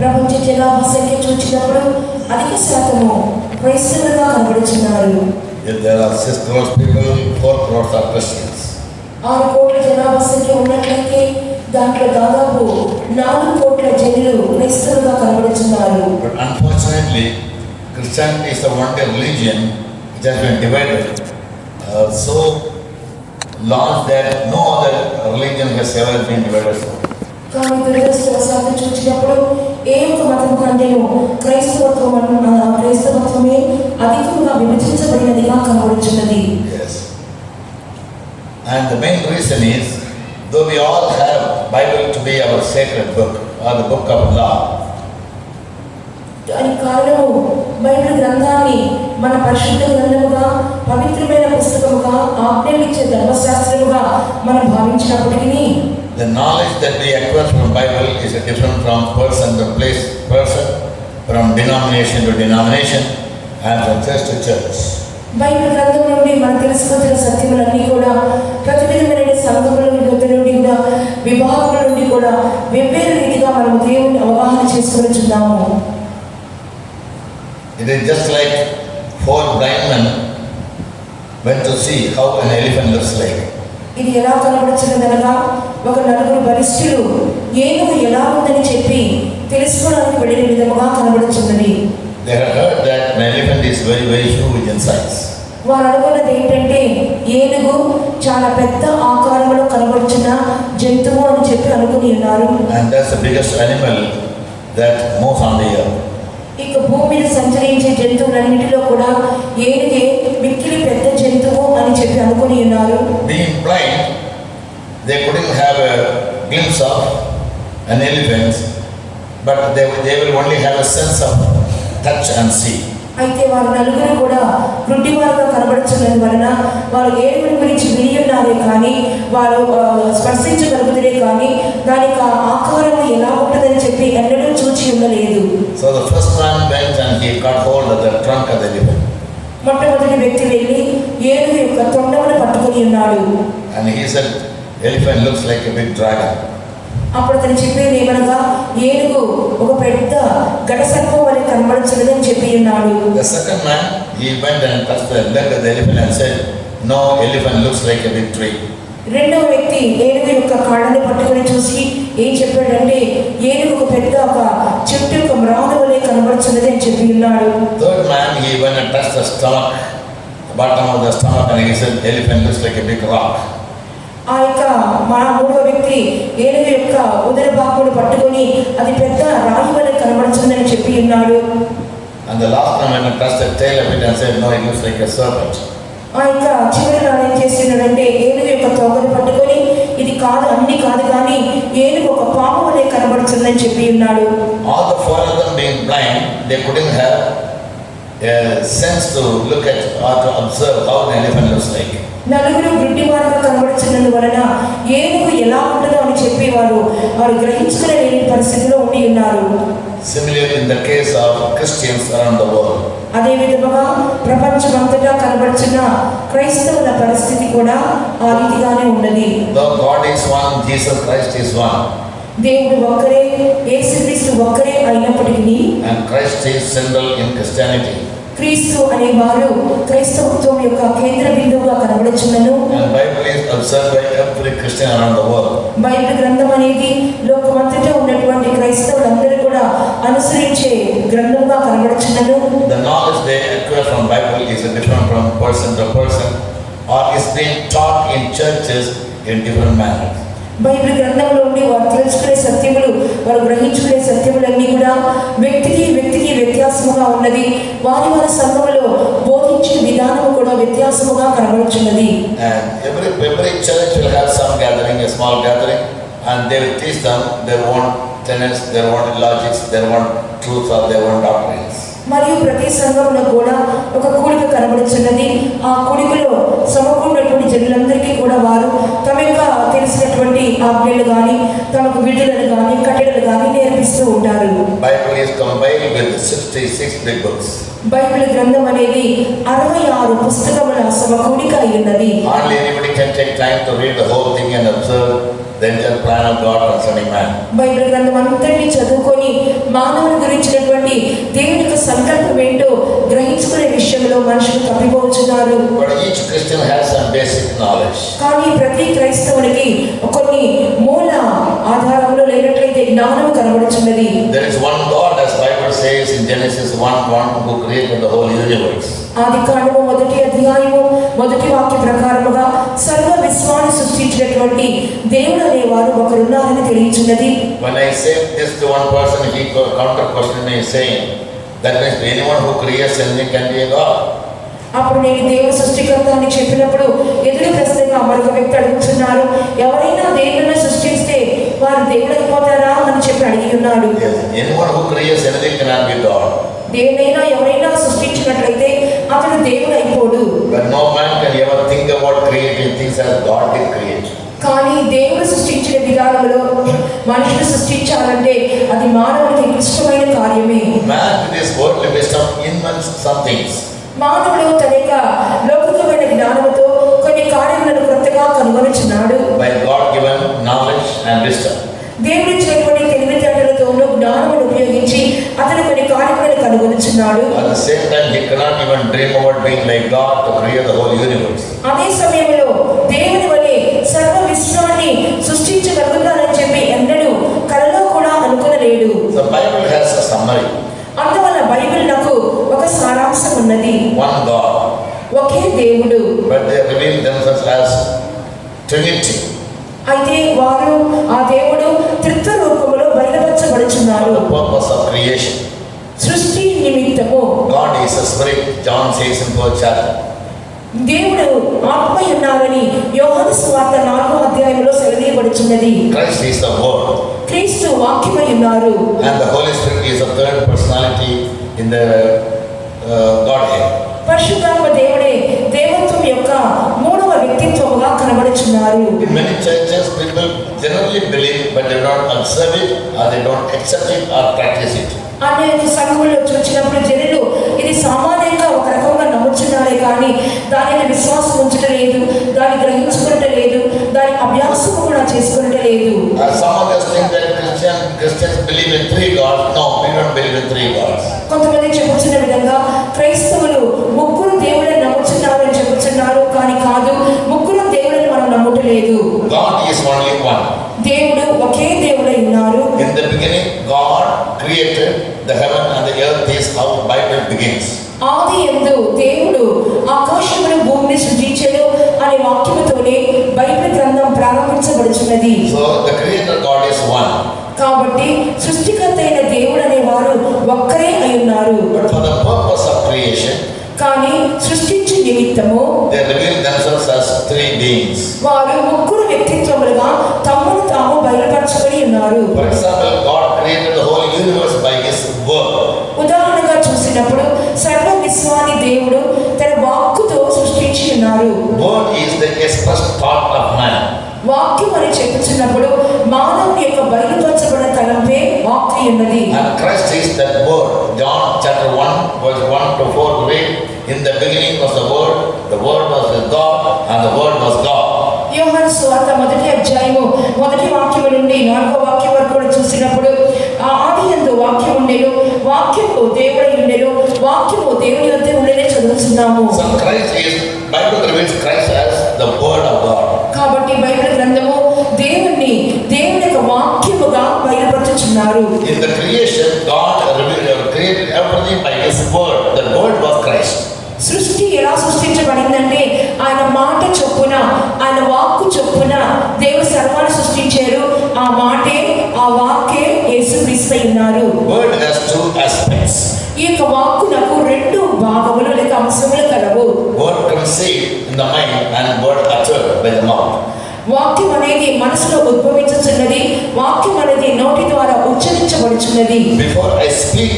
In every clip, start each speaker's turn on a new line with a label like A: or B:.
A: ప్రపంచ జనాభా సంఖ్య చూచినప్పుడు అధిక శాతము క్రైస్తవులుగా కనబడుచున్నారు.
B: If there are 6 crores people, 4 crores are Christians.
A: 6 కోట్ల జనాభా సంఖ్య ఉన్నట్లయితే దాంట్లో దాదాపు 4 కోట్ల జనులు క్రైస్తవులుగా కనబడుచున్నారు.
B: But unfortunately, Christianity is the only religion which has been divided so large that no other religion has ever been divided so.
A: కానీ దురదృష్టవశాత్తు చూసినప్పుడు ఏ ఒక్క మతం కంటేనూ క్రైస్తవత్వమే అధికంగా విభజించబడినదిగా కనబడుచున్నది.
B: Yes. And the main reason is, though we all have Bible to be our sacred book or the book of law,
A: దానికి కారణము Bible గ్రంథాన్ని మన పరిశుద్ధ గ్రంథముగా, పవిత్రమైన పుస్తకముగా, ఆజ్ఞలు ఇచ్చే ధర్మశాస్త్రముగా మనం భావించినప్పటికీ
B: the knowledge that we acquire from Bible is different from person to person, from denomination to denomination, and from church to church.
A: Bible గ్రంథం నుండి మనం తెలుసుకున్న సత్యములన్నీ కూడా ప్రతి విధమైన సంఘముల నుండి కూడా విభాగముల నుండి కూడా వెవ్వేరు రీతిగా మనం దేవుని అవగాహన చేసుకొనిచున్నాము.
B: It is just like 4 blind men went to see how an elephant looks like.
A: ఇది ఎలా కనబడుచున్నదనగా ఒక 4 బలిష్ఠులు ఏనుగు ఎలా ఉందని చెప్పి తెలుసుకోవడానికి వెళ్ళిన విధముగా కనబడుచున్నది.
B: They had heard that an elephant is very, very huge in size.
A: వారు అనుకున్నది ఏంటంటే ఏనుగు చాలా పెద్ద ఆకారంలో కనబడుచున్న జంతువు అని చెప్పి అనుకుని ఉన్నారు.
B: And that's the biggest animal that moves on the earth.
A: ఇక భూమి మీద సంచరించే జంతువులన్నిటిలో కూడా ఏనుగే మిక్కిలి పెద్ద జంతువు అని చెప్పి అనుకుని ఉన్నారు.
B: Being blind, they couldn't have a glimpse of an elephant, but they will only have a sense of touch and see.
A: అయితే వారు నలుగురు కూడా గుడ్డివారుగా కనబడుచున్నది వలన వారు ఏనుగుని గురించి విని ఉన్నారే కానీ వారు స్పర్శించగలుగుతారే కానీ దానికి ఆకారం ఎలా ఉంటుందని చెప్పి ఎన్నడూ చూచి ఉండలేదు.
B: So the first man went and he got hold of the trunk of the elephant.
A: మొట్టమొదటి వ్యక్తి వెళ్ళి ఏనుగు యొక్క తొండమును పట్టుకొని ఉన్నాడు.
B: And he said, elephant looks like a big dragon.
A: అప్పుడు అతను చెప్పేది ఏమనగా ఏనుగు ఒక పెద్ద ఘటసర్పం వలె కనబడుచున్నదని చెప్పి ఉన్నాడు.
B: The second man, he went and touched the leg of the elephant and said, no, elephant looks like a big tree.
A: రెండవ వ్యక్తి ఏనుగు యొక్క కాళ్ళని పట్టుకొని చూసి ఏం చెప్పాడంటే ఏనుగు ఒక పెద్ద ఒక చెట్టు యొక్క మ్రాను వలె కనబడుచున్నది అని చెప్పి ఉన్నాడు.
B: Third man, he went and touched the stomach, the bottom of the stomach, and he said, elephant looks like a big rock.
A: ఆ యొక్క మూడవ వ్యక్తి ఏనుగు యొక్క ఉదర భాగమును పట్టుకొని అది పెద్ద రాయి వలె కనబడుతుందని చెప్పి ఉన్నాడు.
B: And the last one went and touched the tail of it and said, no, it looks like a serpent.
A: ఆ యొక్క చివరి నాడు ఏం చేస్తున్నాడంటే ఏనుగు యొక్క తోకను పట్టుకొని ఇది కాదు అన్ని కాదు కానీ ఏనుగు ఒక పాము వలె కనబడుతుందని చెప్పి ఉన్నాడు.
B: All the 4 of them being blind, they couldn't have a sense to look at or to observe how the elephant looks like.
A: నలుగురు గుడ్డివారుగా కనబడుతున్నందు వలన ఏనుగు ఎలా ఉంటుందో అని చెప్పి వారు గ్రహించుకోలేని పరిస్థితిలో ఉండి ఉన్నారు.
B: Similarly, in the case of Christians around the world,
A: అదే విధముగా ప్రపంచమంతటా కనబడుచున్న క్రైస్తవుల పరిస్థితి కూడా ఆ రీతిగానే ఉన్నది.
B: though God is one, Jesus Christ is one,
A: దేవుడు ఒక్కరే, యేసుక్రీస్తు ఒక్కరే అయినప్పటికీ
B: and Christ is central in Christianity.
A: క్రీస్తు అనేవారు క్రైస్తవత్వం యొక్క కేంద్ర బిందువుగా కనబడుచున్నను.
B: And Bible is observed by every Christian around the world.
A: Bible గ్రంథం అనేది లోకమంతటా ఉన్నటువంటి క్రైస్తవులందరూ కూడా అనుసరించే గ్రంథంగా కనబడుచున్నను.
B: The knowledge they acquire from Bible is different from person to person, or is being taught in churches in different manners.
A: Bible గ్రంథంలో ఉండి వారు తెలుసుకునే సత్యములు, వారు గ్రహించుకునే సత్యములన్నీ కూడా వ్యక్తికి వ్యత్యాసముగా ఉన్నది. వారి సంఘములో బోధించే విధానము కూడా వ్యత్యాసముగా కనబడుచున్నది.
B: And every church will have some gathering, a small gathering, and they will teach them their own tenets, their own logics, their own truths, or their own doctrines.
A: మరియు ప్రతి సంఘంలో కూడా ఒక కూడిక కనబడుచున్నది. ఆ కూడికలో సమకూడినటువంటి జనులందరికీ కూడా వారు తమ యొక్క తెలిసినటువంటి ఆజ్ఞలు కానీ తమకు విడుదలను కానీ కట్టడలు కానీ నేర్పిస్తూ ఉంటారు.
B: Bible is compiled with 66 big books.
A: Bible గ్రంథం అనేది 66 పుస్తకముల సమకూడిక అయి ఉన్నది.
B: Hardly anybody can take time to read the whole thing and observe the entire plan of God concerning man.
A: Bible గ్రంథం అంతటిని చదువుకొని మానవుని గురించినటువంటి దేవుని యొక్క సంకల్పం ఏంటో గ్రహించుకునే విషయంలో మనుషులు తప్పిపోతున్నారు.
B: But each Christian has some basic knowledge.
A: కానీ ప్రతి క్రైస్తవునికి కొన్ని మూల ఆధారములు లేనట్లయితే జ్ఞానం కనబడుచున్నది.
B: There is one God, as Bible says in Genesis 1:1, who created the whole universe.
A: ఆదికాండము 1వ అధ్యాయము 1వ వాక్య ప్రకారముగా సర్వ విశ్వాన్ని సృష్టించినటువంటి దేవుడు అనేవారు ఒకరున్నారని తెలియచున్నది.
B: When I say this to one person, he counter question me saying, that means anyone who creates anything can be a God.
A: అప్పుడు నేను దేవుడు సృష్టికర్త అని చెప్పినప్పుడు ఎదురు ప్రశ్నగా మరొక వ్యక్తి అడుగుతున్నారు, ఎవరైనా దేవుడిని సృష్టిస్తే వారు దేవుడు అయిపోతారా అని చెప్పి అడిగి ఉన్నాడు.
B: Yes, anyone who creates anything cannot be God.
A: దేన్నైనా ఎవరైనా సృష్టించినట్లయితే అతడు దేవుడు అయిపోడు.
B: But no man can ever think about creating things as God did create.
A: కానీ దేవుడు సృష్టించిన విధానంలో మనుషులు సృష్టించాలంటే అది మానవునికి క్లిష్టమైన కార్యమే.
B: Man with his worldly wisdom invents some things.
A: మానవుడు తన యొక్క లౌకికమైన జ్ఞానంతో కొన్ని కార్యములను కొత్తగా కనుగొనుచున్నాడు.
B: By God given knowledge and wisdom.
A: దేవుడు ఇచ్చినటువంటి తెలివితేటలతోనూ జ్ఞానమును ఉపయోగించి అతను కొన్ని కార్యములను కనుగొనుచున్నాడు.
B: At the same time, he cannot even dream about being like God to create the whole universe.
A: అదే సమయంలో దేవుని వలె సర్వ విశ్వాన్ని సృష్టించగలుగుతానని చెప్పి ఎన్నడూ కలలో కూడా అనుకోలేడు.
B: The Bible has a summary.
A: అందువల్ల బైబిల్ నాకు ఒక సారాంశం ఉన్నది.
B: One God.
A: ఒకే దేవుడు.
B: But they reveal themselves as Trinity.
A: అయితే వారు ఆ దేవుడు త్రిత్వ రూపంలో బయలుపరచబడుచున్నారు.
B: For the purpose of creation.
A: సృష్టి నిమిత్తము.
B: God is a spirit, John says in 4th chapter.
A: దేవుడు ఆత్మ ఉన్నారని యోహాను సువార్త 4వ అధ్యాయంలో సెలవీయబడుచున్నది.
B: Christ is the word.
A: క్రీస్తు వాక్యమై ఉన్నారు.
B: And the Holy Spirit is the third personality in the Godhead.
A: పరిశుద్ధాత్మ దేవుడే దేవత్వం యొక్క మూడవ వ్యక్తిత్వముగా కనబడుచున్నారు.
B: In many churches, people generally believe, but they don't observe it, or they don't accept it, or practice it.
A: అనేక సంఘముల్లో చూసినప్పుడు జనులు ఇది సామాన్యంగా ఒక రకంగా నమ్ముచున్నారే కానీ దానిని విశ్వాసం ఉంచడం లేదు, దాన్ని గ్రహించుకునట లేదు, దాని అభ్యాసం కూడా చేసుకునట లేదు.
B: Some of us think that Christians believe in 3 gods. No, we don't believe in 3 gods.
A: కొంతమంది చెప్పుచున్న విధంగా క్రైస్తవులు ముగ్గురు దేవుళ్ళని నమ్ముచున్నారని చెప్పుచున్నారు, కానీ కాదు, ముగ్గురు దేవుళ్ళని మనం నమ్ముటలేదు.
B: God is only one.
A: దేవుడు ఒకే దేవుడై ఉన్నారు.
B: In the beginning, God created the heaven and the earth. Is how Bible begins.
A: ఆది యందు దేవుడు ఆకాశమును భూమిని సృజించెను అనే వాక్యముతోనే బైబిల్ గ్రంథం ప్రారంభించబడుచున్నది.
B: So the creator God is one.
A: కాబట్టి సృష్టికర్త అయిన దేవుడు అనేవారు ఒక్కరే అయి ఉన్నారు.
B: But for the purpose of creation,
A: కానీ సృష్టించు నిమిత్తము
B: they reveal themselves as 3 beings.
A: వారు ముగ్గురు వ్యక్తిత్వములుగా తమను తాము బయలుపరచుకొని ఉన్నారు.
B: For example, God created the whole universe by His word.
A: ఉదాహరణగా చూసినప్పుడు సర్వ విశ్వాన్ని దేవుడు తన వాక్కుతో సృష్టించి ఉన్నారు.
B: Word is the expressed thought of man.
A: వాక్యం అని చెప్పుచున్నప్పుడు మానవుని యొక్క బయలుపరచబడిన తలంపే వాక్యం ఉన్నది.
B: And Christ is that word. John chapter 1 verse 1 to 4 read, in the beginning was the word was with God, and the word was God.
A: యోహాను సువార్త 1వ అధ్యాయము 1వ వాక్యం నుండి 4వ వాక్యం వరకు కూడా చూసినప్పుడు ఆది యందు వాక్యం ఉండెను, వాక్యము దేవుడై ఉండెను, వాక్యము దేవుని యొద్ద ఉండెనే చదువుతున్నాము.
B: So Christ is, Bible reveals Christ as the word of God.
A: కాబట్టి బైబిల్ గ్రంథము దేవుని యొక్క వాక్యముగా బయలుపరచుచున్నారు.
B: In the creation, God created everything by His word. The word was Christ.
A: సృష్టి ఎలా సృష్టించబడిందంటే ఆయన మాట చొప్పున, ఆయన వాక్కు చొప్పున దేవుడు సర్వాన్ని సృష్టించారు. ఆ మాటే, ఆ వాక్కే యేసుక్రీస్తు ఉన్నారు.
B: Word has 2 aspects.
A: ఈ యొక్క వాక్కునకు 2 భాగములు లేక అంశములు కలవు.
B: Word conceived in the mind and word uttered by the mouth.
A: వాక్యం అనేది మనసులో ఉద్భవించుచున్నది, వాక్యం అనేది నోటి ద్వారా ఉచ్చరించబడుచున్నది.
B: Before I speak,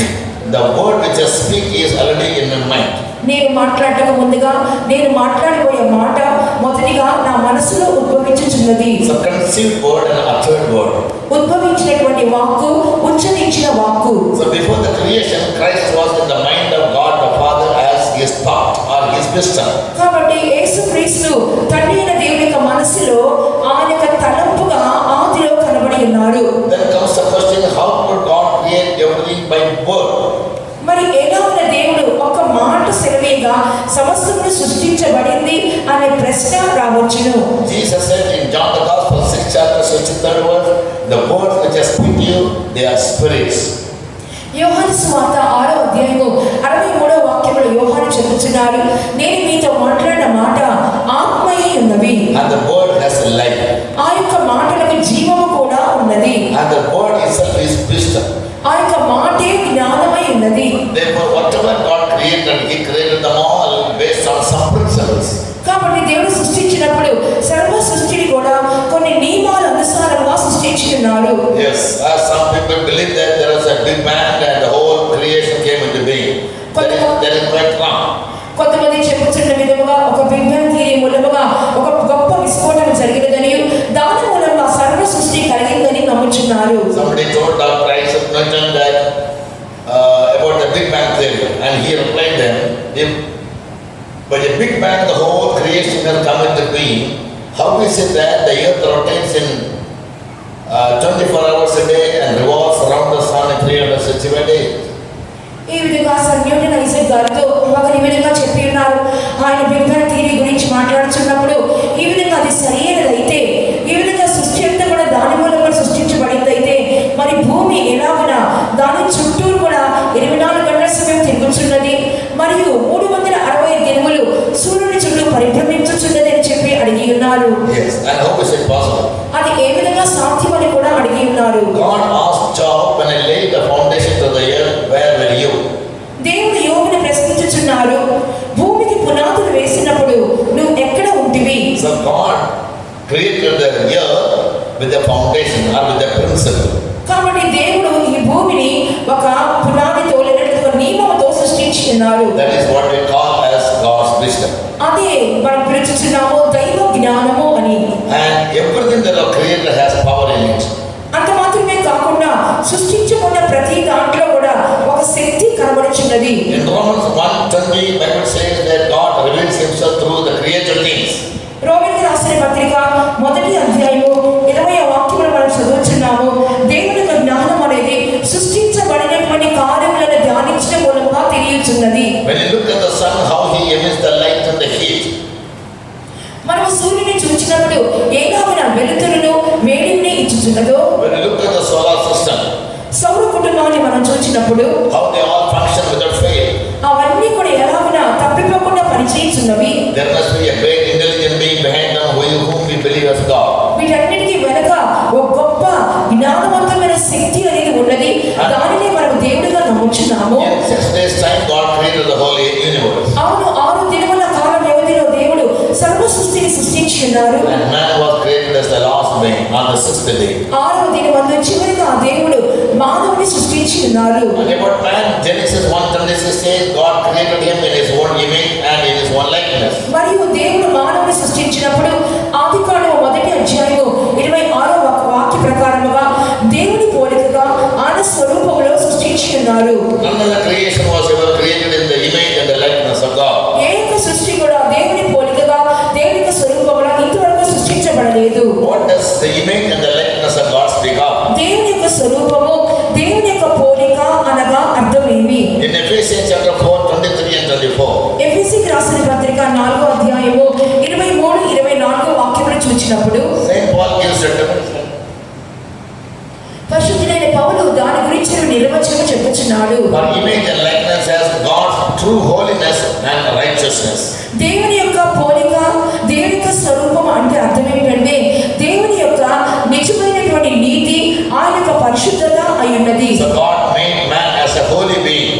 B: the word which I speak is already in my mind.
A: నేను మాట్లాడక ముందుగా నేను మాట్లాడబోయే మాట మొదటిగా నా మనసులో ఉద్భవించుచున్నది.
B: So conceived word and uttered word.
A: ఉద్భవించినటువంటి వాక్కు, ఉచ్చరించిన వాక్కు.
B: So before the creation, Christ was in the mind of God the Father as His thought or His wisdom.
A: కాబట్టి యేసుక్రీస్తు తండ్రి అయిన దేవుని యొక్క మనసులో ఆయన యొక్క తలంపుగా, సృష్టించబడింది అనే ప్రశ్న రావచ్చును.
B: Jesus said in John the Gospel 6th chapter 63rd verse, the words which I speak to you, they are spirits.
A: యోహాను సువార్త 6వ అధ్యాయము 63వ వాక్యములో యోహాను చెబుతున్నాడు, నేను మీతో మాట్లాడిన మాట ఆత్మయే ఉన్నవి.
B: And the word has a life.
A: ఆ యొక్క మాటలకు జీవము కూడా ఉన్నది.
B: And the word itself is wisdom.
A: ఆ యొక్క మాటే జ్ఞానమై ఉన్నది.
B: Therefore, whatever God created, He created them all based on some principles.
A: కాబట్టి దేవుడు సృష్టించినప్పుడు సర్వ సృష్టిని కూడా కొన్ని నియమాల అనుసారంగా సృష్టించున్నాడు.
B: Yes, some people believe that there was a big bang and the whole creation came into being. That is quite wrong.
A: కొంతమంది చెప్పుచున్న విధముగా ఒక బిగ్ బ్యాంగ్ థియరీ మూలముగా ఒక గొప్ప విస్ఫోటనం జరిగినదని, దాని మూలంగా సర్వ సృష్టి కలిగిందని నమ్ముచున్నారు.
B: Somebody told Dr. Isaac Newton that about the Big Bang theory, and he replied them, if by the Big Bang the whole creation has come into being, how is it that the earth rotates in 24 hours a day and revolves around the sun in 365 days?
A: ఈ విధంగా sir Newton Isaac గారితో ఒక విధంగా చెప్పి ఉన్నారు. ఆయన big bang theory గురించి మాట్లాడుతున్నప్పుడు ఈ విధంగా అది సరైనదైతే, ఈ విధంగా సృష్టి అంతా కూడా దాని మూలంగా సృష్టించబడిందైతే, మరి భూమి ఎలాగైనా దాని చుట్టూరు కూడా 24 గంటల సమయం తిరుగుతున్నది, మరియు 365 దినములు సూర్యుని చుట్టూ పరిభ్రమించుచున్నది అని చెప్పి అడిగి ఉన్నారు.
B: Yes, and how is it possible?
A: అది ఏ విధంగా సాధ్యమని కూడా అడిగి ఉన్నారు.
B: God asked Job, when I laid the foundation of the earth, where were you?
A: దేవుడు యోబుని ప్రశ్నించుచున్నారు, భూమికి పునాదులు వేసినప్పుడు నువ్వు ఎక్కడ ఉంటివి?
B: So God created the earth with the foundation or with the principle.
A: కాబట్టి దేవుడు ఈ భూమిని ఒక పునాదితో లేదా ఒక నియమంతో సృష్టించున్నారు.
B: That is what we call as God's wisdom.
A: అదే మనం పిలుచుచున్నాము దైవ జ్ఞానము అని.
B: And everything that was created has power in it.
A: అంత మాత్రమే కాకుండా సృష్టించబడిన ప్రతి దాంట్లో కూడా ఒక శక్తి కనబడుచున్నది.
B: In Romans 1:20, Bible says that God reveals Himself through the created things.
A: రోమీయులకు రాసిన పత్రిక 1వ అధ్యాయము 20వ వాక్యములో మనం చదువుచున్నాము, దేవుని యొక్క జ్ఞానం అనేది సృష్టించబడినటువంటి కార్యములను ధ్యానించడం మూలంగా తెలియచున్నది.
B: When you look at the sun, how he emits the light and the heat.
A: మనము సూర్యుని చూచినప్పుడు ఏలాగన వెలుతురును వేడిని ఇచ్చుచున్నదో,
B: When you look at the solar system,
A: సౌర కుటుంబాన్ని మనం చూచినప్పుడు
B: how they all function without fail.
A: అవన్నీ కూడా ఎలాగన తప్పిపోకుండా పనిచేయుచున్నవి.
B: There must be a great intelligent being behind them whom we believe as God.
A: వీటన్నిటికీ వెనక ఒక గొప్ప జ్ఞానవంతమైన శక్తి అనేది ఉన్నది. దానిని మనం దేవుడిగా నమ్ముచున్నాము.
B: In 6 days' time, God created the whole universe.
A: అవును, 6 దినముల కాల వ్యవధిలో దేవుడు సర్వ సృష్టిని సృష్టించున్నారు.
B: And man was created as the last being on the 6th day.
A: 6వ దినమందు చివరిగా ఆ దేవుడు మానవుని సృష్టించున్నారు.
B: And about man, Genesis 1:26 says God created him in His own image and in His own likeness.
A: మరియు దేవుడు మానవుని సృష్టించినప్పుడు ఆదికాండము 1వ అధ్యాయము 26వ వాక్య ప్రకారముగా దేవుని పోలికగా ఆయన స్వరూపములో సృష్టించున్నారు.
B: None of the creation was ever created in the image and the likeness of God.
A: ఏ యొక్క సృష్టి కూడా దేవుని పోలికగా దేవుని యొక్క స్వరూపములో ఇంతవరకు సృష్టించబడలేదు.
B: What does the image and the likeness of God speak of?
A: దేవుని యొక్క స్వరూపము, దేవుని యొక్క పోలిక అనగా అర్థమేమి?
B: In Ephesians chapter 4:23 and 24.
A: ఎఫెసీయులకు రాసిన పత్రిక 4వ అధ్యాయము 23, 24 వాక్యములు చూచినప్పుడు
B: Saint Paul gives a definition.
A: పరిశుద్ధుడైన పౌలు దాని గురించి నిర్వచనం చెప్పుచున్నాడు.
B: For image and likeness as God's true holiness and righteousness.
A: దేవుని యొక్క పోలిక, దేవుని యొక్క స్వరూపం అంటే అర్థం ఏంటంటే దేవుని యొక్క నిజమైనటువంటి నీతి, ఆయన యొక్క పరిశుద్ధత అయి ఉన్నది.
B: So God made man as a holy being.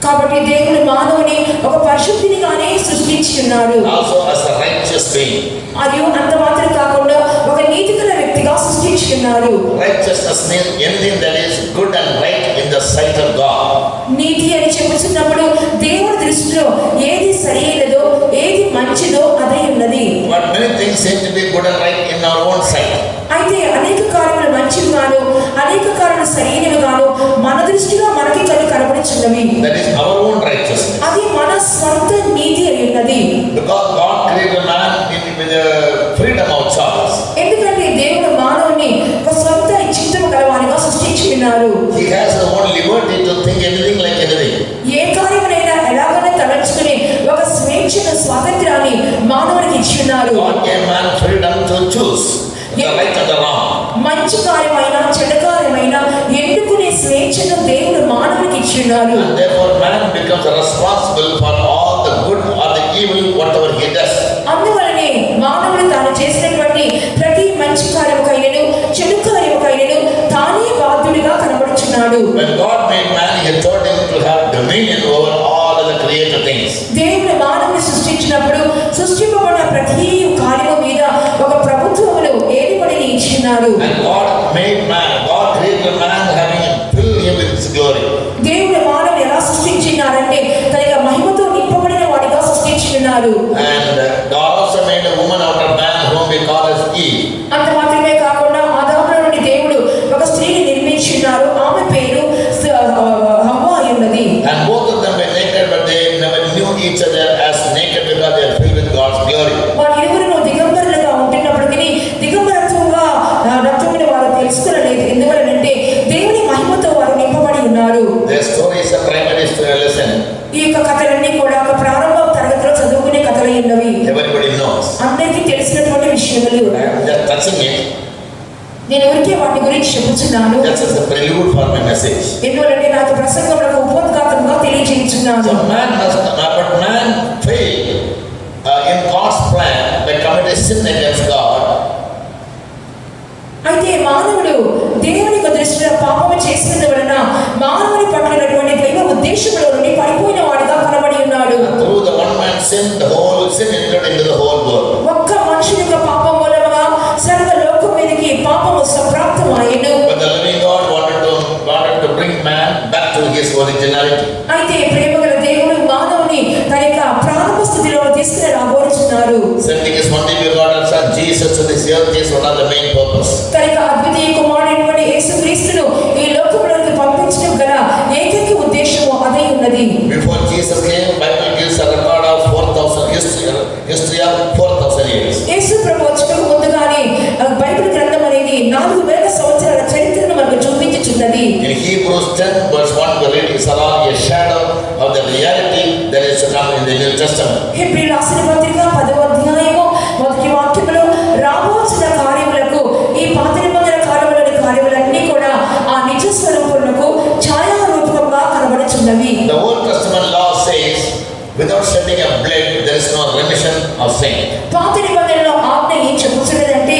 A: కాబట్టి దేవుడు మానవుని ఒక పరిశుద్ధినిగానే సృష్టించి ఉన్నాడు.
B: Also as a righteous being.
A: మరియు అంత మాత్రం కాకుండా ఒక నీతిగల వ్యక్తిగా సృష్టించి ఉన్నారు.
B: Righteousness means anything that is good and right in the sight of God.
A: నీతి అని చెప్పుచున్నప్పుడు దేవుని దృష్టిలో ఏది సరైనదో, ఏది మంచిదో అదే ఉన్నది.
B: But many things seem to be good and right in our own sight.
A: అయితే అనేక కార్యములు మంచివి గాను, అనేక కార్యములు సరైనవి గాను మన దృష్టిలో మనకి కనబడుచున్నవి.
B: That is our own righteousness.
A: అది మన స్వంత నీతి అయి ఉన్నది.
B: Because God created man with the freedom of choice.
A: ఎందుకంటే దేవుడు మానవుని ఒక స్వంత చిత్తము గలవానిగా సృష్టించి ఉన్నారు.
B: He has his own liberty to think anything like anything.
A: ఏ కార్యమునైనా ఎలాగైనా తలంచుకుని ఒక స్వేచ్ఛను, స్వాతంత్రాన్ని మంచి కార్యమైనా చెడ్డ కార్యమైనా ఎన్నుకునే స్వేచ్ఛను దేవుడు మానవునికి ఇచ్చినాడు.
B: And therefore man becomes responsible for all the good or the evil whatever he does.
A: అందువలనే మానవుడు తాను చేసినటువంటి ప్రతి మంచి కార్యముకైనను చెడు కార్యముకైనను తానే బాధ్యుడిగా కనబడుచున్నాడు.
B: When God made man, he told him to have dominion over all of the created things.
A: దేవుడు మానవుని సృష్టించినప్పుడు సృష్టింపబడిన ప్రతి కార్యము మీద ఒక ప్రభుత్వమును ఏలుబడిని ఇచ్చినాడు.
B: And God made man, God created man having filled him with his glory.
A: దేవుడు మానవుని ఎలా సృష్టించినారంటే తన యొక్క మహిమతో నింపబడిన వాడిగా సృష్టించినారు.
B: And God also made a woman out of man whom we call as Eve.
A: అంత మాత్రమే కాకుండా ఆదాములో నుండి దేవుడు ఒక స్త్రీని నిర్మించినారు. ఆమె పేరు హవ్వ అయి ఉన్నది.
B: And both of them were naked, but they never knew each other as naked because they are filled with God's glory.
A: వారు ఇరువురు దిగంబరులుగా ఉంటున్నప్పటికీ దిగంబరత్వంగా రక్తముని వారు తెలుసుకోలేదు. ఎందువలనంటే దేవుని మహిమతో వారు నింపబడి ఉన్నారు.
B: Their story is a primary lesson.
A: ఈ యొక్క కథలన్నీ కూడా ఒక ప్రారంభ తరగతిలో చదువుకునే కథలై ఉన్నవి.
B: Everybody knows.
A: అందరికీ తెలిసినటువంటి విషయములు.
B: I am just touching it.
A: నేను ఎవరికే వాటి గురించి చెప్పుచున్నాను.
B: Just as a prelude for my message.
A: ఎందువలంటే నాకు ప్రసంగంలో ఉపోద్ఘాతంగా తెలియజేయుచున్నాను.
B: So but man failed in God's plan by committing sin against God.
A: అయితే మానవుడు దేవుని దృష్టిలో పాపము చేసినందు వలన మానవుని పట్టినటువంటి దైవ ఉద్దేశంలో నుండి పడిపోయిన వాడిగా కనబడి ఉన్నాడు.
B: Through the one man sin, the whole sin entered into the whole world.
A: ఒక్క మనుషుని యొక్క పాపం మూలముగా సర్వ లోకం మీదకి పాపము సంప్రాప్తమాయెను.
B: But the living God wanted to bring man back to his originality.
A: అయితే ప్రేమగల దేవుడు మానవుని తన యొక్క ప్రారంభ స్థితిలో తీసుకుని రాబోతున్నారు.
B: Sending his only begotten son Jesus to this earth is one of the main purpose.
A: తన యొక్క అద్వితీయ కుమారుడైన యేసుక్రీస్తును ఈ లోకములోకి పంపించడం గల ఏకైక ఉద్దేశము అదే ఉన్నది.
B: Before Jesus came, Bible gives a record of 4,000 history of 4,000 years.
A: యేసు ప్రభు వచ్చుటకు ముందుగానే బైబిల్ గ్రంథం అనేది 4000 సంవత్సరాల చరిత్రను మనకు చూపించుచున్నది.
B: In Hebrews 10 verse 1 we read is along a shadow of the reality that is to come in the New Testament.
A: హెబ్రీయుల రాసిన పత్రిక 10వ అధ్యాయము మొదటి వాక్యములో రాబోతున్న కార్యములకు ఈ పాత నిబంధన కాలంలోని కార్యములన్నీ కూడా ఆ నిజ స్వరూపములకు ఛాయారూపంగా కనబడుచున్నవి.
B: The Old Testament law says without shedding of blood there is no remission of sin.
A: పాత నిబంధనలో ఆజ్ఞ ఏం చెబుతున్నదంటే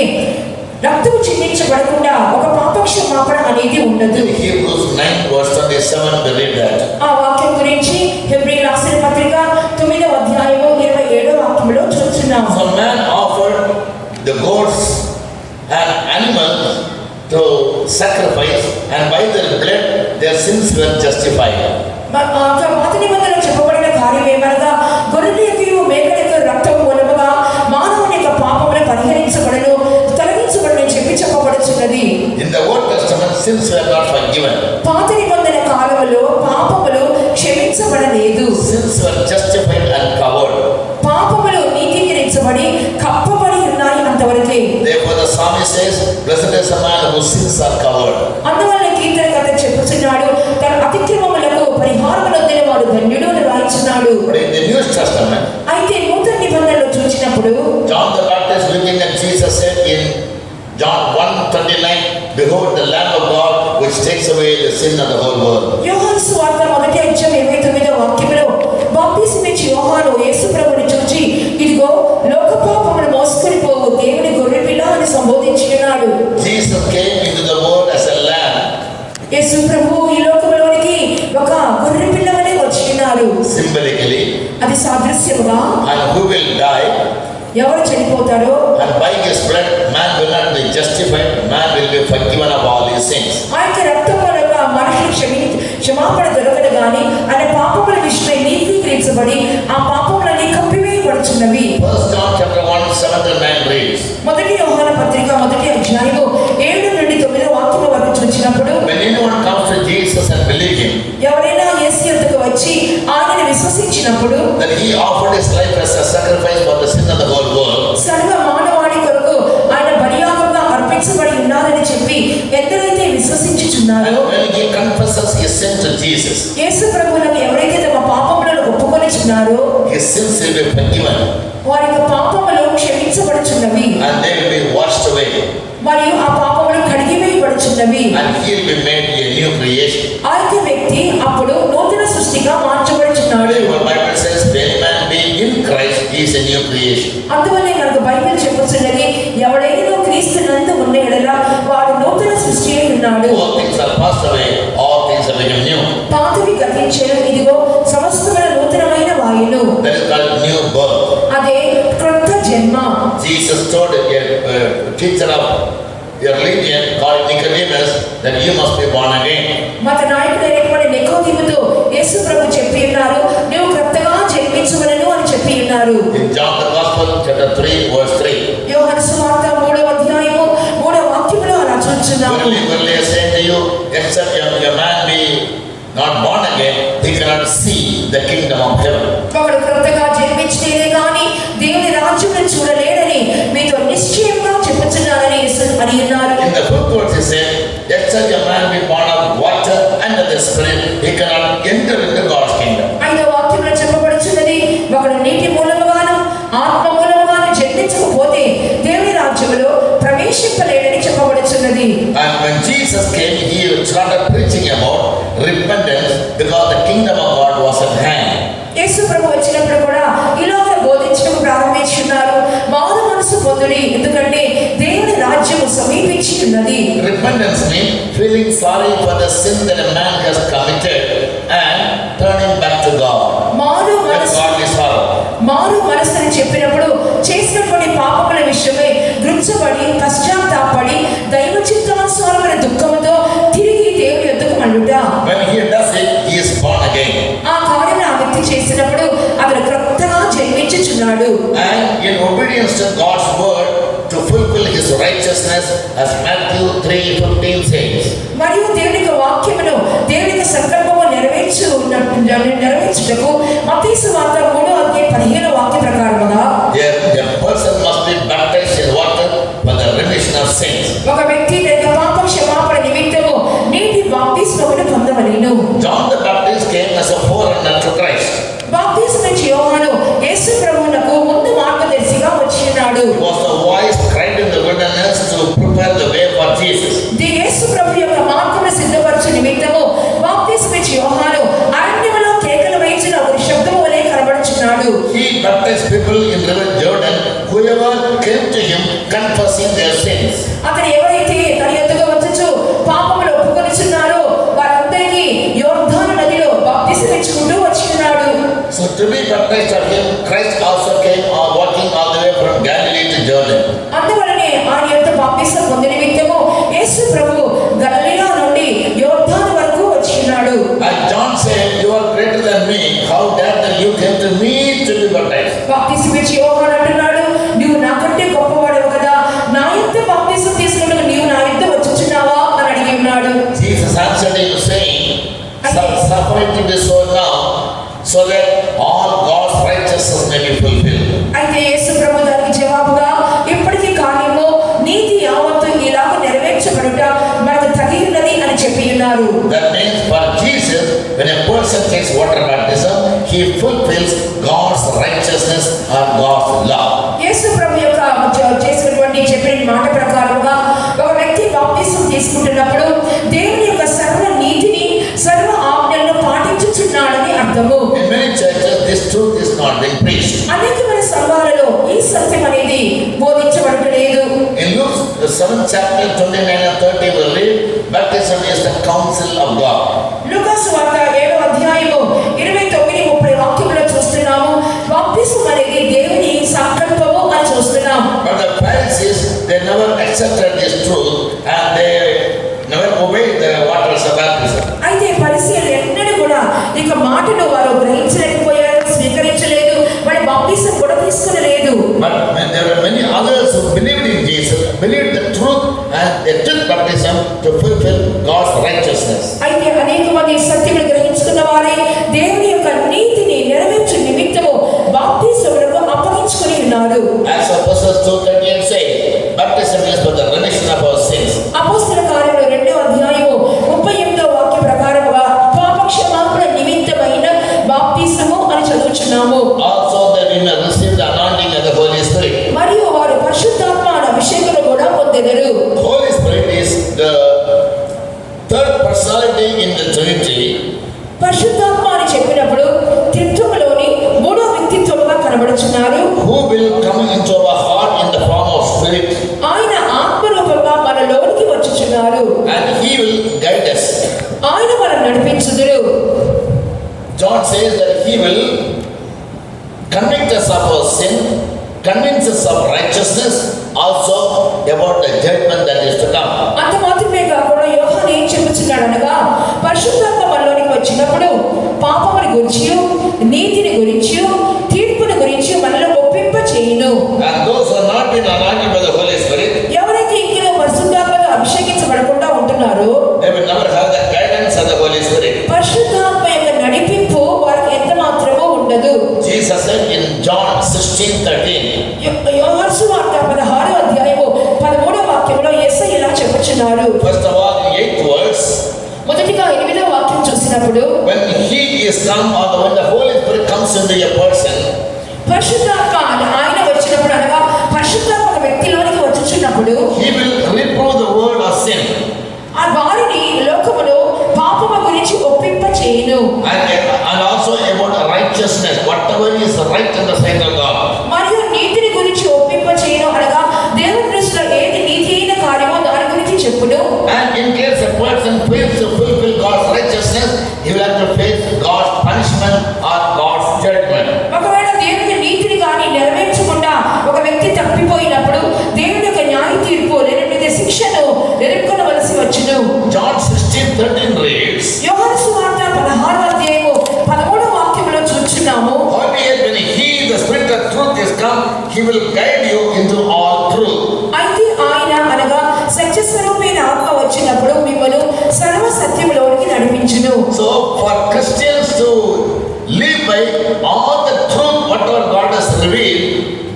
A: రక్తము చిందించబడకుండా ఒక పాపక్షమాపణ అనేది ఉండదు.
B: In Hebrews 9 verse 27 we read that.
A: ఆ వాక్యం గురించి హెబ్రీయుల రాసిన పత్రిక 9వ అధ్యాయము 27వ వాక్యములో చూస్తున్నాం.
B: So man offered the goats and animals to sacrifice, and by their blood their sins were justified.
A: పాత నిబంధనలో చెప్పబడిన కార్యం ఏమనగా గొర్రెల యొక్క మేకల యొక్క రక్తం మూలముగా మానవుని యొక్క పాపములు పరిహరించబడను తొలగించబడను చెప్పి చెప్పబడుచున్నది.
B: In the Old Testament sins were not forgiven.
A: పాత నిబంధన కాలములో పాపములు క్షమించబడలేదు.
B: Sins were justified and covered.
A: పాపములు నీతీకరించబడి కప్పబడి ఉన్నాయి అంతవరకే.
B: Therefore the psalmist says, blessed is the man whose sins are covered.
A: అందువల్ల కీర్తనకర్త చెప్పుచున్నాడు తన అతిక్రమములకు పరిహారము నొందిన వాడు ధన్యుడు అని రాయించున్నాడు.
B: But in the New Testament,
A: అయితే నూతన నిబంధనలో చూసినప్పుడు
B: John the Baptist looking at Jesus said in John 1:29, behold the Lamb of God which takes away the sin of the whole world.
A: యోహాను సువార్త 1వ అధ్యాయం 29వ వాక్యములో బాప్తిసమిచ్చి యోహాను యేసు ప్రభువుని చూచి ఇదిగో లోక పాపమును మోసుకొని పోవు దేవుని గొర్రెపిల్ల అని సంబోధించుచున్నాడు.
B: Jesus came into the world as a lamb.
A: యేసు ప్రభువు ఈ లోకములోనికి ఒక గొర్రెపిల్ల వలె వచ్చినారు.
B: Symbolically.
A: అది సాదృశ్యముగా
B: And who will die?
A: ఎవరు చనిపోతారో
B: And by his blood man will not be justified, man will be forgiven of all his sins.
A: ఆ యొక్క రక్తం మూలంగా మనిషి క్షమాపణ దొరకదు గాని ఆయన పాపముల విషయమై నీతీకరించబడి ఆ పాపములన్నీ కప్పివేయబడుచున్నవి.
B: 1 John chapter 1 7-9 reads.
A: మొదటి యోహాను పత్రిక 1వ అధ్యాయము 7 నుండి 9వ వాక్యము వరకు చూసినప్పుడు
B: When anyone comes to Jesus and believe him,
A: ఎవరైనా యేసు యొద్దకు వచ్చి ఆయనను విశ్వసించినప్పుడు
B: that he offered his life as a sacrifice for the sin of the whole world.
A: సర్వ మానవాళి కొరకు ఆయన బలియాగంగా అర్పించబడి ఉన్నారని చెప్పి ఎందరైతే విశ్వసించుచున్నారో
B: And when he confesses his sin to Jesus,
A: యేసు ప్రభువులకు ఎవరైతే తమ పాపములను ఒప్పుకొనిచున్నారో
B: his sins will be forgiven
A: వారి యొక్క పాపములు క్షమించబడుచున్నవి.
B: and they will be washed away.
A: మరియు ఆ పాపములు కడిగి చెప్పబడుచున్నవి.
B: and he will be made a new creation.
A: ఆ యొక్క వ్యక్తి అప్పుడు నూతన సృష్టిగా మార్చబడుచున్నాడు.
B: The Bible says, when man be in Christ, he is a new creation.
A: అందువల్లే మనకు బైబిల్ చెప్పుచున్నది, ఎవడైనా క్రీస్తు నందు ఉన్న యెడల వాడు నూతన సృష్టి అయి ఉన్నాడు.
B: All things are passed away, all things have become new.
A: పాతవి గతించెను, ఇదిగో సమస్తములు నూతనమైన వాయును.
B: That is called new birth.
A: అదే క్రొత్త జన్మ.
B: Jesus told a teacher of a religion called Nicodemus that you must be born again.
A: మత నాయకుడైనటువంటి నికోదేముతో యేసు ప్రభు చెప్పి ఉన్నారు, నువ్వు క్రొత్తగా జన్మించవలెను అని చెప్పి ఉన్నారు.
B: In John the Gospel, chapter 3, verse 3.
A: యోహాను సువార్త 3వ అధ్యాయము 3వ వాక్యములో అలా చూస్తున్నాము.
B: Verily, verily, I say to you, except a man be not born again, he cannot see the kingdom of heaven.
A: ఒకడు క్రొత్తగా జన్మించితేనే గాని దేవుని రాజ్యమును చూడలేడని మీతో నిశ్చయంగా చెప్పుచున్నానని యేసు అని ఉన్నారు.
B: In the 5th verse, he said, except a man be born of water and of the Spirit, he cannot enter into God's kingdom.
A: 5వ వాక్యంలో చెప్పబడుచున్నది, ఒకడు నీటి మూలముగాను ఆత్మ మూలముగాను జన్మించకపోతే దేవుని రాజ్యములో ప్రవేశింపలేడని చెప్పబడుచున్నది.
B: And when Jesus came, he started preaching about repentance because the kingdom of God was at hand.
A: యేసు ప్రభు వచ్చినప్పుడు కూడా ఇలాగ బోధించడం ప్రారంభించున్నారు, మారు మనసు పొందుడి, ఎందుకంటే దేవుని రాజ్యము సమీపించి ఉన్నది.
B: Repentance means feeling sorry for the sin that a man has committed and turning back to God.
A: మారు
B: That's
A: మనసు
B: godly sorrow.
A: మారు మనసు అని చెప్పినప్పుడు చేసినటువంటి పాపముల విషయమై గృంచబడి పశ్చాత్తాపడి దైవ చిత్తానుసారమైన దుఃఖముతో తిరిగి దేవుని యొద్దకు మళ్ళుట.
B: When he does it, he is born again.
A: ఆ కార్యం ఆ వ్యక్తి చేసినప్పుడు అతను క్రొత్తగా జన్మించుచున్నాడు.
B: And in obedience to God's word to fulfill his righteousness, as Matthew 3:15 says.
A: మరియు దేవుని యొక్క వాక్యమును దేవుని యొక్క సంకల్పము నెరవేర్చుటకు మత్తయి సువార్త 3వ అధ్యాయం 15వ వాక్య ప్రకారముగా
B: A person must be baptized in water for the remission of sins.
A: ఒక వ్యక్తి తన యొక్క పాప క్షమాపణ నిమిత్తము నీటి బాప్తిస్మమును పొందవలెను.
B: John the Baptist came as a forerunner to Christ.
A: బాప్తిస్మ ఇచ్చే యోహాను యేసు ప్రభువునకు ముందు మార్గదర్శిగా వచ్చినాడు.
B: He was the voice cried in the wilderness to prepare the way for Jesus.
A: యేసు ప్రభు యొక్క మార్గమును సిద్ధపరచు నిమిత్తము బాప్తిస్మ ఇచ్చే యోహాను అరణ్యములో కేకలు వేయించిన ఒక శబ్దము వలె కనబడుచున్నాడు.
B: He baptized people in river Jordan, whoever came to him confessing their sins.
A: అతను ఎవరైతే తన యొద్దకు వచ్చుచు పాపములు ఒప్పుకొనుచున్నారో వారందరికీ యోర్దాను నదిలో బాప్తిస్మ ఇచ్చుకుంటూ వచ్చినాడు.
B: So to be baptized of him, Christ also came walking all the way from Galilee to Jordan.
A: అందువలనే ఆయన యొక్క బాప్తిస్మ పొందిన నిమిత్తము యేసు ప్రభు గలిలయ నుండి యోర్దాను వరకు వచ్చినాడు.
B: And John said, you are greater than me. How dare that you came to me to be baptized?
A: బాప్తిస్మ ఇచ్చే యోహాను అంటున్నాడు, నువ్వు నాకంటే గొప్పవాడవు కదా, నా యొక్క బాప్తిస్మ తీసుకున్నకు నీవు నా యొద్ద వచ్చుచున్నావా అని అడిగి ఉన్నాడు.
B: Jesus answered him saying, suffer it to be so now, so that all God's righteousness may be fulfilled.
A: అయితే యేసు ప్రభు దానికి జవాబుగా, ఇప్పటికీ కార్యము నీతి యావత్తు ఇలాగ నెరవేర్చబడుట మనకు తగినది అని చెప్పి ఉన్నారు.
B: That means for Jesus, when a person takes water baptism, he fulfills God's righteousness or God's law.
A: యేసు ప్రభు యొక్క చేసినటువంటి చెప్పిన మాట ప్రకారంగా ఒక వ్యక్తి బాప్తిస్మ తీసుకుంటున్నప్పుడు దేవుని యొక్క సర్వ నీతిని సర్వ ఆజ్ఞలను పాటించుచున్నాడని అర్థము.
B: In many churches, this truth is not being preached.
A: అనేకమైన సంఘాలలో ఈ సత్యం అనేది బోధించబడలేదు.
B: In Luke 7th chapter 29 and 30 we read, baptism is the counsel of God.
A: లూకా సువార్త 7వ అధ్యాయము 29-30 వాక్యములో చూస్తున్నాము, బాప్తిస్మ అనేది దేవుని సంకల్పము అని చూస్తున్నాం.
B: But the Pharisees, they never accepted this truth and they never obeyed the waters of baptism.
A: అయితే పరిసయ్యులు ఎన్నడూ కూడా ఇక మాటను వారు గ్రహించలేకపోయారు, స్వీకరించలేదు, వారి బాప్తిస్మ కూడా తీసుకునలేదు.
B: But when there were many others who believed in Jesus, believed the truth, and they took baptism to fulfill God's righteousness.
A: అయితే అనేక మంది సత్యమును గ్రహించుకున్న వారే దేవుని యొక్క నీతిని నెరవేర్చు నిమిత్తము బాప్తిస్మములకు అప్పగించుకొని ఉన్నారు.
B: As Apostles 2:38 says, baptism is for the remission of our sins.
A: అపోస్తల కార్యములు 2వ అధ్యాయము 38వ వాక్య ప్రకారముగా పాప క్షమాపణ నిమిత్తమైన బాప్తిస్మము అని చదువుచున్నాము.
B: Also that we may receive the anointing of the Holy Spirit.
A: మరియు వారు పరిశుద్ధాత్మ అభిషేకమును కూడా పొందెదరు.
B: Holy Spirit is the third in the Trinity,
A: పరిశుద్ధాత్మ అని చెప్పినప్పుడు త్రిత్వములోని మూడో వ్యక్తిత్వముగా కనబడుచున్నారు.
B: who will come into our heart in the form of spirit,
A: ఆయన ఆత్మరూపంగా మనలోనికి వచ్చుచున్నారు.
B: and he will guide us.
A: ఆయన మనం నడిపించుదురు.
B: John says that he will convict us of our sin, convince us of righteousness, also about the judgment that is to come.
A: అంత మాత్రమే కాకుండా యోహాను ఏం చెప్పుచున్నాడు అనగా పరిశుద్ధాత్మ మనలోనికి వచ్చినప్పుడు పాపముని గురించి, నీతిని గురించి, తీర్పుని గురించి మనలో ఒప్పింప చేయును.
B: And those who are not been anointed by the Holy Spirit,
A: ఎవరైతే ఇంకా పరిశుద్ధాత్మగా అభిషేకించబడకుండా ఉంటున్నారో
B: they will never have the guidance of the Holy Spirit.
A: పరిశుద్ధాత్మ యొక్క నడిపింపు వారికి ఎంత మాత్రమూ ఉండదు.
B: Jesus said in John 16:13,
A: యోహాను సువార్త 16వ అధ్యాయము 13వ వాక్యంలో యేసయ్య ఇలా చెప్పుచున్నాడు.
B: first of all, the 8th verse,
A: మొదటిగా 8వ వాక్యం చూసినప్పుడు
B: when he is come, or when the Holy Spirit comes into a person,
A: పరిశుద్ధాత్మ ఆయన వచ్చినప్పుడు అనగా పరిశుద్ధాత్మ ఒక వ్యక్తిలోనికి వచ్చుచున్నప్పుడు
B: he will reprove the world of sin,
A: ఆ వారిని లోకములో పాపము గురించి ఒప్పింప చేయును.
B: and also about righteousness, whatever is right in the sight of God.
A: మరియు నీతిని గురించి ఒప్పింప చేయును అనగా దేవుని దృష్టిలో ఏది నీతి అయిన కార్యమో దాని గురించి చెప్పును.
B: And in case a person fails to fulfill God's righteousness, he will have to face God's punishment or God's judgment.
A: ఒకవేళ దేవుని నీతిని కానీ నెరవేర్చకుండా ఒక వ్యక్తి తప్పిపోయినప్పుడు దేవుని యొక్క న్యాయ తీర్పు లేకపోతే శిక్షను ఎదుర్కొనవలసి వచ్చును.
B: John 16:13 reads,
A: యోహాను సువార్త 16వ అధ్యాయము 13వ వాక్యంలో చూస్తున్నాము.
B: howbeit when he, the Spirit of truth, is come, he will guide you into all truth.
A: అయితే ఆయన అనగా సత్యస్వరూపమైన ఆత్మ వచ్చినప్పుడు మిమ్మల్ని సర్వ సత్యములోనికి నడిపించును.
B: So for Christians to live by all the truth whatever God has revealed,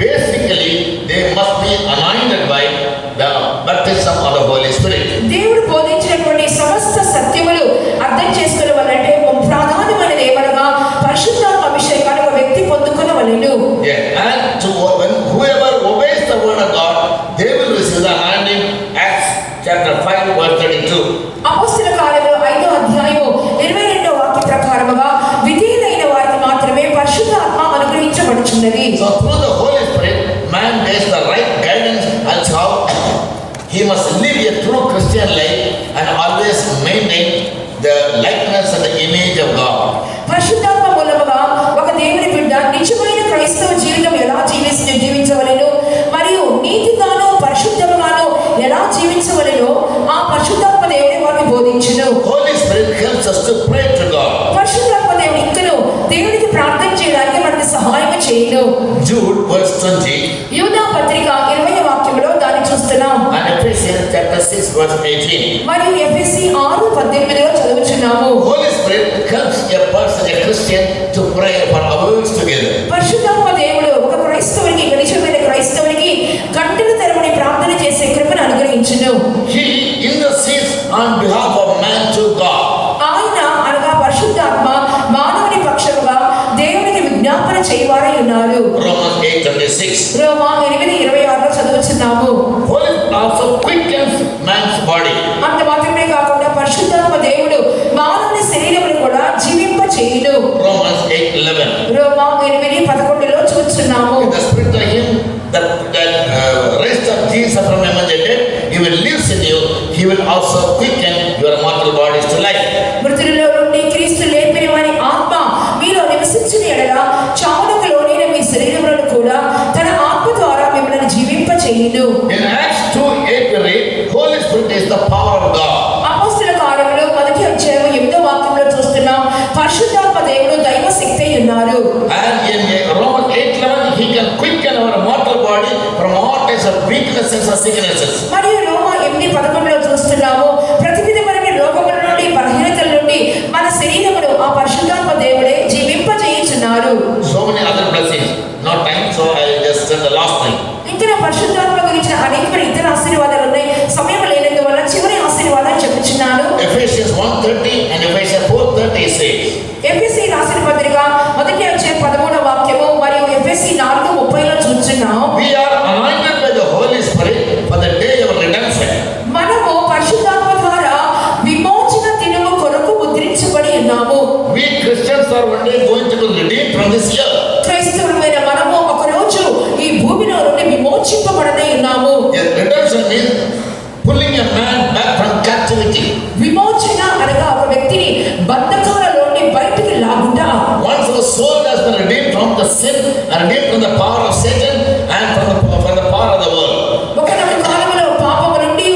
B: basically they must be anointed by the baptism of the Holy Spirit.
A: దేవుడు బోధించినటువంటి సమస్త సత్యములు అర్థం చేసుకోవాలంటే ప్రాధాన్యమైనది ఏమనగా పరిశుద్ధాత్మ అభిషేకాన్ని ఒక వ్యక్తి పొందుకొనవలెను.
B: Yeah, and when whoever obeys the word of God, they will receive the anointing. Acts chapter 5 verse 32.
A: అపొస్తలుల కార్యములు 5వ అధ్యాయము 22వ వాక్య ప్రకారముగా విధేయులైన వారికి మాత్రమే పరిశుద్ధాత్మ అనుగ్రహించబడుచున్నది.
B: So through the Holy Spirit, man gets the right guidance as how he must live a true Christian life and always maintain the likeness and the image of God.
A: పరిశుద్ధాత్మ మూలముగా ఒక దేవుని బిడ్డ నిజమైన క్రైస్తవ జీవితం ఎలా జీవించవలెను మరియు నీతిగాను పరిశుద్ధముగాను ఎలా జీవించవలెనో ఆ పరిశుద్ధాత్మ దేవుడే వారిని బోధించును.
B: Holy Spirit helps us to pray to God.
A: పరిశుద్ధాత్మ దేవుడు ఇంకను దేవునికి ప్రార్థన చేయడానికి మనకి సహాయం చేయును.
B: Jude verse 20
A: యూదా పత్రిక 20వ వాక్యంలో దాన్ని చూస్తున్నాం.
B: and Ephesians chapter 6 verse 18.
A: మరియు ఎఫెసీ 6:18లో చదువుచున్నాము.
B: Holy Spirit helps a person, a Christian, to pray for hours together.
A: పరిశుద్ధాత్మ దేవుడు ఒక క్రైస్తవునికి నిజమైన క్రైస్తవునికి గంటల తరబడి ప్రార్థన చేసే కృపను అనుగ్రహించును.
B: He intercedes on behalf of man to God.
A: ఆయన అనగా పరిశుద్ధాత్మ మానవుని పక్షముగా దేవునికి విజ్ఞాపన చేయవారై ఉన్నారు.
B: Romans 8:26.
A: రోమా 8:26లో చదువుచున్నాము.
B: Holy Spirit also quickens man's body.
A: అంత మాత్రమే కాకుండా పరిశుద్ధాత్మ దేవుడు మానవుని శరీరమును కూడా జీవింప చేయును.
B: Romans 8:11.
A: రోమా 8:11లో చూస్తున్నాము.
B: In the spirit of him that raised up Jesus from among the dead, he will live in you. He will also quicken your mortal bodies to life.
A: మృతులలో నుండి క్రీస్తు లేపిన వారి ఆత్మ మీలో నివసించిన ఎడల చావునకు లోనైన మీ శరీరములను కూడా తన ఆత్మ ద్వారా మిమ్మల్ని జీవింప చేయును.
B: In Acts 2:8 we read, Holy Spirit is the power of God.
A: అపొస్తలుల కార్యములు 1వ అధ్యాయం 8వ వాక్యంలో చూస్తున్నాం. పరిశుద్ధాత్మ దేవుడు దైవ శక్తి అయి ఉన్నారు.
B: And in Romans 8:11 he can quicken our mortal body from all types of weaknesses and sicknesses.
A: మరియు రోమా 8:11లో చూస్తున్నాము. ప్రతి విధమైన రోగముల నుండి బలహీనతల నుండి మన శరీరమును ఆ పరిశుద్ధాత్మ దేవుడే జీవింప చేయుచున్నారు.
B: So many other blessings. No time, so I will just say the last thing.
A: ఇంకా పరిశుద్ధాత్మ గురించి అనేక ఇతర ఆశీర్వాదాలు ఉన్నాయి. సమయం లేనందువల్ల చివరి ఆశీర్వాదాలు చెప్పుచున్నాను.
B: Ephesians 1:30 and Ephesians 4:30 says,
A: ఎఫెసీ రాసిన పత్రిక 1వ అధ్యాయం 13వ వాక్యము మరియు ఎఫెసీ 4:30లో చూస్తున్నాం.
B: we are anointed by the Holy Spirit for the day of redemption.
A: మనము పరిశుద్ధాత్మ ద్వారా విమోచన దినము కొరకు ఉన్నాము.
B: We Christians are one day going to be redeemed from this earth.
A: క్రైస్తవులమైన మనము ఒక రోజు ఈ భూమిలో నుండి విమోచింపబడనే ఉన్నాము.
B: Redemption means pulling a man back from captivity.
A: విమోచన అనగా ఒక వ్యక్తిని బంధకాలలోని బయటికి లాగుట.
B: Once our soul has been redeemed from the sin and redeemed from the power of Satan and from the power of the world.
A: ఒకనొక కాలంలో పాపము నుండి,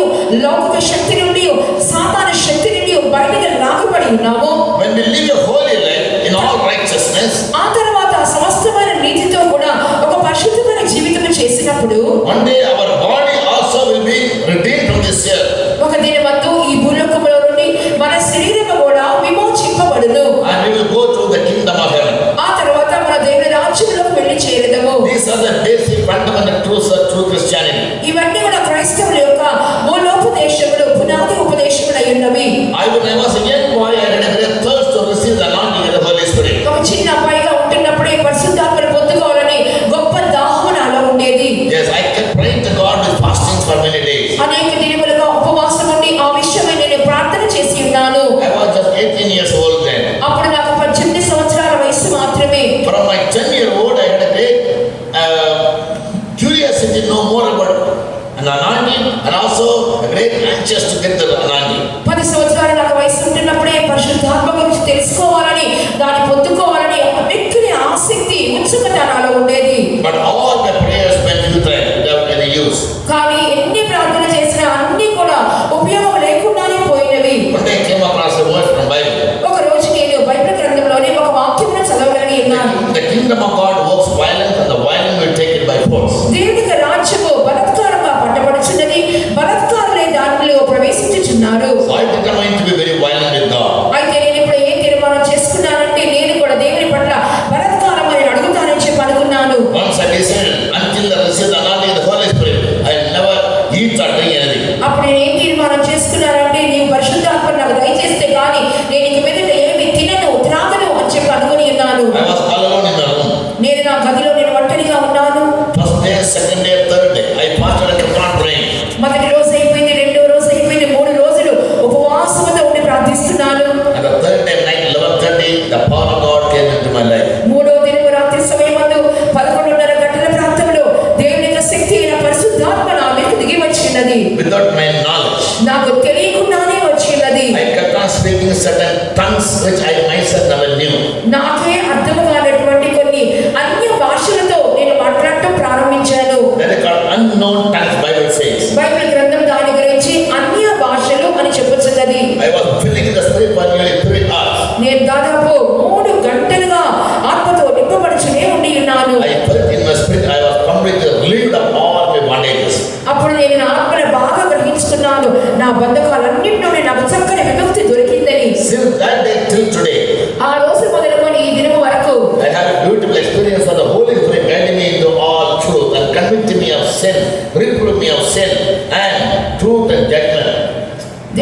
A: లౌకిక శక్తి నుండి, సాతాను శక్తి నుండి బయటికి లాగబడి ఉన్నాము.
B: When we live a holy life in all righteousness,
A: ఆ తర్వాత సమస్తమైన నీతితో కూడా ఒక పరిశుద్ధమైన జీవితం చేసినప్పుడు
B: one day our body also will be redeemed from this earth.
A: ఒక దినమందు ఈ భూలోకములో నుండి మన శరీరము కూడా విమోచింపబడును.
B: And we will go to the kingdom of heaven.
A: ఆ తర్వాత మన దేవుని రాజ్యంలోకి వెళ్ళి చేరదము.
B: These are the basic fundamental truths of true Christianity.
A: ఇవన్నీ కూడా క్రైస్తవుల యొక్క మూలోపదేశములు, పునాది ఉపదేశములు అయి ఉన్నవి.
B: When I was a young boy, I had a great thirst to receive the anointing of the Holy Spirit.
A: ఒక చిన్న అబ్బాయిగా ఉంటున్నప్పుడే పరిశుద్ధాత్మను పొందుకోవాలని గొప్ప దాహం నాలో ఉండేది.
B: Yes, I kept praying to God with fastings for many days.
A: అనేక దినములుగా ఉపవాసం ఉండి ఆ విషయమై నేను ప్రార్థన చేసి ఉన్నాను.
B: I was just 18 years old then.
A: అప్పుడు నాకు 18 సంవత్సరాల వయసు మాత్రమే.
B: From my 10-year-old, I had a great curiosity to know more about an anointing and also a great anxious to get the anointing.
A: 10 సంవత్సరాల నాకు వయసు ఉంటున్నప్పుడే పరిశుద్ధాత్మ గురించి తెలుసుకోవాలని, దాన్ని పొందుకోవాలని మిక్కిలి ఆసక్తి, ఉత్సుకత నాలో ఉండేది.
B: But all the prayers went futile without any use.
A: కానీ ఎన్ని ప్రార్థన చేసినా అన్ని కూడా ఉపయోగం లేకుండానే పోయినవి.
B: One day I came across a word from Bible.
A: ఒక రోజు నేను బైబిల్ గ్రంథంలోని ఒక వాక్యమును చదవగలిగి ఉన్నాను.
B: The kingdom of God works violence and the violent will take it by force.
A: దేవుని రాజ్యము బలాత్కారంగా పట్టబడుచున్నది, బలాత్కారులే దానిలో ప్రవేశించుచున్నారు.
B: So I determined to be very violent with God.
A: అయితే నేను ఇప్పుడు ఏం తీర్మానం చేసుకున్నానంటే నేను కూడా దేవుని పట్ల బలాత్కారం అని అడుగుతానని చెప్పి అనుకున్నాను.
B: Once I decided, until I receive the anointing of the Holy Spirit, I will never eat or drink anything.
A: అప్పుడు నేను ఏం తీర్మానం చేసుకున్నానంటే నీవు పరిశుద్ధాత్మ నాకు దయచేస్తే కానీ నేను ఇక మీదట ఏమి తినను, త్రాగను అని చెప్పి అనుకుని ఉన్నాను.
B: I was all alone in my room.
A: నేను నా గదిలో నేను ఒంటరిగా ఉన్నాను.
B: First day, second day, third day, I fasted and kept on praying.
A: మొదటి రోజు అయిపోయింది, రెండో రోజు అయిపోయింది, 3 రోజులు ఉపవాసంతో ఉండి ప్రార్థిస్తున్నాను.
B: And the third day night, 11:30, the power of God came into my life.
A: మూడో దినము రాత్రి సమయమందు 11:30 గంటల ప్రాంతంలో దేవుని యొక్క శక్తి అయిన పరిశుద్ధాత్మ నా మీదకి దిగి వచ్చినది.
B: Without my knowledge,
A: నాకు తెలియకుండానే వచ్చినది.
B: I kept on speaking certain tongues which I myself never knew.
A: నాకే అర్థం కానటువంటి కొన్ని అన్య భాషలతో నేను మాట్లాడటం ప్రారంభించాను.
B: That is called unknown tongues, Bible says.
A: Bible గ్రంథం దాని గురించి అన్య భాషలు అని చెప్పుచున్నది.
B: I was filling the spirit for nearly 3 hours.
A: నేను దాదాపు 3 గంటలుగా ఆత్మతో నింపబడుచునే ఉండి ఉన్నాను.
B: I felt in my spirit I was completely relieved of all my bondages.
A: అప్పుడు నేను నా ఆత్మను బాగా గ్రహించుకున్నాను. నా బంధకాలన్నిటి నుండి నాకు చక్కని విముక్తి దొరికిందని.
B: Since that day till today,
A: ఆ రోజు మొదలుకొని ఈ దినం వరకు
B: I have a beautiful experience of the Holy Spirit guiding me into all truth and convicting me of sin, reproving me of sin and truth and judgment,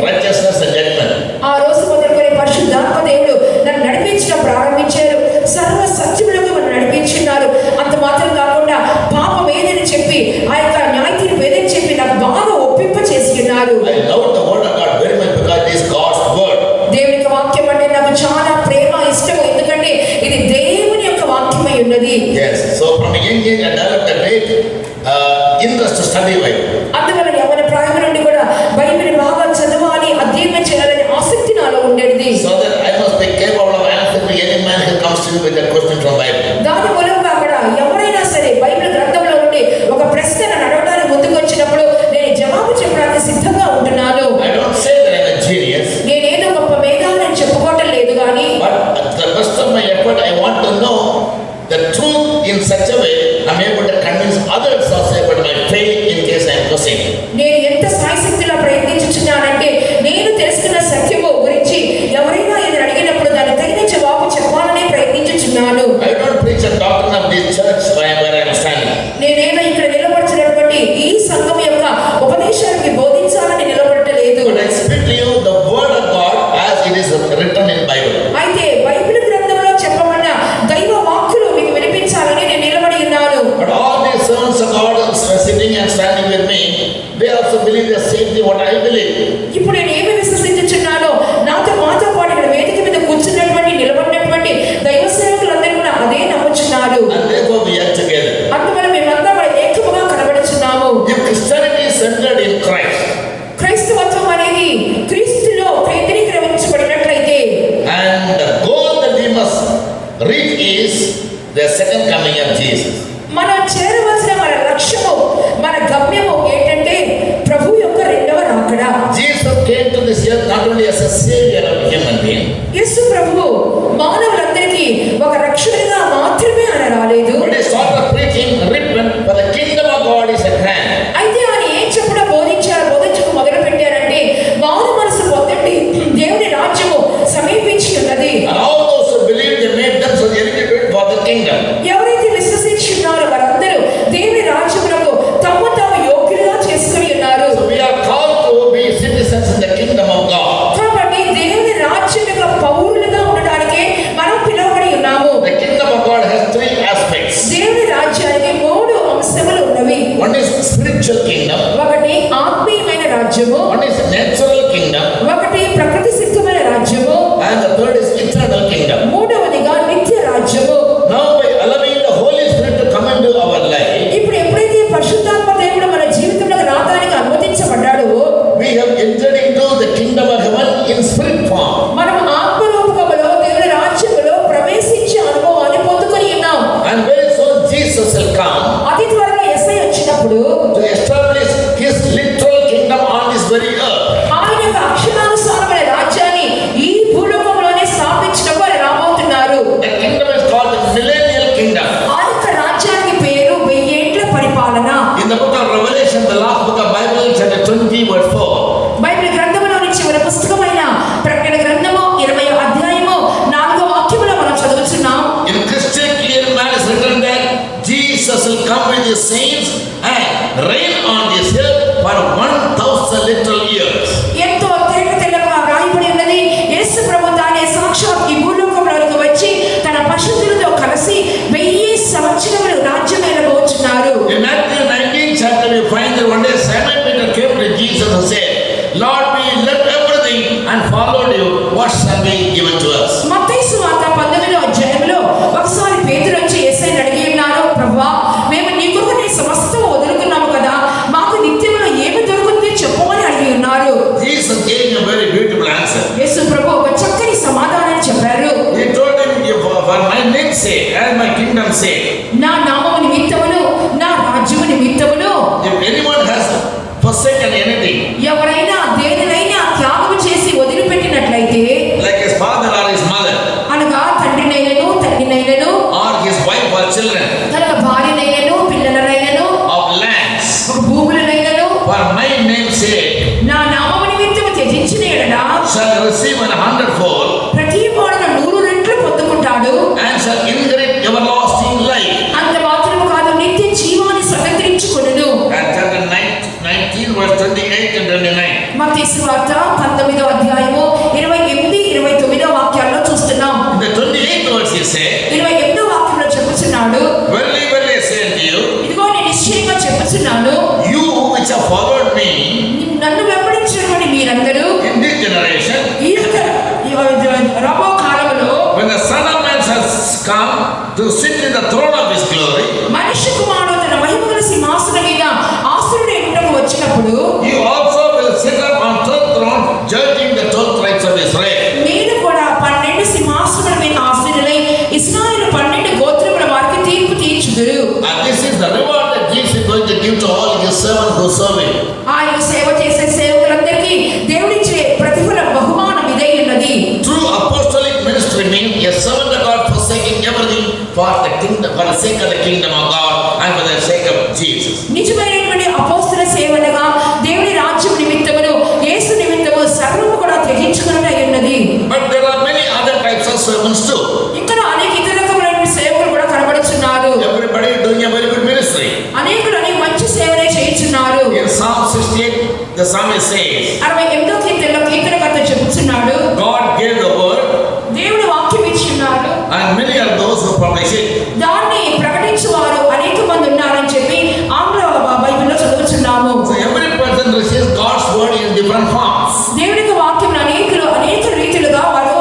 B: righteousness and judgment.
A: ఆ రోజు మొదలుకొని పరిశుద్ధాత్మ దేవుడు నన్ను నడిపించడం ప్రారంభించారు. సర్వ సత్యములకు నన్ను నడిపించున్నారు. అంత మాత్రం కాకుండా పాపం ఏదని చెప్పి, ఆ యొక్క న్యాయ తీర్పు ఏదని చెప్పి నాకు బాగా ఒప్పింప చేసి ఉన్నారు.
B: I love the word of God very much because it is God's word.
A: దేవుని యొక్క వాక్యం అంటే నాకు చాలా ప్రేమ, ఇష్టము. ఎందుకంటే ఇది దేవుని యొక్క వాక్యమై ఉన్నది.
B: Yes, so from a young age I developed a great interest to study Bible.
A: అందువల్ల యవ్వన ప్రాయం నుండి కూడా బైబిల్ బాగా చదవాలి, అధ్యయనం చేయాలనే ఆసక్తి నాలో ఉండేది.
B: So that I must be capable of answering to any man who comes to me with a question from Bible.
A: దాని మూలంగా కూడా ఎవరైనా సరే బైబిల్ గ్రంథంలో నుండి ఒక ప్రశ్న నన్ను అడగడానికి ముందుకు వచ్చినప్పుడు నేను జవాబు చెప్పడానికి సిద్ధంగా ఉంటున్నాను.
B: I don't say that I'm a genius,
A: నేనేదో గొప్ప మేధావిని చెప్పుకోవటం లేదు కానీ
B: but at the best of my effort I want to know the truth in such a way I'm able to convince others also about my faith in case I'm questioning.
A: నేను ఎంత సాయశక్తిలో ప్రయత్నించుచున్నానంటే నేను తెలుసుకున్న సత్యము గురించి ఎవరైనా ఇది అడిగినప్పుడు దాన్ని తగిన జవాబు చెప్పాలనే ప్రయత్నించుచున్నాను.
B: I don't preach a doctrine of this church where I'm standing.
A: నేనేదో ఇక్కడ నిలబడుతున్నటువంటి ఈ సంఘం యొక్క ఉపదేశానికి బోధించాలని నిలబడలేదు.
B: But I speak to you the word of God as it is written in Bible.
A: అయితే బైబిల్ గ్రంథంలో చెప్పబడిన దైవ వాక్కులు మీకు వినిపించాలని నేను నిలబడి ఉన్నాను.
B: But all the second coming of Jesus.
A: మనం చేరవలసిన మన లక్ష్యము, మన గమ్యము ఏంటంటే ప్రభు యొక్క రెండవ రాకడ.
B: Jesus came to this earth not only as a savior of human being,
A: యేసు ప్రభువు మానవులందరికీ ఒక రక్షకుడిగా మాత్రమే ఆయన రాలేదు.
B: but he started preaching, repent, for the kingdom of God is at hand.
A: అయితే ఆయన ఏం చెప్పడం బోధించక మొదలు పెట్టారంటే మారు మనసు పొందండి, దేవుని రాజ్యము సమీపించి ఉన్నది.
B: And all those who believe, they made themselves eligible for the kingdom.
A: ఎవరైతే విశ్వసించున్నారో వారందరూ దేవుని రాజ్యములకు తమ తాము యోగ్యులుగా చేసుకుని ఉన్నారు.
B: So we are called to be citizens in the kingdom of God.
A: కాబట్టి దేవుని రాజ్యం యొక్క పౌరులుగా ఉండడానికే మనం పిలువబడి ఉన్నాము.
B: The kingdom of God has three aspects.
A: దేవుని రాజ్యానికి మూడు అంశములు ఉన్నవి.
B: One is spiritual kingdom,
A: ఒకటి ఆత్మీయమైన రాజ్యము,
B: one is natural kingdom,
A: ఒకటి ప్రకృతి సిద్ధమైన రాజ్యము,
B: and the third is eternal kingdom.
A: మూడవదిగా నిత్య రాజ్యము.
B: Now by allowing the Holy Spirit to come into our life,
A: ఇప్పుడు ఎప్పుడైతే పరిశుద్ధాత్మ దేవుడు మన జీవితంలోకి రావడానికి అనుమతించబడ్డాడో
B: we have entered into the kingdom of heaven in spirit form.
A: మనం ఆత్మరూపములో దేవుని రాజ్యములో ప్రవేశించే అనుభవాన్ని పొందుకొని ఉన్నాం.
B: And very soon Jesus will come
A: అతి త్వరలో యేసయ్య వచ్చినప్పుడు
B: to establish his literal kingdom on this very earth.
A: ఆయన యొక్క అక్షరానుసారమైన రాజ్యాన్ని ఈ భూలోకంలోనే స్థాపించడానికి ఆయన రాబోతున్నారు.
B: The kingdom is called the millennial kingdom.
A: ఆ యొక్క రాజ్యానికి పేరు 1000 ఏండ్ల పరిపాలన.
B: In the book of Revelation, the last book of Bible, chapter 20, verse 4.
A: Bible గ్రంథంలోని చివరి పుస్తకమైన ప్రకటన గ్రంథము 20వ అధ్యాయము 4వ వాక్యములో మనం చదువుతున్నాం.
B: In Christian clear man is written that Jesus will come with his saints and reign on this earth for 1000 literal years.
A: ఎంతో తెల్లగా రాయబడి ఉన్నది. యేసు ప్రభు తానే సాక్షాత్ ఈ భూలోకంలోకి వచ్చి తన పరిశుద్ధులతో కలిసి 1000 సంవత్సరములు రాజ్యం ఏలబోచున్నారు.
B: In Matthew 19 chapter, we find that one day Simon Peter came to Jesus and said, Lord, we left everything and followed you. What shall be given to us?
A: మత్తయి సువార్త 19వ అధ్యాయంలో ఒకసారి పేతురు వచ్చి యేసయ్యను అడిగి ఉన్నారు, ప్రభువా, మేము నీ కొరకు నీ సమస్తము వదులుకున్నాము కదా, మాకు నిత్యములో ఏమి దొరుకుతుంది చెప్పమని అడిగి ఉన్నారు.
B: Jesus gave him a very beautiful answer.
A: యేసు ప్రభు ఒక చక్కని సమాధానాన్ని చెప్పారు.
B: He told him, for my name's sake and my kingdom's sake,
A: నా నామము నిమిత్తమును నా రాజ్యము నిమిత్తమును
B: if anyone has forsaken anything,
A: ఎవరైనా దేనినైనా త్యాగం చేసి వదిలిపెట్టినట్లయితే,
B: like his father or his mother,
A: అనగా తండ్రినైనను తల్లినైనను
B: or his wife or children,
A: తన భార్యనైనను పిల్లలనైనను
B: of lands,
A: ఒక భూములనైనను
B: for my name's sake,
A: నా నామము నిమిత్తము త్యజించిన ఎడల
B: shall receive 100-fold,
A: ప్రతి వాడును 100 రెట్లు పొందుకుంటాడు.
B: and shall inherit everlasting life.
A: అంత మాత్రము కాదు, నిత్య జీవాన్ని స్వతంత్రించుకొనును.
B: And chapter 19, verse 28 and 29.
A: మత్తయి సువార్త 19వ అధ్యాయము 28, 29 వాక్యాల్లో చూస్తున్నాం.
B: In the 28th verse he said,
A: 28వ వాక్యంలో చెప్పుచున్నాడు,
B: Verily, verily I say unto you,
A: ఇదిగో నేను నిశ్చయంగా చెప్పుచున్నాను,
B: you which have followed me
A: నన్ను వెంబడించినటువంటి మీరందరూ
B: in this generation,
A: ఈ యొక్క రాబో కాలములో
B: when the Son of Man has come to sit in the throne of his glory,
A: మనిషి కుమారుడు తన మహిమగల సింహాసనం మీద ఆసనుడై ఉండకు వచ్చినప్పుడు,
B: you also will sit up on 12th throne, judging the 12 tribes of Israel.
A: మీరు కూడా 12 సింహాసనాల మీద ఆసీనులై ఇశ్రాయేలు 12 గోత్రముల వారికి తీర్పు తీర్చుదురు.
B: And this is the reward that Jesus is going to give to all his servants who serve him.
A: ఆయన సేవ చేసే సేవకులందరికీ దేవుడిచ్చే ప్రతిఫల బహుమానం ఇదే ఉన్నది.
B: True apostolic ministry means a servant of God forsaking everything for the kingdom, for the sake of the kingdom of God and for the sake of Jesus.
A: నిజమైనటువంటి అపోస్తల సేవలుగా దేవుని రాజ్యం నిమిత్తమును యేసు నిమిత్తము సర్వము కూడా త్యజించుకున్నదై ఉన్నది.
B: But there are many other types of servants too.
A: ఇక్కడ అనేక ఇతర రకములైన సేవకులు కూడా కనబడుచున్నారు.
B: Everybody is doing a very good ministry.
A: అనేకులు అనేక మంచి సేవలే చేయుచున్నారు.
B: In Psalm 68, the psalmist says,
A: 68వ కీర్తనలో కీర్తనకర్త చెబుతున్నాడు,
B: God gave the word
A: దేవుడు వాక్యం ఇచ్చున్నాడు,
B: and many are those who publish it.
A: దాన్ని ప్రకటించువారు అనేక మంది ఉన్నారని చెప్పి ఆంగ్ల బైబిల్లో చదువుతున్నాము.
B: So every person receives God's word in different forms.
A: దేవుని యొక్క వాక్యం అనేక రీతిలుగా వారు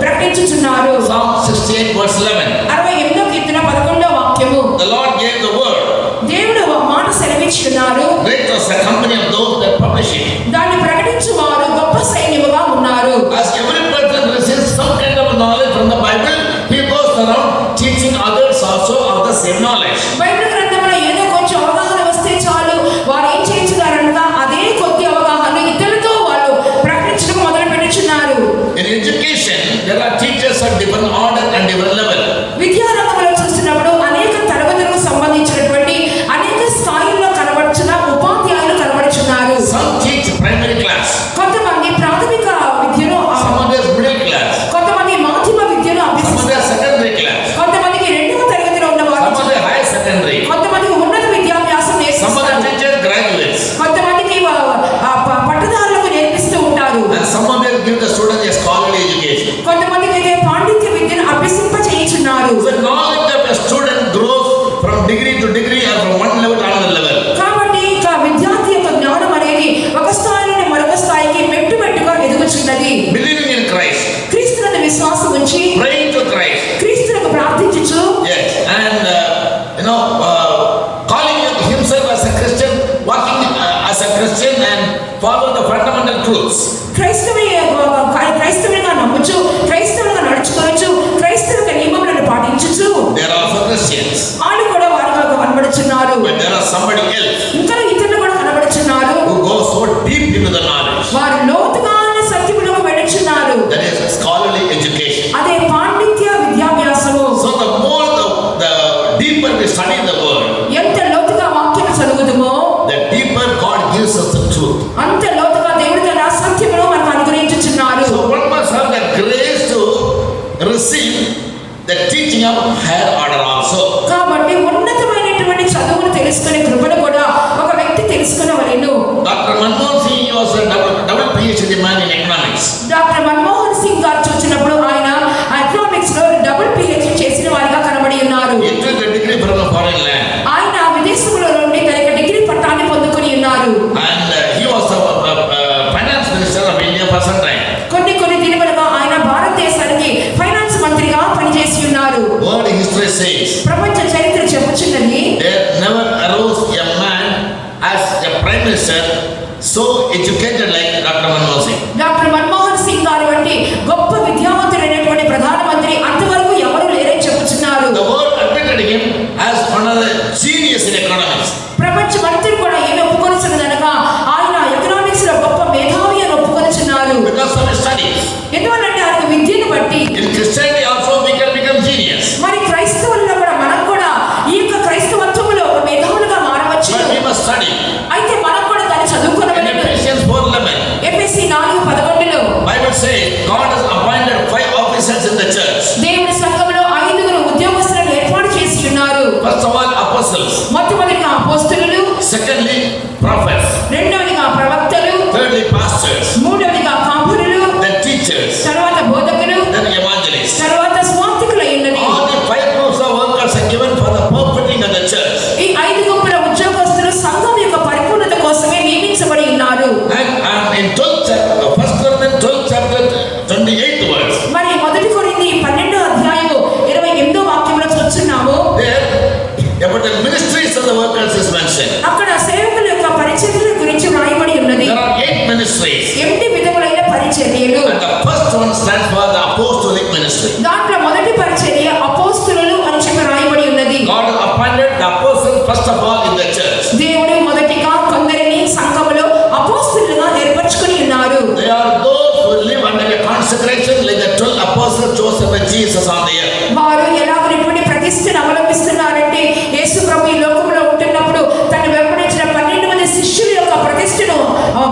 A: ప్రకటించుచున్నారు.
B: Psalm 68 verse 11.
A: 68వ కీర్తన 11వ వాక్యము,
B: The Lord gave the word.
A: దేవుడు మాట సెలవిచ్చున్నారు,
B: Great was the company of those that publish it.
A: దాన్ని ప్రకటించువారు గొప్ప సైన్యముగా ఉన్నారు.
B: As every person receives some kind of knowledge from the Bible, he goes around teaching others The knowledge of a student grows from degree to degree or from one level to another level.
A: కాబట్టి ఇక విద్యార్థి యొక్క జ్ఞానం అనేది ఒక స్థాయి నుండి మరొక స్థాయికి మెట్టుమెట్టుగా ఎదుగుచున్నది.
B: Believing in Christ,
A: క్రీస్తునందు విశ్వాసం ఉంచి
B: praying to Christ,
A: క్రీస్తునకు ప్రార్థించుచు,
B: yes, and calling himself as a Christian, walking as a Christian and follow the fundamental truths. క్రైస్తవునిగా నమ్ముచు, క్రైస్తవునిగా నడుచుకొనుచు, క్రైస్తవ నియమములను పాటించుచు, they are also Christians.
A: వాళ్ళు కూడా వారిగా కనబడుచున్నారు.
B: But there are somebody else
A: ఇంకా ఇతరులు కూడా కనబడుచున్నారు.
B: who goes so deep into the knowledge.
A: వారు లోతుగా సత్యములోకి వెళ్ళుచున్నారు.
B: That is scholarly education.
A: అదే పాండిత్య విద్యాభ్యాసము.
B: So the more the deeper we study the word,
A: ఎంత లోతుగా వాక్యం చదువుదుమో,
B: the deeper God gives us the truth.
A: అంత లోతుగా దేవుడు తన సత్యమును మనకు అనుగ్రహించుచున్నారు.
B: So one must have the grace to receive the teaching of higher order also.
A: కాబట్టి ఉన్నతమైనటువంటి చదువును తెలుసుకునే కృపను కూడా ఒక వ్యక్తి తెలుసుకునవలెను.
B: Dr. Manmohan Singh was a double PhD man in economics.
A: Doctor Manmohan Singh గారు చూసినప్పుడు ఆయన ఎకనామిక్స్ లో డబుల్ PhD చేసిన వారిగా కనబడి ఉన్నారు.
B: He took a degree from a foreign land.
A: ఆయన విదేశముల నుండి తన యొక్క డిగ్రీ పట్టాన్ని పొందుకొని ఉన్నారు.
B: And he was the finance minister of India for some time.
A: కొన్ని దినములుగా ఆయన భారతదేశానికి ఫైనాన్స్ మంత్రిగా పనిచేసి ఉన్నారు.
B: World history says
A: ప్రపంచ చరిత్ర చెప్పుచున్నది,
B: there never arose a man as a prime minister so educated like Dr. Manmohan Singh.
A: Doctor Manmohan Singh గారు వంటి గొప్ప విద్యావంతుడైనటువంటి ప్రధానమంత్రి అంతవరకు ఎవరు లేరని చెప్పుచున్నారు.
B: The world admitted him as one of the genius in economics.
A: ప్రపంచ మంత్రి కూడా ఏమి ఒప్పుకొనిచున్నదనగా ఆయన ఎకనామిక్స్ లో గొప్ప మేధావి అని ఒప్పుకొనిచున్నారు.
B: Because of his studies.
A: ఎందువల్లంటే ఆయన విద్యను బట్టి.
B: In Christianity also we can become genius.
A: మరి క్రైస్తవుల్లో కూడా మనం కూడా ఈ యొక్క క్రైస్తవత్వములో ఒక మేధావులుగా మారవచ్చు.
B: But we must study.
A: అయితే మనం కూడా దాన్ని చదువుకోవాలి.
B: Ephesians 4:11.
A: ఎఫెసీ 4:11లో
B: Bible says God has appointed 5 officers in the church.
A: దేవుని సంఘములో 5 ఉద్యోగస్తులను ఏర్పాటు చేసి ఉన్నారు.
B: First of all apostles.
A: మొట్టమొదటిగా అపోస్తలులు,
B: Secondly prophets.
A: రెండవదిగా ప్రవక్తలు,
B: Thirdly pastors.
A: మూడవదిగా కాపురులు,
B: Then teachers.
A: తర్వాత బోధకులు,
B: Then evangelists.
A: తర్వాత స్వార్థికులై ఉన్నది.
B: All the 5 groups of workers are given for the perfecting of the church.
A: ఈ 5 గుంపుల ఉద్యోగస్తులు సంఘం యొక్క పరిపూర్ణత కోసమే నియమించబడి ఉన్నారు.
B: And in 1 Corinthians 12 chapter 28 verse.
A: మరి మొదటి కొరింథీ 12వ అధ్యాయము 28వ వాక్యంలో చూస్తున్నాము.
B: There about the ministries of the workers is mentioned.
A: అక్కడ సేవకుల యొక్క పరిచర్యల గురించి వ్రాయబడి ఉన్నది.
B: There are 8 ministries.
A: 8 విధములైన పరిచర్యలు.
B: And the first one stands for the apostolic ministry.
A: దాంట్లో మొదటి పరిచర్య అపోస్తలులు అని చెప్పి రాయబడి ఉన్నది.
B: God appointed the apostles first of all in the church.
A: దేవుడు మొదటిగా కొందరిని సంఘములో అపోస్తలులుగా ఏర్పరచుకొని ఉన్నారు.
B: They are those who live under a consecration like the 12 apostles chosen by Jesus on the earth.
A: వారు ఎలాగైనటువంటి ప్రతిష్టను అవలంబిస్తున్నారంటే యేసు ప్రభు ఈ లోకంలో ఉంటున్నప్పుడు తను వెంబడించిన 12 మంది శిష్యుల యొక్క ప్రతిష్టను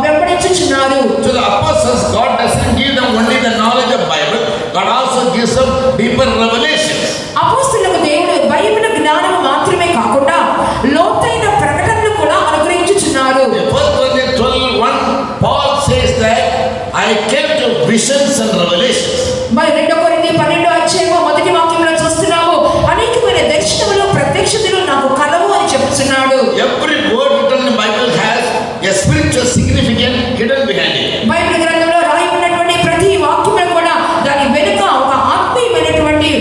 A: వెంబడించుచున్నారు.
B: To the apostles God doesn't give them only the knowledge of Bible, God also gives them deeper revelations.
A: అపోస్తలులకు దేవుడు బైబిల్ జ్ఞానం మాత్రమే కాకుండా లోతైన ప్రకటనలు కూడా అనుగ్రహించుచున్నారు.
B: In 1 Corinthians 12:1 Paul says that I came to visions and revelations.
A: మరి 2 కొరింథీ 12వ అధ్యాయము మొదటి వాక్యంలో చూస్తున్నాము, అనేకమైన దర్శనములు ప్రత్యక్షతలు నాకు కలవు అని చెప్తున్నాడు.
B: Every word written in the Bible has a spiritual significance hidden behind it.
A: Bible గ్రంథంలో రాయబడినటువంటి ప్రతి వాక్యము కూడా దాని వెనుక ఒక ఆత్మీయమైనటువంటి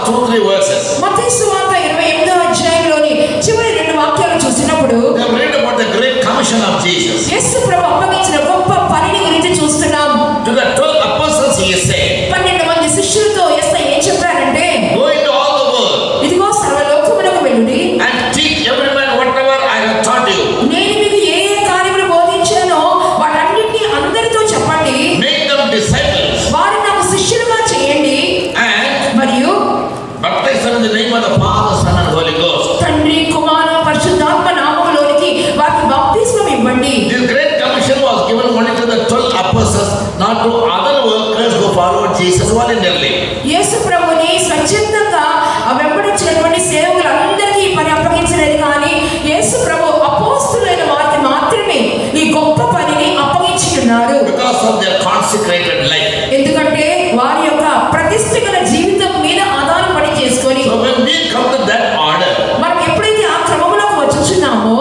B: 2-3 verses.
A: మత్తయి సువార్త 28వ అధ్యాయంలోని చివరి 2 వాక్యాలు చూసినప్పుడు
B: They have read about the great commission of Jesus.
A: యేసు ప్రభు అప్పగించిన గొప్ప పనిని గురించి చూస్తున్నాం.
B: To the 12 apostles he is saying,
A: 12 మంది శిష్యులతో యేసు ఏం చెప్పారంటే,
B: go into all the world
A: ఇదిగో సర్వలోకమునకు వెళ్ళుడి
B: and teach every man whatever I have taught you.
A: నేను మీకు ఏ ఏ కార్యములు బోధించానో వాటన్నిటిని అందరితో చెప్పండి.
B: Make them disciples
A: వారిని నాకు శిష్యులుగా చేయండి.
B: and
A: మరియు
B: baptize them in the name of the Father, Son and Holy Ghost.
A: తండ్రి కుమార పరిశుద్ధాత్మ నామములోనికి వారికి బాప్తిస్మం ఇవ్వండి.
B: This great commission was given only to the 12 apostles, not to other workers who followed Jesus voluntarily.
A: యేసు ప్రభుని స్వచ్ఛందంగా వెంబడించినటువంటి సేవకులందరికీ ఈ పని అప్పగించలేదు, కానీ యేసు ప్రభు అపోస్తులైన వారికి మాత్రమే ఈ గొప్ప పనిని అప్పగించి ఉన్నారు.
B: Because of their consecrated life.
A: ఎందుకంటే వారి యొక్క ప్రతిష్ఠిత జీవితం మీద ఆధారపడి చేసుకొని,
B: So when we come to that order,
A: మనం ఎప్పుడైతే ఆ క్రమములకు వచ్చుచున్నామో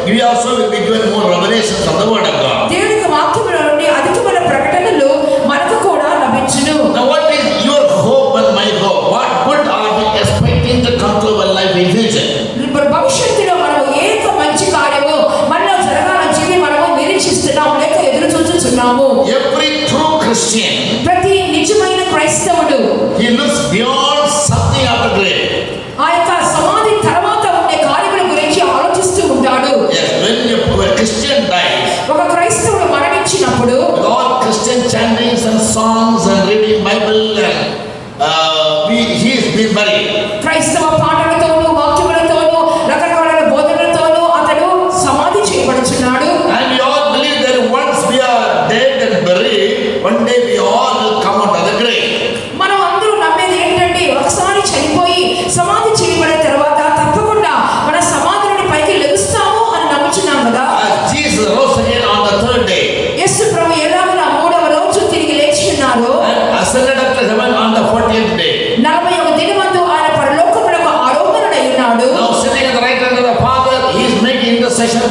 B: we also will be given more revelation from the word of God.
A: దేవుని యొక్క వాక్యములో నుండి అధికమైన ప్రకటనలు మనకు కూడా లభించును.
B: Now what is your hope and my hope? What good are we expecting to come to our life in future?
A: భవిష్యత్తులో మనం ఏ మంచి కార్యము మనలో జరగాలని చెప్పి మనము నిరీక్షిస్తున్నాము లేక ఎదురు చూస్తున్నాము.
B: Every true Christian,
A: ప్రతి నిజమైన క్రైస్తవుడు
B: he looks beyond something after grave.
A: ఆ యొక్క సమాధి తర్వాత ఉండే కార్యముల గురించి ఆలోచిస్తూ ఉంటాడు.
B: Yes, when a Christian dies,
A: ఒక క్రైస్తవుడు మరణించినప్పుడు
B: with all Christian chantings and songs and reading Bible and he is being buried.
A: క్రైస్తవ పాటలతోనూ వాక్యములతోనూ రకరకాల బోధనలతోనూ అతడు సమాధి చేయబడుచున్నాడు.
B: And we all believe that once we are dead and buried, one day we all will come out of the grave.
A: మనం అందరూ నమ్మేది ఏంటంటే, ఒకసారి చనిపోయి సమాధి చేయబడిన తర్వాత తప్పకుండా మన సమాధి నుండి పైకి లెగుస్తాము అని నమ్ముచున్నాం కదా.
B: As Jesus rose again on the 3rd day
A: యేసు ప్రభు ఎలాగైనా 3వ రోజు తిరిగి లేచి ఉన్నారు,
B: and ascended up to heaven on the 40th day.
A: 41వ దినమందు ఆయన పరలోకమునకు ఆరోహణుడై ఉన్నాడు.
B: Now sitting at the right hand of the Father, he is making intercession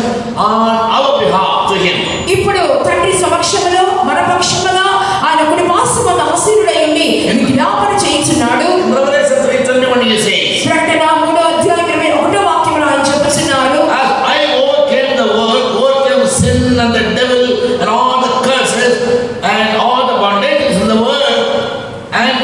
B: on our behalf to him.
A: ఇప్పుడు తండ్రి సమక్షములో మన పక్షముగా ఆయన కుడి పార్శ్వమున ఆసీనుడై ఉండి విజ్ఞాపన చేయుచున్నాడు.
B: In Revelation 3:21 he says,
A: ప్రకటన 3వ అధ్యాయం 21వ వాక్యములో ఆయన చెప్పుచున్నారు,
B: as I overcame the world, overcame sin and the devil and all the curses and all the bondages in the world, and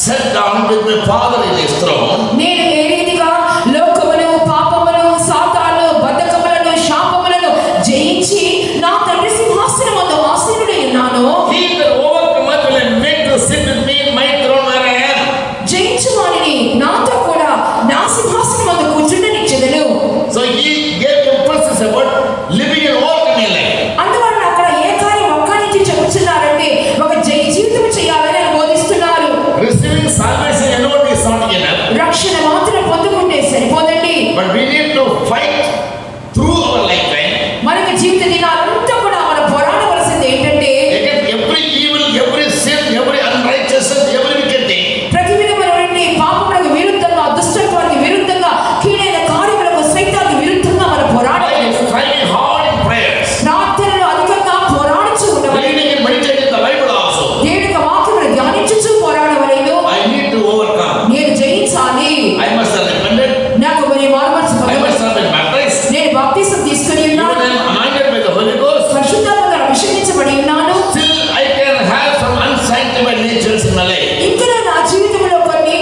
B: sat down with my Father in his throne.
A: నేను ఏ రీతిగా లోకమును పాపమును సాతాను బద్ధకములను శాపములను జయించి నా తండ్రి సింహాసనమందు ఆసీనుడై ఉన్నానో,
B: He that overcometh will make to sit with me in my throne where I am.
A: జయించు వారిని నాతో కూడా నా సింహాసనమందు కూర్చుండనిచ్చెదను.
B: So he gave emphasis about living an overcoming life.
A: అందువలన అక్కడ ఏ కార్యం ఒక్క నుంచి చెబుతున్నారంటే ఒక జీవితం చేయాలని ఆయన బోధిస్తున్నారు.
B: Receiving salvation alone is not enough,
A: రక్షణ మాత్రం పొందుకుంటే సరిపోదండి.
B: but we need to fight through our lifetime
A: మనకి జీవిత దినాలంతా కూడా మనం పోరాడవలసింది ఏంటంటే,
B: against every evil, every sin, every unrighteousness, every wicked thing.
A: ప్రతి విధమైనటువంటి పాపములకు విరుద్ధంగా, దుష్టత్వానికి విరుద్ధంగా, కీడైన కార్యములకు సైతానికి విరుద్ధంగా మనం పోరాడాలి.
B: By striving hard in prayers,
A: ప్రార్థనలో అధికంగా పోరాడుచు ఉండవాలి.
B: reading and meditating the Bible also.
A: దేవుని యొక్క వాక్యమును ధ్యానించుచు పోరాడవలెను.
B: I need to overcome.
A: నేను జయించాలి.
B: I must have repented.
A: నాకు మరి మారుమనసు
B: I
A: కలగాలి.
B: must have been baptized.
A: నేను బాప్తిసం తీసుకొని
B: Even
A: ఉన్నాను.
B: I am anointed by the Holy Ghost.
A: పరిశుద్ధాత్మతో అభిషేకించబడి ఉన్నాను.
B: Still I can have some unsanctified natures in my life.
A: ఇంకా నా జీవితంలో కొన్ని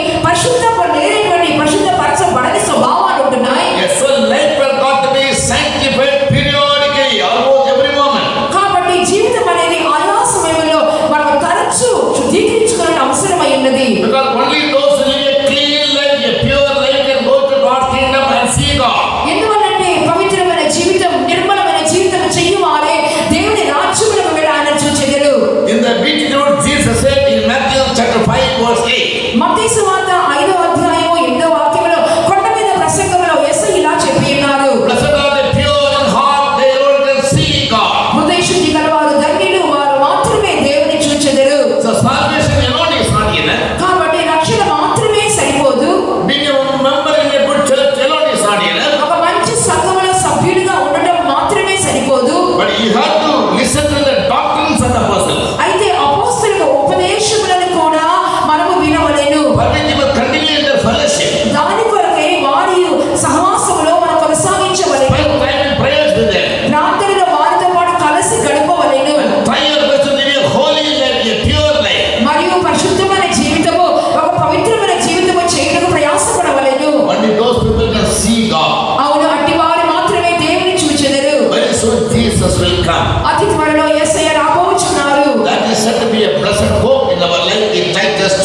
A: లేనటువంటి పరిశుద్ధపరచబడని స్వభావాలు ఉంటున్నాయి.
B: Yes, so life has got to be sanctified periodically, almost every moment.
A: కాబట్టి జీవితం అనేది ఆయా సమయంలో మనం తరచు శుద్ధీకరించుకోవడం అవసరమై ఉన్నది.
B: Because only those who live a clean life, a pure life can go to God's kingdom and see God.
A: ఎందువల్లంటే పవిత్రమైన జీవితం, నిర్మలమైన జీవితం చెయ్యువారే దేవుని రాజ్యములకు వెళ్ళి ఆయన చూచెదరు.
B: In the beatitude, Jesus said in Matthew chapter 5 verse 8,
A: మత్తయి సువార్త 5వ అధ్యాయము 8వ వాక్యములో కొండ మీద ప్రసంగంలో యేసు ఇలా చెప్పి ఉన్నారు,
B: blessed are the pure in heart, they alone can see God.
A: హృదయ శుద్ధి గలవారు ధన్యులు, వారు మాత్రమే దేవుని చూచెదరు.
B: So salvation alone is not enough.
A: కాబట్టి రక్షణ మాత్రమే సరిపోదు.
B: Being a member in a good church alone is not enough.
A: ఒక మంచి సంఘములో సభ్యుడిగా ఉండడం మాత్రమే సరిపోదు.
B: But you have to listen to the doctrines of the apostles.
A: అయితే అపోస్తలుల ఉపదేశములను కూడా మనము వినవలెను.
B: For which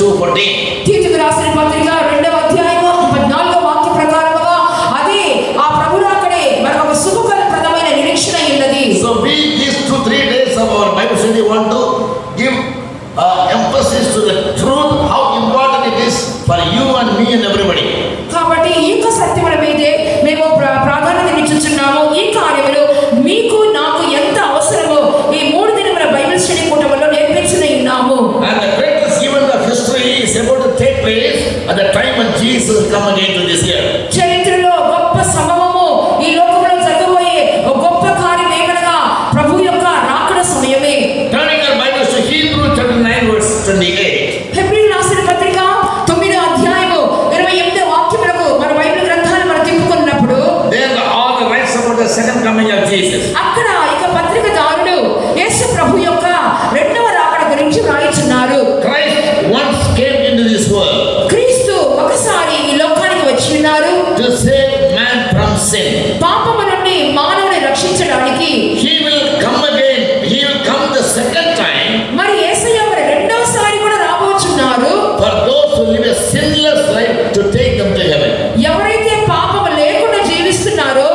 B: 2:14.
A: తీతుకు రాసిన పత్రిక 2వ అధ్యాయము 14వ వాక్య ప్రకారముగా అది ఆ ప్రభువు అక్కడే మనకు ఒక శుభప్రదమైన నిరీక్షణ ఉన్నది.
B: So we these 2-3 days of our Bible study want to give emphasis to the truth, how important it is for you and me and everybody.
A: కాబట్టి ఈ యొక్క సత్యముల మీదే మేము ప్రాధాన్యత ఇచ్చుచున్నాము. ఈ కార్యములు మీకు నాకు ఎంత అవసరమో ఈ 3 దినముల బైబిల్ స్టడీ కూటములో నేర్పించునే ఉన్నాము.
B: And the greatest event of history is about to take place at the time when Jesus come again to this earth.
A: చరిత్రలో గొప్ప సంభవము ఈ లోకములో జరగబోయే ఒక గొప్ప కార్యం ఏమనగా ప్రభువు యొక్క రాకడ సమయమే.
B: Turning our Bibles to Hebrews chapter 9 verse 28.
A: హెబ్రీయులకు రాసిన పత్రిక 9వ అధ్యాయము 28వ వాక్యములకు మన బైబిల్ గ్రంథాన్ని మనం తిప్పుకున్నప్పుడు
B: There all the rights about the second coming of Jesus.
A: అక్కడ ఇక పత్రికదారుడు యేసు ప్రభు యొక్క రెండవ రాకడ గురించి వ్రాయిచున్నారు.
B: Christ once came into this world
A: క్రీస్తు ఒకసారి ఈ లోకానికి వచ్చి ఉన్నారు
B: to save man from sin.
A: పాపము నుండి మానవుని రక్షించడానికి.
B: He will come again. He will come the second time
A: మరి యేసయ్య మరి రెండోసారి కూడా రాబోచున్నారు.
B: for those who live a sinless life to take them to heaven.
A: ఎవరైతే పాపము లేకుండా జీవిస్తున్నారో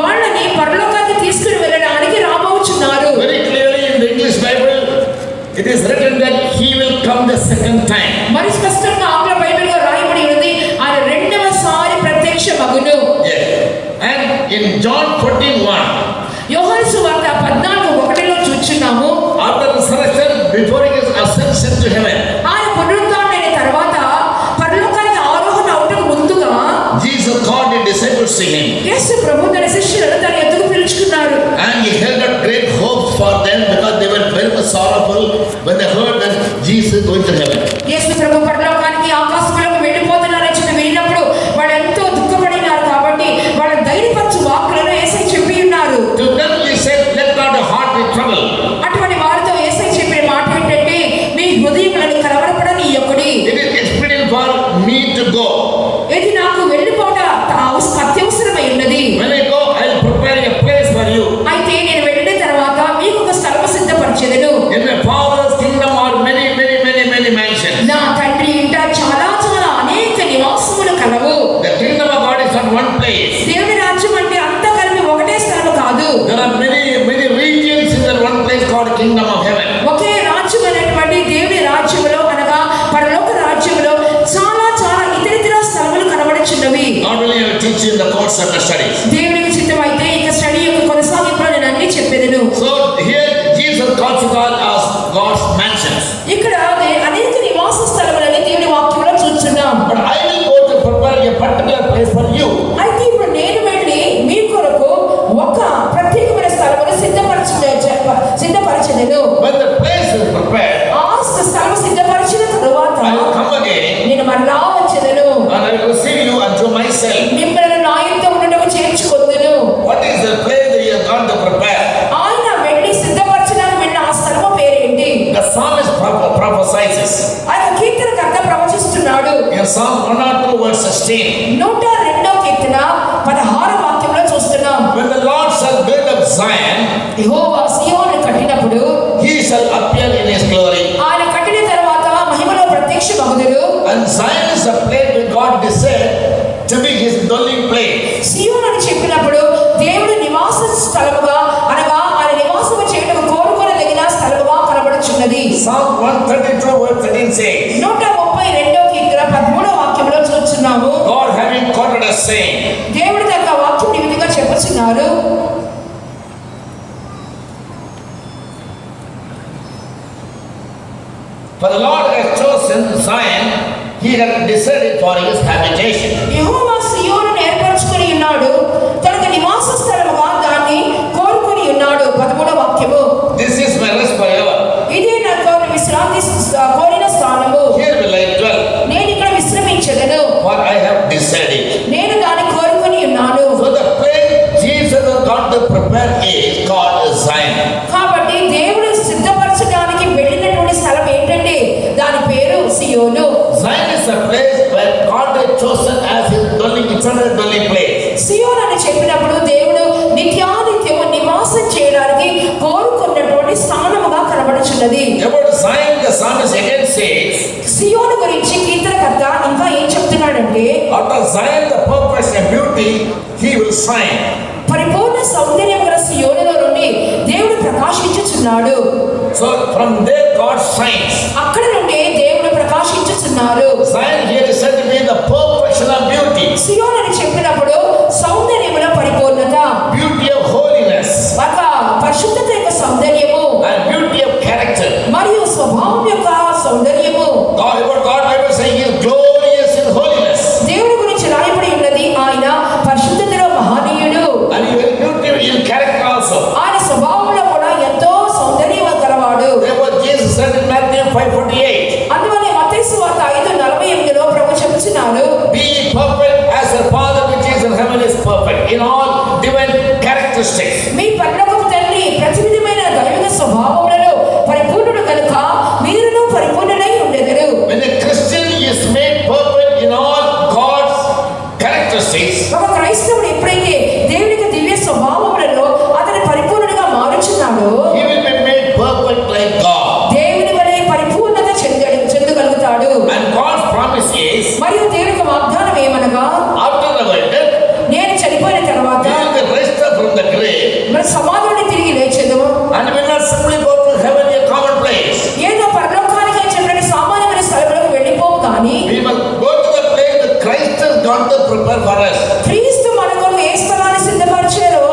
A: వాళ్ళని పరలోకానికి తీసుకుని వెళ్ళడానికి రాబోచున్నారు.
B: Very clearly in the English Bible, it is written that he will come the second time.
A: మరి స్పష్టంగా ఆంగ్ల బైబిల్లో రాయబడి ఉంది ఆయన రెండవసారి ప్రత్యక్షమగును.
B: Yes. And in John 14:1,
A: యోహాను సువార్త 14:1లో చూచున్నాము.
B: after resurrection, before his ascension to heaven,
A: ఆయన పునరుత్థానమైన తర్వాత పరలోకానికి ఆరోహణ అవుటకు ముందుగా
B: Jesus called the disciples to him,
A: యేసు ప్రభు తన శిష్యులను తన ఎదుగు పిలుచుకున్నారు.
B: and he held out great hopes for them because they were very much sorrowful when they heard that Jesus is going to heaven.
A: యేసు ప్రభు పరలోకానికి ఆకాశంలోకి వెళ్ళిపోతున్నారని చెప్పి విన్నప్పుడు వాళ్ళు ఎంతో దుఃఖపడినారు. కాబట్టి వాళ్ళ ధైర్యపరచు వాక్కులను యేసయ్య చెప్పి ఉన్నారు.
B: To them he said, let not your heart be troubled.
A: అటువంటి వారితో యేసయ్య చెప్పిన మాట ఏంటంటే మీ హృదయములను కలవరపడనీయకుడి.
B: It is expedient for me to go.
A: ఇది నాకు వెళ్ళిపోట అత్యవసరమై ఉన్నది.
B: When I go, I will prepare a place for you.
A: అయితే నేను వెళ్ళిన తర్వాత మీకు ఒక స్థలము సిద్ధపరిచెదను.
B: In my Father's kingdom are many mansions.
A: నా తండ్రి ఇంట చాలా చాలా అనేక నివాసములు కలవు.
B: The kingdom of God is not one place.
A: దేవుని రాజ్యం అంటే అంతా కలిపి ఒకటే స్థలము కాదు.
B: There are many regions in that one place called kingdom of heaven.
A: ఒకే రాజ్యం అనేటువంటి దేవుని రాజ్యములో అనగా పరలోక రాజ్యములో చాలా చాలా ఇతర స్థలములు కనబడుచున్నవి.
B: God will teach you in the course of the studies.
A: దేవునికి చిత్తమైతే ఇక స్టడీ యొక్క కొనసాగింపులో నేను అన్ని చెప్పేదను.
B: So here Jesus calls it all as God's mansions.
A: ఇక్కడ అనేక నివాస స్థలములని దేవుని వాక్యంలో చూస్తున్నాం.
B: But I will go to prepare a particular place for you.
A: అయితే ఇప్పుడు నేను వెళ్ళి మీ కొరకు ఒక ప్రత్యేకమైన స్థలమును సిద్ధపరచెదను.
B: When the place is prepared,
A: ఆ స్థలము సిద్ధపరిచిన తరువాత
B: I will come again
A: నేను మరలా వచ్చెదను.
B: and I will receive you unto myself.
A: మిమ్మల్ని నా యుద్ధ ఉండటకు చేర్చుకొందును.
B: What is the place that you have gone to prepare?
A: ఆయన వెళ్ళి సిద్ధపరచడానికి వెళ్ళిన ఆ స్థలము పేరేంటి?
B: The psalmist prophesies
A: ఆయన కీర్తనకర్త ప్రవచిస్తున్నాడు.
B: in Psalm 102 verse 16.
A: 102వ కీర్తన 16వ వాక్యంలో చూస్తున్నాం.
B: When the Lord shall build up Zion,
A: యెహోవా సీయోను కట్టినప్పుడు
B: he shall appear in his glory.
A: ఆయన కట్టిన తర్వాత మహిమలో ప్రత్యక్షమగుదురు.
B: And Zion is a place where God decided to be his dwelling place.
A: సీయోను అని చెప్పినప్పుడు దేవుడు నివాస స్థలముగా అనగా ఆయన నివాసము చేయటకు కోరుకొనదగిన స్థలముగా కనబడుచున్నది.
B: Psalm 132 verse 13 says,
A: 132వ కీర్తన 13వ వాక్యంలో చూస్తున్నాము.
B: God having quoted us saying,
A: దేవుడు తన వాక్యం ఈ విధంగా చెప్పుచున్నారు.
B: for the Lord has chosen Zion, he has decided for his habitation.
A: యెహోవా సీయోనును ఏర్పరచుకొని ఉన్నాడు, తనకు నివాస స్థలముగా దాన్ని కోరుకొని ఉన్నాడు. 13వ వాక్యము.
B: This is my rest forever.
A: ఇదే నాకు విశ్రాంతి కోరిన స్థానము.
B: Here will I dwell,
A: నేను ఇక్కడ విశ్రమించెదను.
B: for I have decided.
A: నేను దాన్ని కోరుకొని ఉన్నాను.
B: So the place Jesus has gone to prepare is called Zion.
A: కాబట్టి దేవుడు సిద్ధపరచడానికి వెళ్ళినటువంటి స్థలం ఏంటంటే దాని పేరు సియోను.
B: Zion is a place where God has chosen as his dwelling, eternal dwelling place.
A: సియోను అని చెప్పినప్పుడు దేవుడు నిత్యానిత్యము నివాసం చేయడానికి కోరుకున్నటువంటి స్థానముగా కనబడుచున్నది.
B: About Zion, the psalmist again says,
A: సియోను గురించి చెప్తున్నాడంటే
B: out of Zion the perfection and beauty he will shine.
A: పరిపూర్ణ సౌందర్యం గల సియోనులో నుండి దేవుడు ప్రకాశించుచున్నాడు.
B: So from there God shines.
A: అక్కడ నుండి దేవుడు ప్రకాశించుచున్నారు.
B: Zion here is said to be the perfection of beauty.
A: సియోను అని చెప్పినప్పుడు సౌందర్యముల పరిపూర్ణత,
B: Beauty of holiness
A: ఒక పరిశుద్ధత యొక్క సౌందర్యము
B: and beauty of character.
A: మరియు స్వభావం యొక్క సౌందర్యము.
B: God Bible saying he is glorious in holiness.
A: దేవుడి గురించి రాయబడి ఉన్నది ఆయన పరిశుద్ధతలో మహనీయుడు.
B: And he is very beautiful in character also.
A: ఆయన స్వభావంలో కూడా ఎంతో సౌందర్యం గలవాడు.
B: Therefore Jesus said in Matthew 5:48.
A: అందువల్ల మత్తయి సువార్త 5:48లో ప్రభు చెప్తున్నాడు,
B: Be perfect as your Father which is in heaven is perfect in all divine characteristics.
A: మీ పరలోకపు తండ్రి ప్రతి విధమైన దైవిక స్వభావములలో పరిపూర్ణుడు కనుక మీరును పరిపూర్ణులై ఉండెదరు.
B: When a Christian is made perfect in all God's characteristics,
A: ఒక క్రైస్తవుడు ఎప్పుడైతే దేవునికి దివ్య స్వభావములలో అతని పరిపూర్ణుడిగా మారుచున్నాడో
B: he will be made perfect like God.
A: దేవుని వలె పరిపూర్ణత చెందగలుగుతాడు.
B: And God's promise is,
A: మరియు దేవునికి వాగ్దానం ఏమనగా,
B: after our death,
A: నేను చనిపోయిన తర్వాత
B: we will be raised up from the grave
A: మన సమాధుని తిరిగి లేచెదము.
B: and will not simply go to heaven, a common place.
A: ఏదో పరలోకానికి చెప్పినట్టు సామాన్యమైన స్థలంలోకి వెళ్ళిపోము కానీ
B: We must go to the place that Christ has gone to prepare for us.
A: క్రీస్తు మన కొరకు ఏ స్థలాన్ని సిద్ధపరిచారో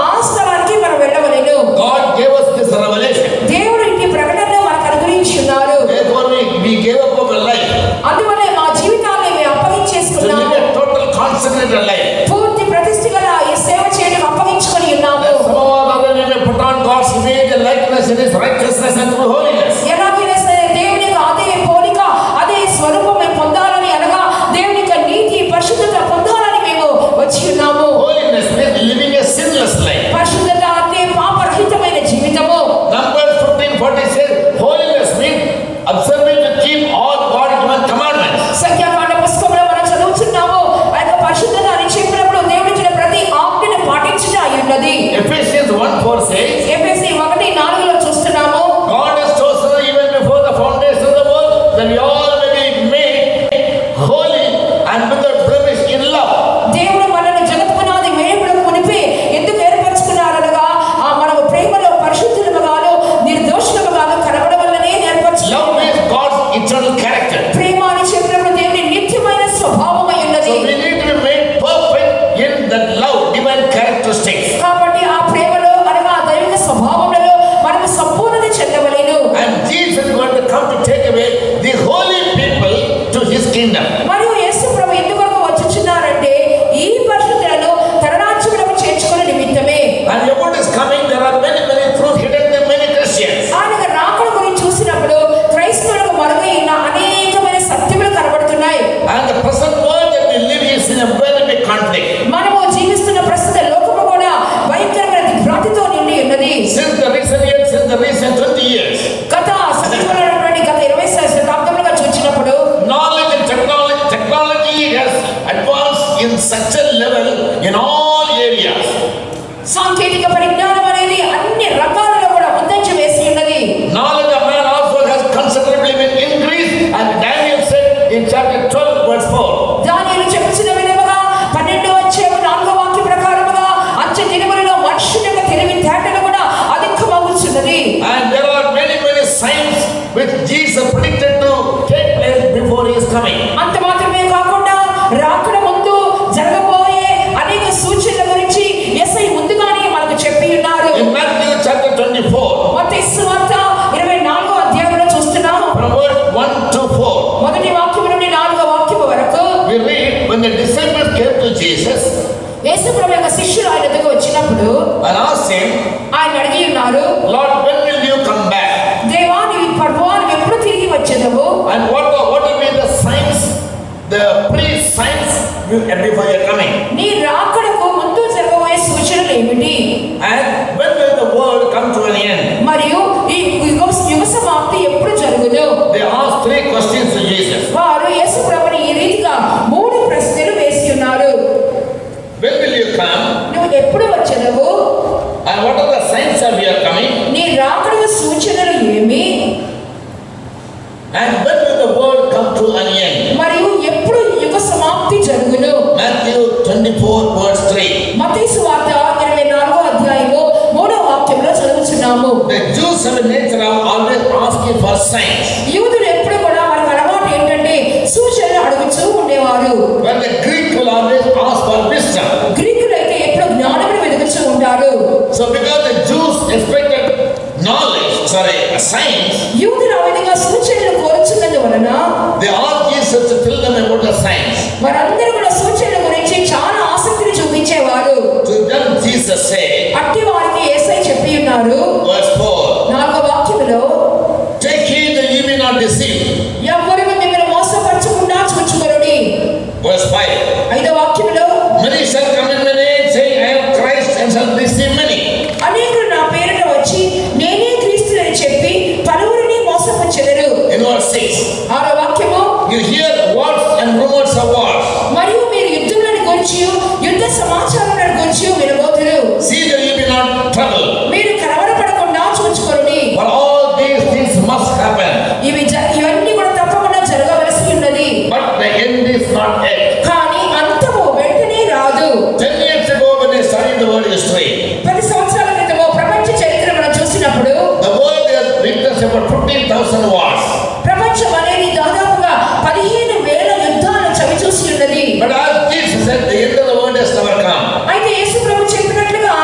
A: ఆ స్థలానికి మనం వెళ్ళవలెను.
B: God gave us this revelation.
A: దేవుడు ఇంటి ప్రకటనను మనకు అనుగ్రహించున్నారు.
B: Therefore we gave up our life
A: అందువల్లే మా జీవితాన్ని మేము
B: to
A: అప్పగించేసుకున్నాము.
B: live a total consecrated life.
A: పూర్తి ప్రతిష్ఠ గల ఈ సేవ చేయడం అప్పగించుకొని ఉన్నాము.
B: Some of us we may put on God's image and likeness in His righteousness and through holiness.
A: ఎలాగైనా సరే దేవుని యొక్క అదే పోలిక అదే స్వరూపం మేము పొందాలని అనగా దేవుని యొక్క నీతి పరిశుద్ధత పొందాలని మేము వచ్చి ఉన్నాము.
B: Holiness means living a sinless life.
A: పరిశుద్ధత అంటే పాపరహితమైన జీవితము.
B: Numbers 15:40 says holiness means observing to keep all God's given commandments.
A: సంఖ్యాకాండ పుస్తకంలో మనం చదువుతున్నాము. ఆ యొక్క పరిశుద్ధత అని చెప్పినప్పుడు దేవుడు ఇచ్చిన ప్రతి ఆజ్ఞను పాటించుట అయి ఉన్నది.
B: Ephesians 1:4 says
A: ఎఫెసీ 1:4లో చూస్తున్నాము,
B: God has chosen even before the foundation of the world that we all may be made holy and without blemish in love.
A: దేవుడు మనల్ని జగత్ పునాది వేయబడక మునిపే ఎందుకు ఏర్పరచుకున్నారనగా మనము ప్రేమలో పరిశుద్ధులముగాను నిర్దోషులముగాను కనబడవలనే ఏర్పరచుకున్నాడు.
B: Love means God's eternal character.
A: ప్రేమ అని చెప్పినప్పుడు దేవుని నిత్యమైన స్వభావమై ఉన్నది.
B: So we need to be made perfect in that love, divine characteristics.
A: కాబట్టి ఆ ప్రేమలో అనగా ఆ దైవిక స్వభావములలో మనము సంపూర్ణత చెందవలెను.
B: And Jesus is going to come to take away the holy people to His kingdom.
A: మరియు యేసు ప్రభు ఎందుకు వచ్చుచున్నారంటే ఈ పరిశుద్ధులను తన రాజ్యములకు చేర్చుకునే నిమిత్తమే.
B: And about His coming, there are many fruits hidden in many Christians.
A: ఆయన రాకడ గురించి చూసినప్పుడు క్రైస్తవులకు మరుగైన అనేకమైన సత్యములు కనబడుతున్నాయి.
B: And the present world that we live is in a very big conflict.
A: మనము జీవిస్తున్న ప్రస్తుత లోకము కూడా భయంకరమైన దిగ్భ్రాంతితో నిండి ఉన్నది.
B: Since the recent years, since the recent 20 years,
A: గత సమీపంలోని గత 20 శతాబ్దములుగా చూసినప్పుడు
B: knowledge and technology has advanced in such a level in all areas.
A: సాంకేతిక పరిజ్ఞానం అనేది అన్ని రంగాలలో కూడా ముందంజ వేసి ఉన్నది.
B: Knowledge of man also has considerably been increased, and Daniel said in chapter 12 verse 4.
A: దానియేలు చెప్పుచున్న విధముగా 12:4 వాక్య ప్రకారముగా అంచె దినములలో మనుషుల యొక్క తెలివితేటలు కూడా అధికమగుచున్నది.
B: And there are many signs which Jesus predicted to take place before He is coming.
A: అంత మాత్రమే కాకుండా రాకడ ముందు జరగబోయే అనేక సూచనల గురించి యేసయ్య ముందుగానే మనకు చెప్పి ఉన్నారు.
B: In Matthew chapter 24,
A: మత్తయి సువార్త 24వ అధ్యాయంలో చూస్తున్నాము.
B: from verse 1 to 4,
A: మొదటి వాక్యం నుండి 4వ వాక్యం వరకు
B: we read, when the disciples came to Jesus
A: యేసు ప్రభు యొక్క శిష్యులు ఆయన దగ్గరకు వచ్చినప్పుడు
B: and asked Him,
A: ఆయన అడిగి ఉన్నారు,
B: Lord, when will you come back?
A: దేవా నీవు ప్రభువాను ఎప్పుడు తిరిగి వచ్చేదవు?
B: And what will be the signs, the pre-signs before your coming?
A: నీ రాకడకు ముందు జరగబోయే సూచనలు ఏమిటి?
B: And when will the world come to an end?
A: మరియు ఈ యుగ సమాప్తి ఎప్పుడు జరుగును?
B: They asked 3 questions to Jesus.
A: వారు యేసు ప్రభుని ఈ రీతిగా 3 ప్రశ్నలు వేసి ఉన్నారు.
B: When will you come?
A: నువ్వు ఎప్పుడు వచ్చేదవు?
B: And what are the signs of your coming?
A: నీ రాకడకు సూచనలు ఏమి?
B: And when will the world come to an end?
A: మరియు ఎప్పుడు యుగ
B: have a nature of always asking for signs.
A: యూదులు ఎప్పుడు కూడా వారికి అలవాటు ఏంటంటే సూచనలు అడుగుతూ ఉండేవారు.
B: When the Greek will always ask for wisdom.
A: గ్రీకులు అయితే ఎప్పుడు జ్ఞానమును వెతుకుతూ ఉంటారు.
B: So because the Jews expected knowledge, signs,
A: యూదులు ఆ విధంగా సూచనలు కోరుచున్నందువలన
B: they asked Jesus to tell them about the signs.
A: వారందరూ కూడా సూచనల గురించి చాలా ఆసక్తిని చూపించేవారు.
B: To them Jesus said,
A: అట్టి వారికి యేసయ్య చెప్పి ఉన్నారు.
B: verse 4,
A: 4వ వాక్యములో,
B: take heed that ye be not deceived.
A: ఎవ్వరును మిమ్మల్ని మోసపరచకుండా చూచుకొనుడి.
B: Verse 5,
A: 5వ వాక్యములో,
B: many shall come in my name, saying, I am Christ, and shall deceive many.
A: అనేకులు నా పేరున వచ్చి నేనే క్రీస్తుని చెప్పి పలువురిని మోసపుచ్చెదరు.
B: In verse 6,
A: 6వ వాక్యము,
B: you hear wars and rumors of wars.
A: మరియు మీరు యుద్ధములను గురించి యుద్ధ సమాచారములను గురించి వినబోతురు.
B: See that ye be not troubled.
A: మీరు కలవరపడకుండా చూచుకొనుడి.
B: For all these things must happen,
A: ఇవన్నీ కూడా తప్పకుండా జరగవలసి ఉన్నది.
B: but the end is not yet.
A: కానీ అంతము వెంటనే రాదు.
B: 10 years ago when I studied the world history,
A: 10 సంవత్సరాల క్రితము ప్రపంచ చరిత్ర మనం చూసినప్పుడు
B: the world has witnessed about 15,000 wars.
A: ప్రపంచం అనేది దాదాపుగా 15,000 యుద్ధాలను చవి చూసి ఉన్నది.
B: But as Jesus said, the end of the world has never come.
A: అయితే యేసు ప్రభు చెప్పినట్లుగా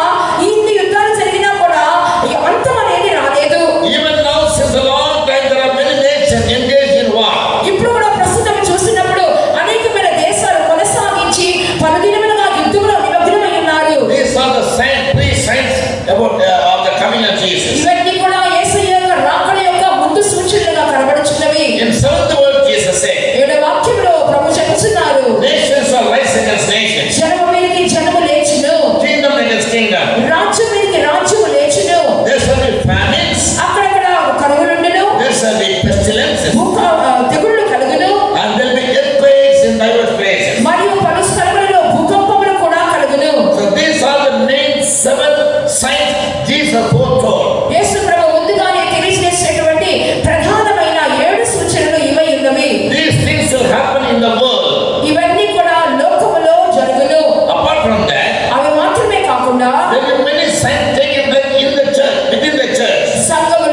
A: ఇన్ని యుద్ధాలు జరిగినా కూడా ఈ అంతం అనేది రాలేదు.
B: Even now, since a long time, there are many nations engaged in war.
A: ఇప్పుడు కూడా ప్రస్తుతం చూసినప్పుడు అనేకమైన దేశాలు కొనసాగించి పలుదినములుగా యుద్ధంలో నిమగ్నమై ఉన్నారు.
B: These are the three signs about of the coming of Jesus.
A: ఇవన్నీ కూడా యేసయ్య యొక్క రాకడ యొక్క ముందు సూచనలుగా కనబడుచున్నవి.
B: In 7th verse, Jesus said,
A: 7వ వాక్యంలో ప్రభు చెప్తున్నారు,
B: nations shall rise against nations,
A: జనము మీదకి జనము లేచును,
B: kingdom against kingdom.
A: రాజ్యం మీదకి రాజ్యము లేచును.
B: There shall be famines,
A: అక్కడక్కడ కరువులుండును,
B: there shall be pestilences,
A: తెగుళ్ళు కలుగును,
B: and there will be earthquakes in diverse places.
A: మరియు పలు స్థలములలో భూకంపములు కూడా కలుగును.
B: So these are the main 7 signs Jesus foretold.
A: యేసు ప్రభు ముందుగానే తెలియజేసినటువంటి ప్రధానమైన 7 సూచనలు ఇవై ఉన్నవి.
B: These things will happen in the world.
A: ఇవన్నీ కూడా లోకములో జరుగును.
B: Apart from that,
A: అవి మాత్రమే కాకుండా
B: there will be many signs taking place in the church, within the church.
A: సంఘము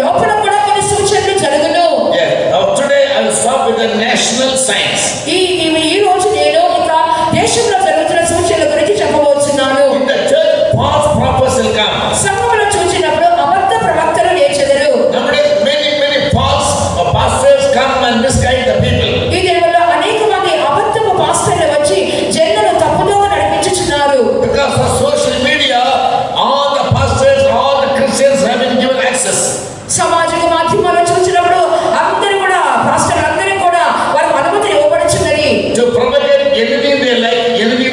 A: లోపల కూడా కొన్ని సూచనలు జరుగును.
B: Yes. Now today I will start with the national signs.
A: ఈ రోజు నేను ఇక దేశంలో జరుగుతున్న సూచనల గురించి చెప్పబోతున్నాను.
B: In the church, false prophets will come.
A: సంఘములో చూసినప్పుడు అబద్ధ ప్రవక్తలు లేచెదరు.
B: Nowadays, many false pastors come and misguide the people.
A: ఈ దినములో అనేక మంది అబద్ధపు పాస్టర్లు వచ్చి జనులను తప్పుదోవ నడిపించుచున్నారు.
B: Because of social media, all the pastors, all the Christians have been given access.
A: సామాజిక మాధ్యమాల్లో చూసినప్పుడు అందరూ కూడా పాస్టర్లు అందరూ కూడా వారికి అనుమతి ఇవ్వబడుచున్నది.
B: To propagate anything they like, anything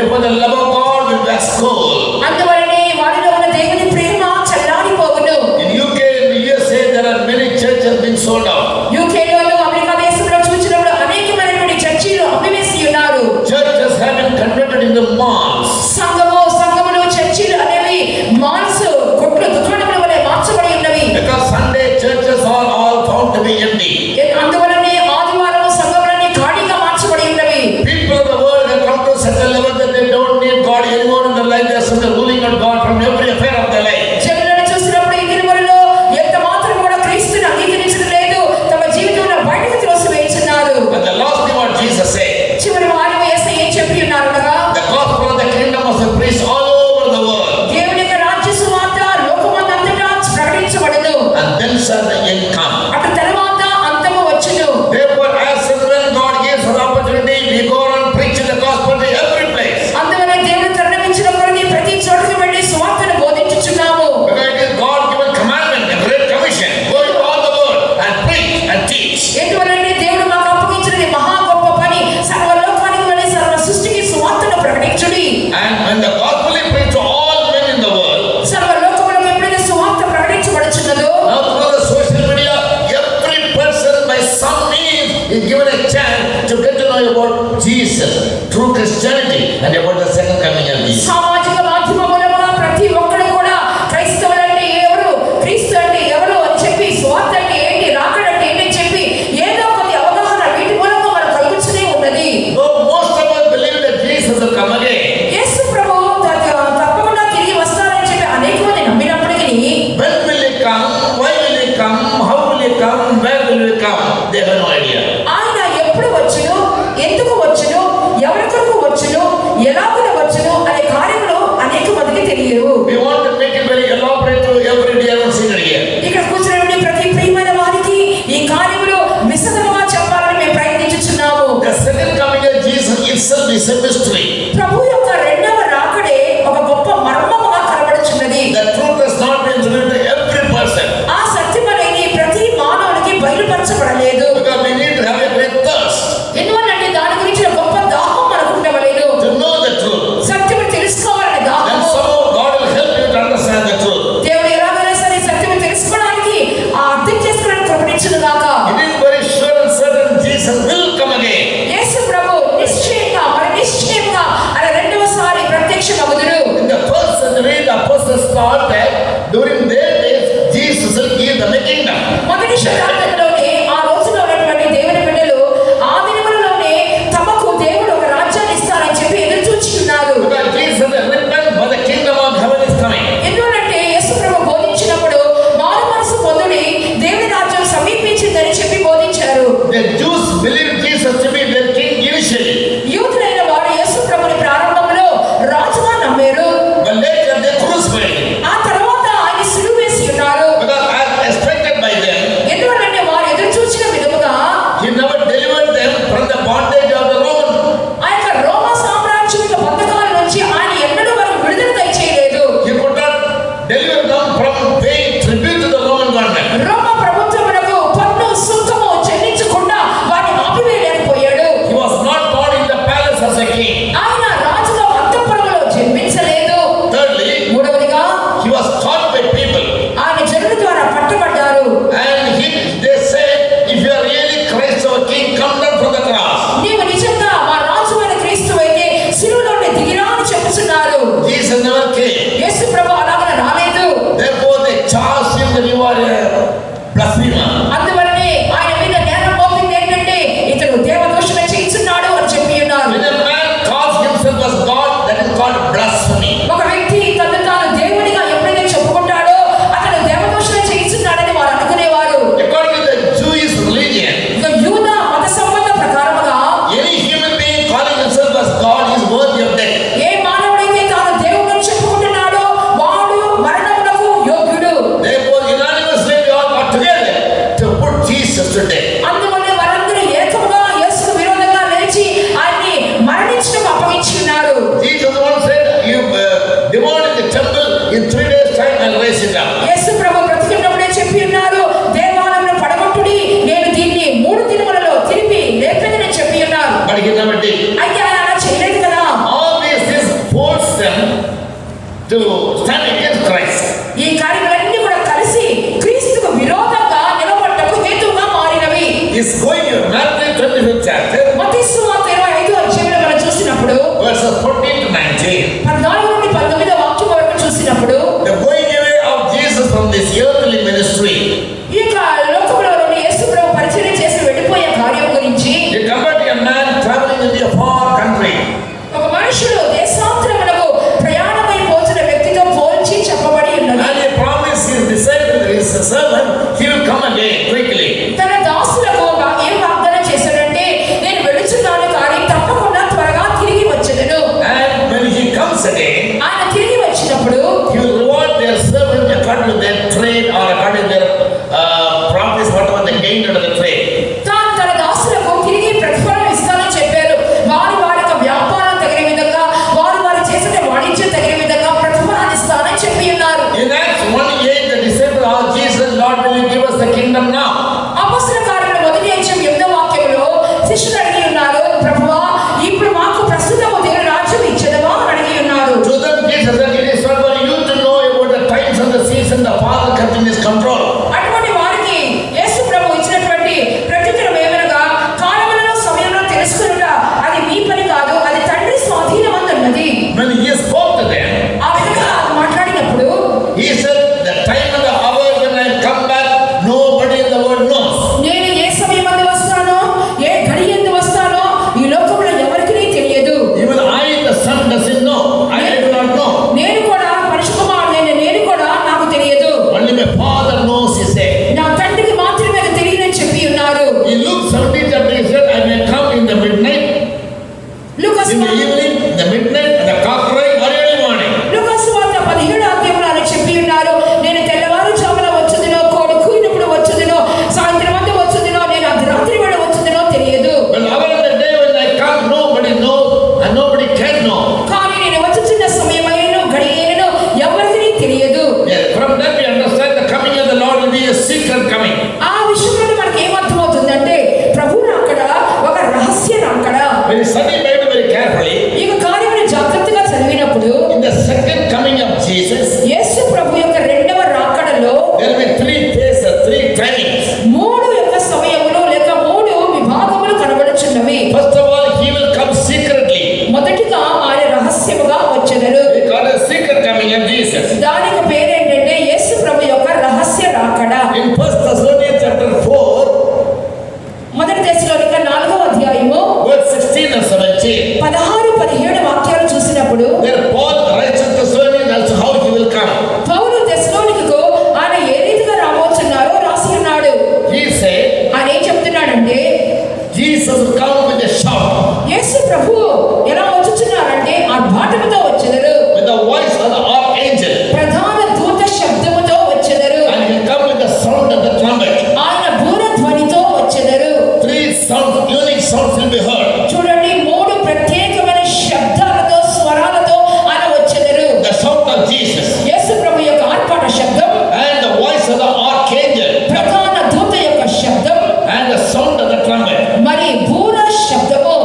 B: Therefore the love of God will wax cold.
A: అందువలనే వారిలో ఉన్న దేవుని ప్రేమ చల్లారిపోవును.
B: In UK, in the USA, there are many churches being sold out.
A: యూకేలోను అమెరికా దేశంలో చూసినప్పుడు అనేకమైనటువంటి చర్చిలు అమ్మివేసి ఉన్నారు.
B: Churches have been converted into malls.
A: సంఘములు చర్చిలు అనేవి మాల్స్ కొట్లు దుకాణముల వలె మార్చబడి ఉన్నవి.
B: Because Sunday churches are all found to be empty.
A: అందువలనే ఆదివారం సంఘములన్నీ ఖాళీగా మార్చబడి ఉన్నవి.
B: People of the world have come to such a level that they don't need God anymore in their life. They are simply ruling on God from every affair of their life.
A: జనులను చూసినప్పుడు ఈ దినములలో ఎంత మాత్రం కూడా క్రీస్తుని అంగీకరించడం లేదు. తమ జీవితంలో బయటకు త్రోసివేయుచున్నారు.
B: And the last thing what Jesus said,
A: చివరి వారు యేసయ్య ఏం చెప్పి ఉన్నారనగా,
B: the gospel of the kingdom was preached all over the world.
A: దేవుని యొక్క రాజ్య సువార్త లోకమంతటా ప్రకటించబడును.
B: And then shall the end come.
A: అటు తరువాత అంతము వచ్చును.
B: Therefore, as and when God gives us opportunity, we go around preaching the gospel to every place.
A: అందువల్ల దేవుడు తరుణమించిన కొలది ప్రతి చోటుకు వెళ్ళి సువార్తను బోధించుచున్నాము.
B: Because it is God-given commandment, a great commission, go into all the world and preach and teach.
A: ఎందువలంటే దేవుడు మాకు అప్పగించినది మహా గొప్ప పని. సర్వలోకానికి వెళ్ళి సర్వ సృష్టికి సువార్తను ప్రకటించుడి.
B: And when the gospel is preached to all men in the world,
A: సర్వలోకములకు ఎప్పుడైతే సువార్త ప్రకటించబడుచున్నదో,
B: now through the social media, every person by some means is given a chance to get to know about Jesus, true Christianity, and about the second coming of Jesus.
A: సామాజిక మాధ్యమములుగా ప్రతి ఒక్కరు కూడా క్రైస్తవులంటే ఎవరు, క్రీస్తు అంటే ఎవరు అని చెప్పి, సువార్త అంటే ఏంటి, రాకడంటే ఏంటి అని చెప్పి ఏదో కొద్ది అవగాహన వీటి మూలంగా మనకు కలుగుతూనే ఉన్నది.
B: Though most of us believe that Jesus will come again,
A: యేసు ప్రభువు తప్పకుండా తిరిగి వస్తారని చెప్పి అనేక మంది నమ్మినప్పటికీ,
B: when will he come, why will he come, how will he come, where will he come, they have no idea.
A: ఆయన ఎప్పుడు వచ్చును, ఎందుకు వచ్చును, ఎవరి కొరకు వచ్చును, ఎలాగున వచ్చును అనే కార్యములు అనేక మందికి తెలియదు.
B: We want to make it very elaborate to every day and seen it here.
A: ఇక్కడ కూర్చున్న ప్రతి ప్రియమైన వారికి ఈ కార్యములు విశదముగా చెప్పాలని మేము ప్రయత్నించుచున్నాము.
B: The second coming of Jesus itself is a mystery.
A: ప్రభు యొక్క రెండవ రాకడే ఒక గొప్ప మర్మముగా కనబడుచున్నది.
B: The truth has not been revealed to every person.
A: ఆ సత్యం అనేది ప్రతి మానవునికి బయలుపరచబడలేదు.
B: Because we need to have a great thirst
A: ఎందువల్లంటే దాని గురించి గొప్ప దాహం మనకు ఉండవలెను.
B: to know the truth.
A: సత్యము తెలుసుకోవాలనే
B: Then
A: దాహం.
B: somehow God will help you to understand the truth.
A: దేవుడు ఎలాగైనా సరే సత్యము తెలుసుకోవడానికి ఆ అర్థం చేసుకోవడానికి కృపణించును గాక.
B: It is very sure and certain Jesus will come again.
A: యేసు ప్రభు నిశ్చయంగా మరి నిశ్చయంగా ఆయన రెండవసారి ప్రత్యక్షమగుదురు.
B: In the first century, the apostles thought that during their days, Jesus will give them a kingdom.
A: మొదటి శతాబ్దంలోనే ఆ రోజులో ఉన్నటువంటి దేవుని బిడ్డలు ఆ దినములలోనే తమకు దేవుడు ఒక రాజ్యాన్ని ఇస్తారని చెప్పి ఎదురు చూస్తున్నారు.
B: Because Jesus had written, for the kingdom of heaven is coming.
A: ఎందుకంటే యేసు ప్రభు బోధించినప్పుడు మారు మనసు పొందుడి, దేవుని రాజ్యం సమీపించిందని చెప్పి బోధించారు.
B: The Jews believed Jesus to be their king initially,
A: యూదులైన వారు యేసు ప్రభుని ప్రారంభంలో రాజుగా నమ్మారు.
B: but later they crucified him.
A: ఆ తర్వాత రహస్యముగా వచ్చెదరు.
B: We call it secret coming of Jesus.
A: దానికి పేరేంటంటే యేసు ప్రభు యొక్క రహస్య రాకడ.
B: In 1 Thessalonians chapter 4,
A: మొదటి దశలోనిక 4వ అధ్యాయము
B: verse 16 and 17,
A: 16-17 వాక్యాలు చూసినప్పుడు
B: there Paul writes to Thessalonians also how he will come.
A: పౌలు దశలోనికకు ఆయన ఏ రీతిగా రాబోతున్నారో రాసి ఉన్నాడు.
B: He said,
A: ఆయన ఏం చెప్తున్నాడంటే
B: Jesus will come with a shout,
A: యేసు ప్రభు ఎలా వచ్చుచున్నారంటే ఆర్భాటముతో వచ్చెదరు,
B: with the voice of the archangel,
A: ప్రధాన దూత శబ్దముతో వచ్చెదరు,
B: and he will come with the sound of the trumpet.
A: ఆయన బూర ధ్వనితో వచ్చెదరు.
B: 3 sounds, unique sounds will be heard.
A: చూడండి, 3 ప్రత్యేకమైన శబ్దాలతో స్వరాలతో ఆయన వచ్చెదరు.
B: The shout of Jesus
A: యేసు ప్రభు యొక్క ఆర్భాట శబ్దం,
B: and the voice of the archangel
A: ప్రధాన దూత యొక్క శబ్దం,
B: and the sound of the trumpet.
A: మరి బూర శబ్దము.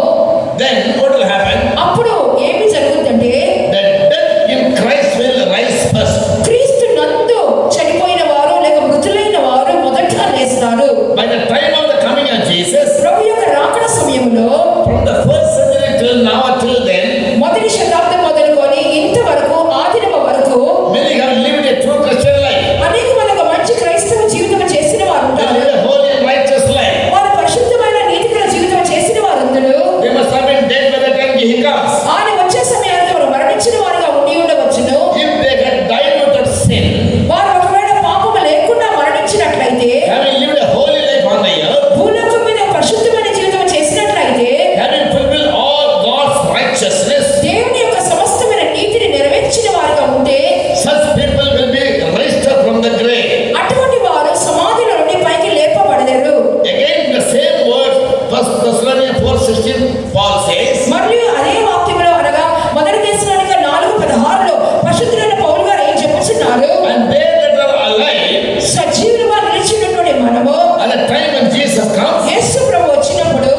B: Then what will happen?
A: అప్పుడు ఏమి జరుగుతుందంటే
B: The dead in Christ will rise first.
A: క్రీస్తు నందు చనిపోయిన వారు లేక మృతులైన వారు మొదట లేస్తారు.
B: By the time of the coming of Jesus,
A: ప్రభు యొక్క రాకడ సమయంలో
B: from the first century till now till then,
A: మొదటి శతాబ్దం మొదలుకొని ఇంతవరకు ఆదిమ వరకు
B: many have lived a true Christian life.
A: అనేక మంది ఒక మంచి క్రైస్తవ జీవితం చేసిన వారు
B: They
A: ఉంటారు.
B: live a holy and righteous life.
A: వారు పరిశుద్ధమైన నీతిగల జీవితం చేసిన వారందరూ
B: They must have been dead by the time he comes.
A: ఆయన వచ్చే సమయానికి వారు మరణించిన వారుగా ఉండి ఉండవచ్చును.
B: If they had died without sin,
A: వారు ఒకవేళ పాపము లేకుండా మరణించినట్లయితే,
B: having lived a holy life on the earth,
A: భూలోకం మీద పరిశుద్ధమైన జీవితం చేసినట్లయితే,
B: having fulfilled all God's righteousness,
A: దేవుని యొక్క సమస్తమైన నీతిని నెరవేర్చిన వారుగా ఉంటే,
B: such people will be raised up from the grave.
A: అటువంటి వారు సమాధిలో నుండి పైకి లేపబడలేరు.
B: Again, the same word, 1 Thessalonians 4:16, Paul says,
A: మరియు అదే వాక్యంలో అనగా మొదటి దశలోనిక 4:16లో పరిశుద్ధులైన పౌలు గారు ఏం చెప్పుచున్నారు?
B: and they that are alive
A: సజీవులుగా నిలిచినటువంటి మనము
B: at the time when Jesus comes,
A: యేసు ప్రభు వచ్చినప్పుడు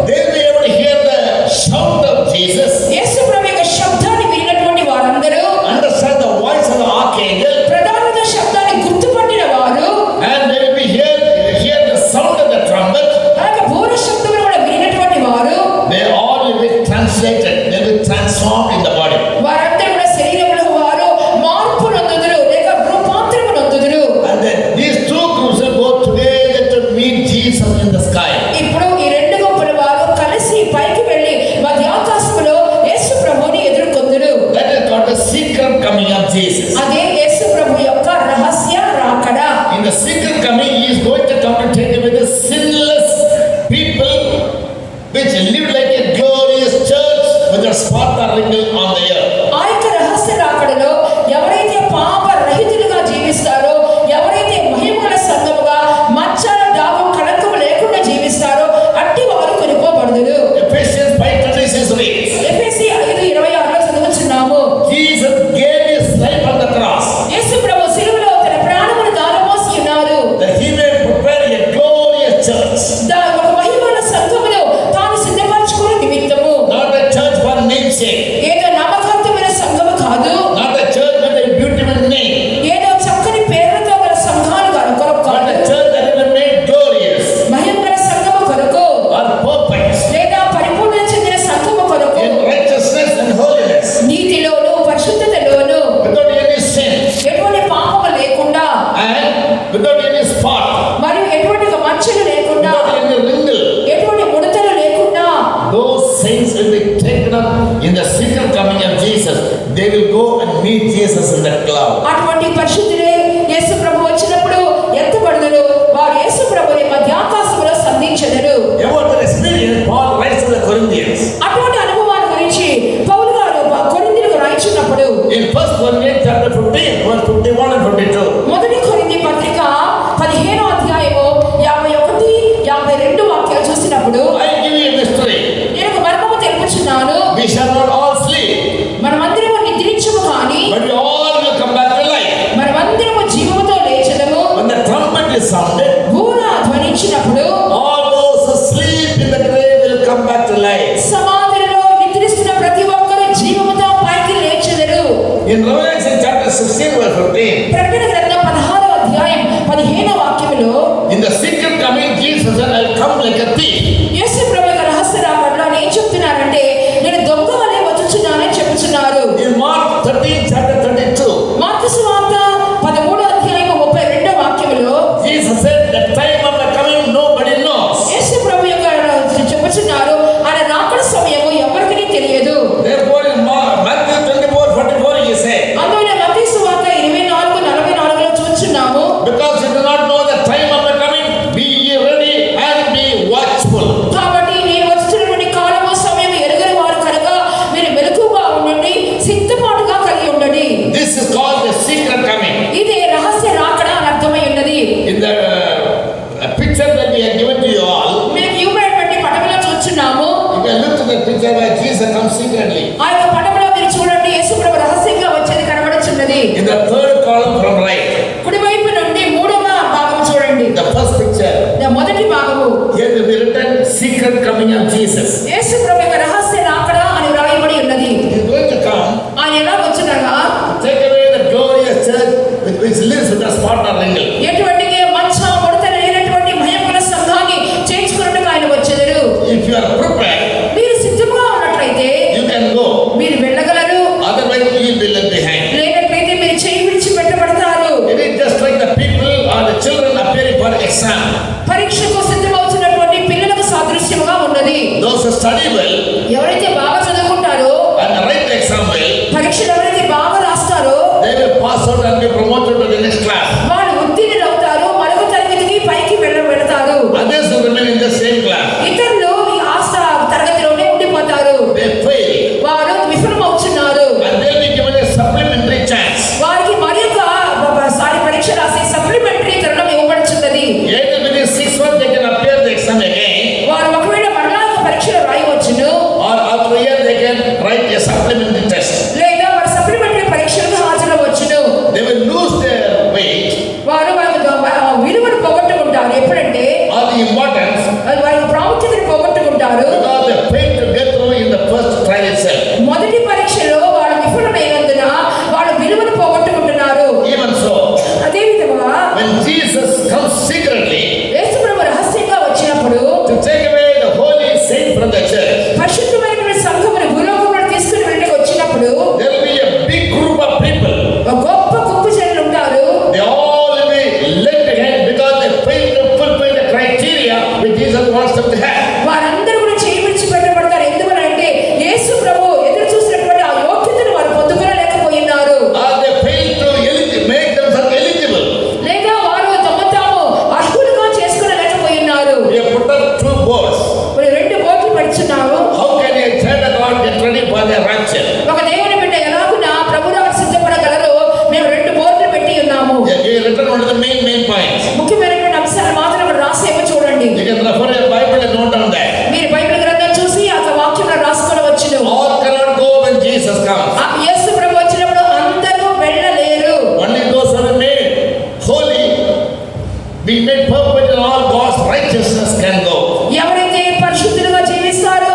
B: they will be able to hear the shout of Jesus,
A: యేసు ప్రభు యొక్క శబ్దాన్ని వినినటువంటి వారందరూ,
B: understand the voice of the archangel,
A: ప్రధాన శబ్దాన్ని గుర్తుపట్టిన వారు,
B: and they will be hear the sound of the trumpet.
A: అలాగే బూర శబ్దమును కూడా వినినటువంటి వారు,
B: They all will be translated, they will be transformed in the body.
A: వారందరూ కూడా శరీరంలో వారు మార్పు నొందుదురు లేక రూపాంతరము నొందుదురు.
B: And then these two groups will go together to meet Jesus in the sky.
A: ఇప్పుడు ఈ 2 గుంపుల వారు కలిసి పైకి వెళ్లి మధ్య ఆకాశములో యేసు ప్రభువుని ఎదుర్కొందురు.
B: That is called the secret coming of Jesus.
A: అదే యేసు ప్రభు యొక్క రహస్య రాకడ.
B: In the secret coming, he is going to come and take away the sinless people which live like a glorious church with a spot or wrinkle on the earth.
A: ఆ యొక్క రహస్య రాకడలో ఎవరైతే పాప రహితులుగా జీవిస్తారో, ఎవరైతే మహిమగల సంఘముగా మచ్చ దాగం కళంకము లేకుండా జీవిస్తారో అట్టి వారు కొనుక్కోబడుదురు.
B: Ephesians 5:26 reads,
A: ఎఫెసీ 5:26లో చదువుచున్నాము.
B: Jesus gave his life on the cross
A: యేసు ప్రభు శిలువలో తన ప్రాణమును దారపోసి ఉన్నారు.
B: that he may prepare a glorious church.
A: ఒక మహిమగల సంఘమును తాను సిద్ధపరచుకునే నిమిత్తము,
B: Not a church for namesake,
A: ఏదో నామకార్థమైన సంఘము కాదు,
B: not a church with a beautiful name,
A: ఏదో చక్కని పేర్లతో గల సంఘాలు కొరకు
B: but
A: కాదు,
B: a church that will be made glorious
A: మహిమగల సంఘము కొరకు
B: or perfect
A: లేదా పరిపూర్ణ చెందిన సంఘము కొరకు,
B: in righteousness and holiness,
A: నీతిలోను పరిశుద్ధతలోను
B: without any sin
A: ఎటువంటి పాపము లేకుండా
B: and without any spot,
A: మరియు ఎటువంటి మచ్చలు లేకుండా,
B: without any wrinkle.
A: ఎటువంటి ముడతలు లేకుండా
B: Those saints will be taken up in the secret coming of Jesus. They will go and meet Jesus in the cloud.
A: అటువంటి పరిశుద్ధులే యేసు ప్రభు వచ్చినప్పుడు ఎత్తబడుదురు. వారు యేసు ప్రభుని మధ్య ఆకాశములో సంధించెదరు.
B: About their experience, Paul writes to the Corinthians.
A: అటువంటి అనుభవాల గురించి పౌలు గారు కొరింథీయులకు రాయించినప్పుడు
B: In 1 Corinthians chapter 15, verse 51 and 52.
A: మొదటి కొరింథీ పత్రిక 15వ అధ్యాయము 51, 52 వాక్యాలు చూసినప్పుడు,
B: I give you a mystery.
A: నేను ఒక మర్మము తెలుపుచున్నాను.
B: We shall not all sleep,
A: మనమందరము నిద్రించము కానీ
B: but we all will come back to life.
A: మనమందరము జీవముతో లేచెదము.
B: When the trumpet is sounded,
A: బూర ధ్వనించినప్పుడు
B: all those who sleep in the grave will come back to life.
A: సమాధిలో నిద్రిస్తున్న ప్రతి ఒక్కరు జీవముతో పైకి లేచెదరు.
B: In Revelation chapter 16, verse 15,
A: ప్రకటన గ్రంథం 16వ అధ్యాయం 15వ వాక్యములో,
B: in the secret coming, Jesus said, I'll come like a thief.
A: యేసు ప్రభు యొక్క రహస్య రాకడలో ఆయన ఏం చెప్తున్నారంటే, నేను దొంగ వలె వచ్చుచున్నానని చెప్తున్నాను. చెప్పుచున్నారు.
B: In Mark 13 chapter 32,
A: మార్కు సువార్త 13వ అధ్యాయం 32వ వాక్యములో
B: Jesus said, the time of the coming nobody knows.
A: యేసు ప్రభు యొక్క చెప్పుచున్నారు, ఆయన రాకడ సమయము ఎవరికీ తెలియదు.
B: Therefore in Matthew 24:44 he said,
A: అందువల్ల మత్తయి సువార్త 24:44లో చూస్తున్నాము,
B: because you do not know the time of the coming, be ye ready and be watchful.
A: కాబట్టి నేను వచ్చుచున్నటువంటి కాలము సమయం ఎరుగని వారు కనుక మీరు మెలకువగా ఉండండి, సిద్ధపాటుగా కలిగి ఉండండి.
B: This is called the secret coming.
A: ఇదే రహస్య రాకడ అని అర్థమై ఉన్నది.
B: In the picture that we have given to you all,
A: మీకు ఇవ్వబడినటువంటి పటములో చూస్తున్నాము.
B: you can look to the picture where Jesus comes secretly.
A: ఆ యొక్క పటములో మీరు చూడండి, యేసు ప్రభు రహస్యంగా వచ్చేది కనబడుచున్నది.
B: In the third column from right,
A: కుడివైపు నుండి 3వ భాగం చూడండి.
B: the first picture,
A: మొదటి భాగము
B: here will be written secret coming of Jesus.
A: యేసు ప్రభు యొక్క రహస్య రాకడ అని వ్రాయబడి ఉన్నది.
B: He is going to come
A: ఆయన ఎలా వచ్చునగా
B: to take away the glorious church which lives with a spot or wrinkle.
A: ఎటువంటి మచ్చ ముడత లేనటువంటి భయంకర సంఘాన్ని చేర్చుకున్నట్టుగా ఆయన వచ్చెదరు.
B: If you are prepared,
A: మీరు సిద్ధంగా ఉన్నట్లయితే
B: you can go.
A: మీరు వెళ్ళగలరు,
B: Otherwise you will be left behind.
A: లేనట్లయితే మీరు చేయి విడిచిపెట్టబడతారు.
B: It is just like the people or the children appearing for exam.
A: పరీక్షకు సిద్ధమవుతున్నటువంటి పిల్లలకు సాదృశ్యముగా ఉన్నది.
B: Those who study well
A: ఎవరైతే బాగా చదువుకుంటారో,
B: and write the exam well,
A: పరీక్షలు ఎవరైతే బాగా రాస్తారో
B: they will pass out and be promoted to the next class.
A: వాళ్ళు ఉత్తీర్ణులు అవుతారు, మరొక తరగతికి పైకి వెళతారు.
B: Others will remain in the same class.
A: ఇతరులు ఈ తరగతిలోనే ఉండిపోతారు.
B: They fail
A: వారు విఫలమవుతున్నారు.
B: and they will be given a supplementary chance.
A: వారికి మరి ఒకసారి పరీక్ష రాసి సప్లిమెంటరీ తరుణం ఇవ్వబడుచున్నది.
B: Either within 6 months they can appear the exam again,
A: వారు ఒకవేళ మరలా పరీక్షలు రాయవచ్చును,
B: or after a year they can write a supplementary test.
A: లేదా వారు సప్లిమెంటరీ పరీక్షలకు హాజరవ్వచ్చును.
B: They will lose their weight
A: వారు విలువను పోగొట్టుకుంటారు. ఎప్పుడంటే
B: or the importance
A: వారి ప్రాముఖ్యతను పోగొట్టుకుంటారు.
B: because they failed to get through in the first trial itself.
A: మొదటి పరీక్షలో వాళ్ళు విఫలమైనందున వాళ్ళు విలువను పోగొట్టుకుంటున్నారు.
B: Even so,
A: అదే విధంగా
B: when Jesus comes secretly
A: యేసు ప్రభు రహస్యంగా వచ్చినప్పుడు
B: to take away the holy saint from the church,
A: పరిశుద్ధమైనటువంటి సంఘమును భూలోకంలో తీసుకుని వెళ్ళడానికి వచ్చినప్పుడు
B: there will be a big group of people.
A: ఒక గొప్ప గుంపు జనులు ఉంటారు.
B: They all will be left behind because they failed to fulfill the criteria which Jesus wants them to have.
A: వారందరూ కూడా చేయి విడిచిపెట్టబడతారు. ఎందువలంటే యేసు ప్రభు ఎదురు చూసినటువంటి ఆ యోగ్యతను వారు పొందుకోలేకపోయినారు.
B: Or they failed to make themselves eligible.
A: లేదా వారు తమ తాము అర్హులుగా చేసుకోలేకపోయినారు.
B: We have put up 2 boards.
A: ఇప్పుడు 2 బోర్డులు పెడుచున్నాము.
B: How can a child of God get ready for their rapture?
A: ఒక దేవుని బిడ్డ ఎలాగునా ప్రభువుకు సిద్ధపడగలరో మేము 2 బోర్డులు పెట్టి ఉన్నాము.
B: You have written one of the main points.
A: ముఖ్యమైనటువంటి అంశాలు మాత్రం ఇక్కడ రాసేమో చూడండి.
B: You can refer your Bible and note down that.
A: మీరు బైబిల్ గ్రంథం చూసి ఆ వాక్యంలో రాసుకోవచ్చును.
B: All cannot go when Jesus comes.
A: ఆ యేసు ప్రభు వచ్చినప్పుడు అందరూ వెళ్ళలేరు.
B: Only those who are made holy, being made perfect in all God's righteousness can go.
A: ఎవరైతే పరిశుద్ధులుగా జీవిస్తారో,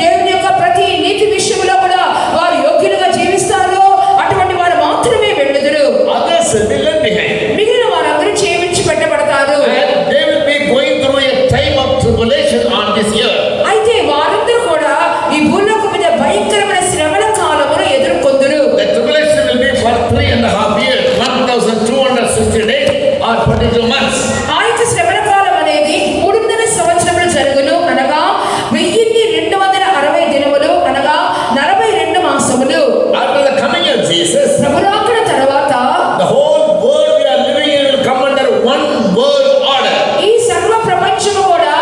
A: దేవుని యొక్క ప్రతి నీతి విషయంలో కూడా వారు యోగ్యులుగా జీవిస్తారో అటువంటి వారు మాత్రమే వెళ్ళుదురు.
B: Others will be left behind.
A: మిగిలిన వారందరూ చేయి విడిచిపెట్టబడతారు.
B: And they will be going through a time of tribulation on this earth.
A: అయితే వారందరూ కూడా ఈ భూలోకం మీద భయంకరమైన శ్రమల కాలమును ఎదుర్కొందురు.
B: The tribulation will be for 3.5 years, 1260 days or 42 months.
A: ఆ యొక్క శ్రమల కాలం అనేది 300 సంవత్సరములు జరుగును, అనగా 1260 దినములు, అనగా 42 మాసములు.
B: After the coming of Jesus,
A: ప్రభు రాకడ తర్వాత
B: the whole world we are living in will come under one world order.
A: ఈ సర్వ ప్రపంచము కూడా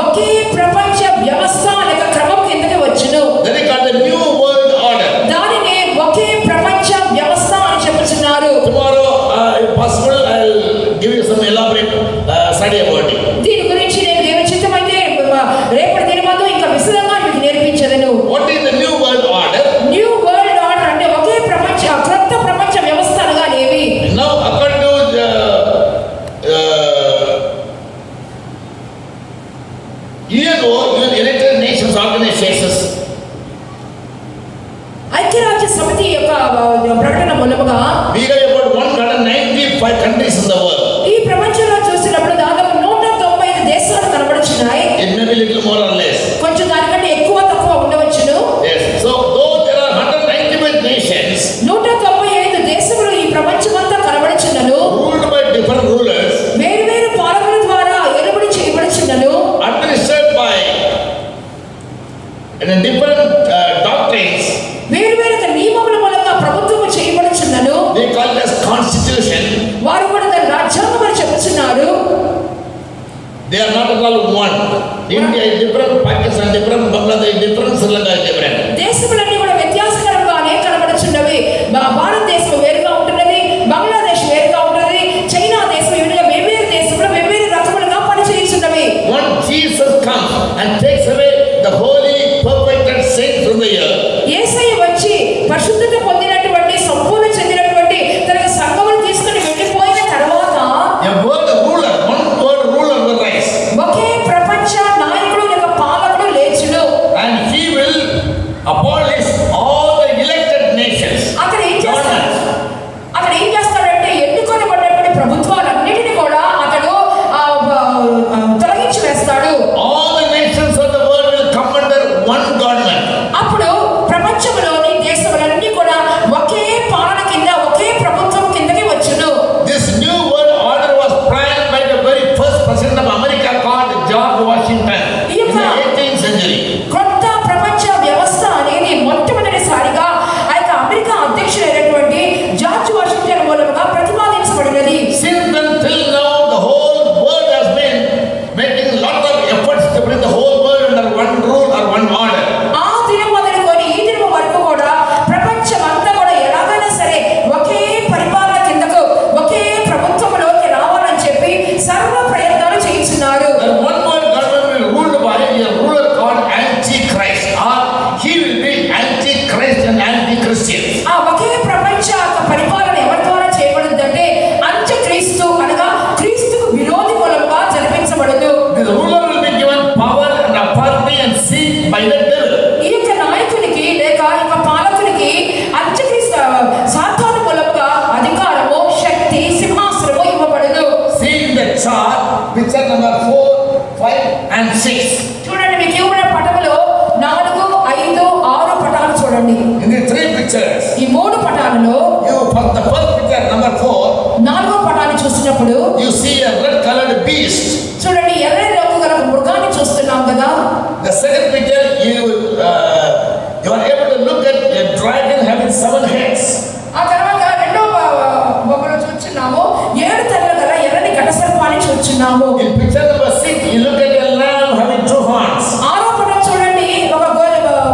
A: ఒకే ప్రపంచ వ్యవస్థ లేక క్రమం కిందకి వచ్చును.
B: That is called the new world order.
A: దానిని ఒకే ప్రపంచ వ్యవస్థ అని చెప్పుచున్నారు.
B: Tomorrow, if possible, I will give you some elaborate study about it.
A: దీని గురించి నేను దేవుని చిత్తమైతే రేపటి దినమందు ఇంకా విశదంగా మీకు నేర్పించదను.
B: What is the new world order?
A: New world order అంటే ఒకే ప్రపంచ క్రొత్త ప్రపంచ వ్యవస్థ అనగా ఏమి?
B: Now, according to UNO, United Nations Organizations,
A: ఐక్యరాజ్య సమితి యొక్క ప్రకటన మూలముగా
B: we have about 195 countries in the world.
A: ఈ ప్రపంచంలో చూసినప్పుడు దాదాపు 195 దేశాలు కనబడుచున్నాయి.
B: It may be little more or less.
A: కొంచెం దానికంటే ఎక్కువ తక్కువ ఉండవచ్చును.
B: Yes. So, though there are 195 Pakistan different, Bangladesh different, Sri Lanka is different.
A: దేశములన్నీ కూడా వ్యత్యాసకరంగానే కనబడుచున్నవి. భారతదేశం వేరుగా ఉంటున్నది, బంగ్లాదేశ్ వేరుగా ఉంటున్నది, చైనా దేశం ఇవిగా వేర్వేరు దేశంలో వేర్వేరు రకములుగా పనిచేయుచున్నవి.
B: When Jesus comes and takes away the holy, perfected saints from the earth,
A: యేసయ్య వచ్చి పరిశుద్ధత పొందినటువంటి సంపూర్ణ చెందినటువంటి తన సంఘమును తీసుకుని వెళ్ళిపోయిన తర్వాత
B: a world ruler, one world ruler will rise.
A: ఒకే ప్రపంచ నాయకుడు లేక పాలకుడు లేచును.
B: And he will abolish all the elected nations.
A: అక్కడ ఏం చేస్తాడంటే ఎన్నుకొనబడినటువంటి ప్రభుత్వాలన్నిటిని కూడా అతడు తొలగించి వేస్తాడు.
B: All the nations of the world will come under one government.
A: అప్పుడు ప్రపంచంలోని దేశములన్నీ కూడా ఒకే పాలన కింద ఒకే ప్రభుత్వం కిందకి వచ్చును.
B: This new world order was planned by the very first president of America called George Washington in the 18th century.
A: కొత్త ప్రపంచ వ్యవస్థ అనేది మొట్టమొదటిసారిగా ఆ యొక్క అమెరికా అధ్యక్షుడైనటువంటి జార్జ్ వాషింగ్టన్ మూలముగా ప్రతిపాదించబడినది.
B: Since then till now, the whole world has been making a lot of efforts to bring the whole world under one rule or one order.
A: ఆ దినం మొదలుకొని ఈ దినం వరకు కూడా ప్రపంచం అంతా కూడా ఎలాగైనా సరే ఒకే పరిపాలన కిందకు ఒకే ప్రభుత్వంలోకి రావాలని చెప్పి సర్వ ప్రయత్నాలు చేస్తున్నారు.
B: The one world government will be ruled by a ruler called Antichrist, or he will be Antichrist and Anti-Christian.
A: ఆ ఒకే ప్రపంచ పరిపాలన ఎవరి ద్వారా చేయబడుతుందంటే అంత్యక్రీస్తు అనగా క్రీస్తుకు విరోధి మూలంగా జరిపించబడదు.
B: The ruler will be given power and authority and seat by the devil.
A: ఈ యొక్క నాయకునికి లేక ఈ యొక్క పాలకునికి అంత్యక్రీస్తు సాతాను మూలంగా అధికారము, శక్తి, సింహాసనము ఇవ్వబడదు.
B: See in the chart, picture number 4, 5 and 6.
A: చూడండి, మీకు ఇవ్వబడిన పటములో 4, 5, 6 పటాలు చూడండి.
B: In the 3 pictures,
A: ఈ 3 పటాలలో
B: for the first picture number 4,
A: 4వ పటాన్ని చూసినప్పుడు
B: you see a red colored beast.
A: చూడండి, ఎర్రని రంగు గల ఒక మృగాన్ని చూస్తున్నాం కదా.
B: The second picture, you are able to look at a dragon having 7 heads.
A: ఆ తర్వాత రెండవ బొమ్మలో చూస్తున్నాము 7 తలల గల ఎర్రని ఘటసర్పాన్ని చూస్తున్నాము.
B: In picture number 6, you look at a lamb having 2 horns.
A: 6వ పటం చూడండి, ఒక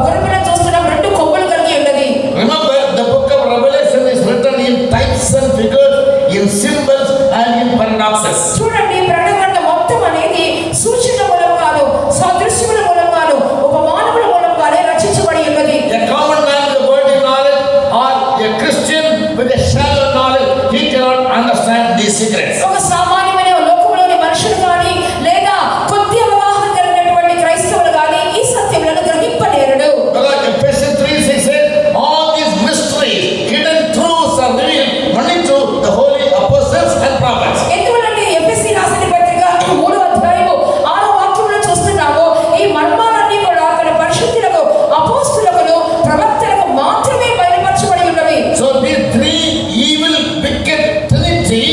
A: గొర్రెపిల్లని చూస్తున్నాం, 2 కొమ్ములు కలిగి ఉన్నది.
B: Remember, the book of Revelation is written in types and figures, in symbols and in paradoxes.
A: చూడండి, ప్రకటన గ్రంథం మొత్తం అనేది సూచన మూలంగాను, సాదృశ్యముల మూలంగాను, ఉపమానముల మూలంగానే రచించబడి ఉన్నది.
B: A common man with a worldly knowledge or a Christian with a shallow knowledge, he cannot understand these secrets.
A: ఒక సామాన్యమైన లోకములోని మనుషులు కానీ లేదా కొద్ది అవగాహన కలిగినటువంటి క్రైస్తవులు కానీ ఈ సత్యములను గ్రహింపలేరుడు.
B: Because Ephesians 3:6 says, all these mysteries, hidden truths are revealed only to the holy apostles and prophets.
A: ఎందుకంటే ఎఫెసీ రాసిన పత్రిక 3వ అధ్యాయము 6వ వాక్యంలో చూస్తున్నాము, ఈ మర్మాలన్నీ కూడా తన పరిశుద్ధులకు, అపోస్తులకు, ప్రవక్తలకు మాత్రమే బయలుపరచబడి ఉన్నవి.
B: So these 3 evil, wicked trinity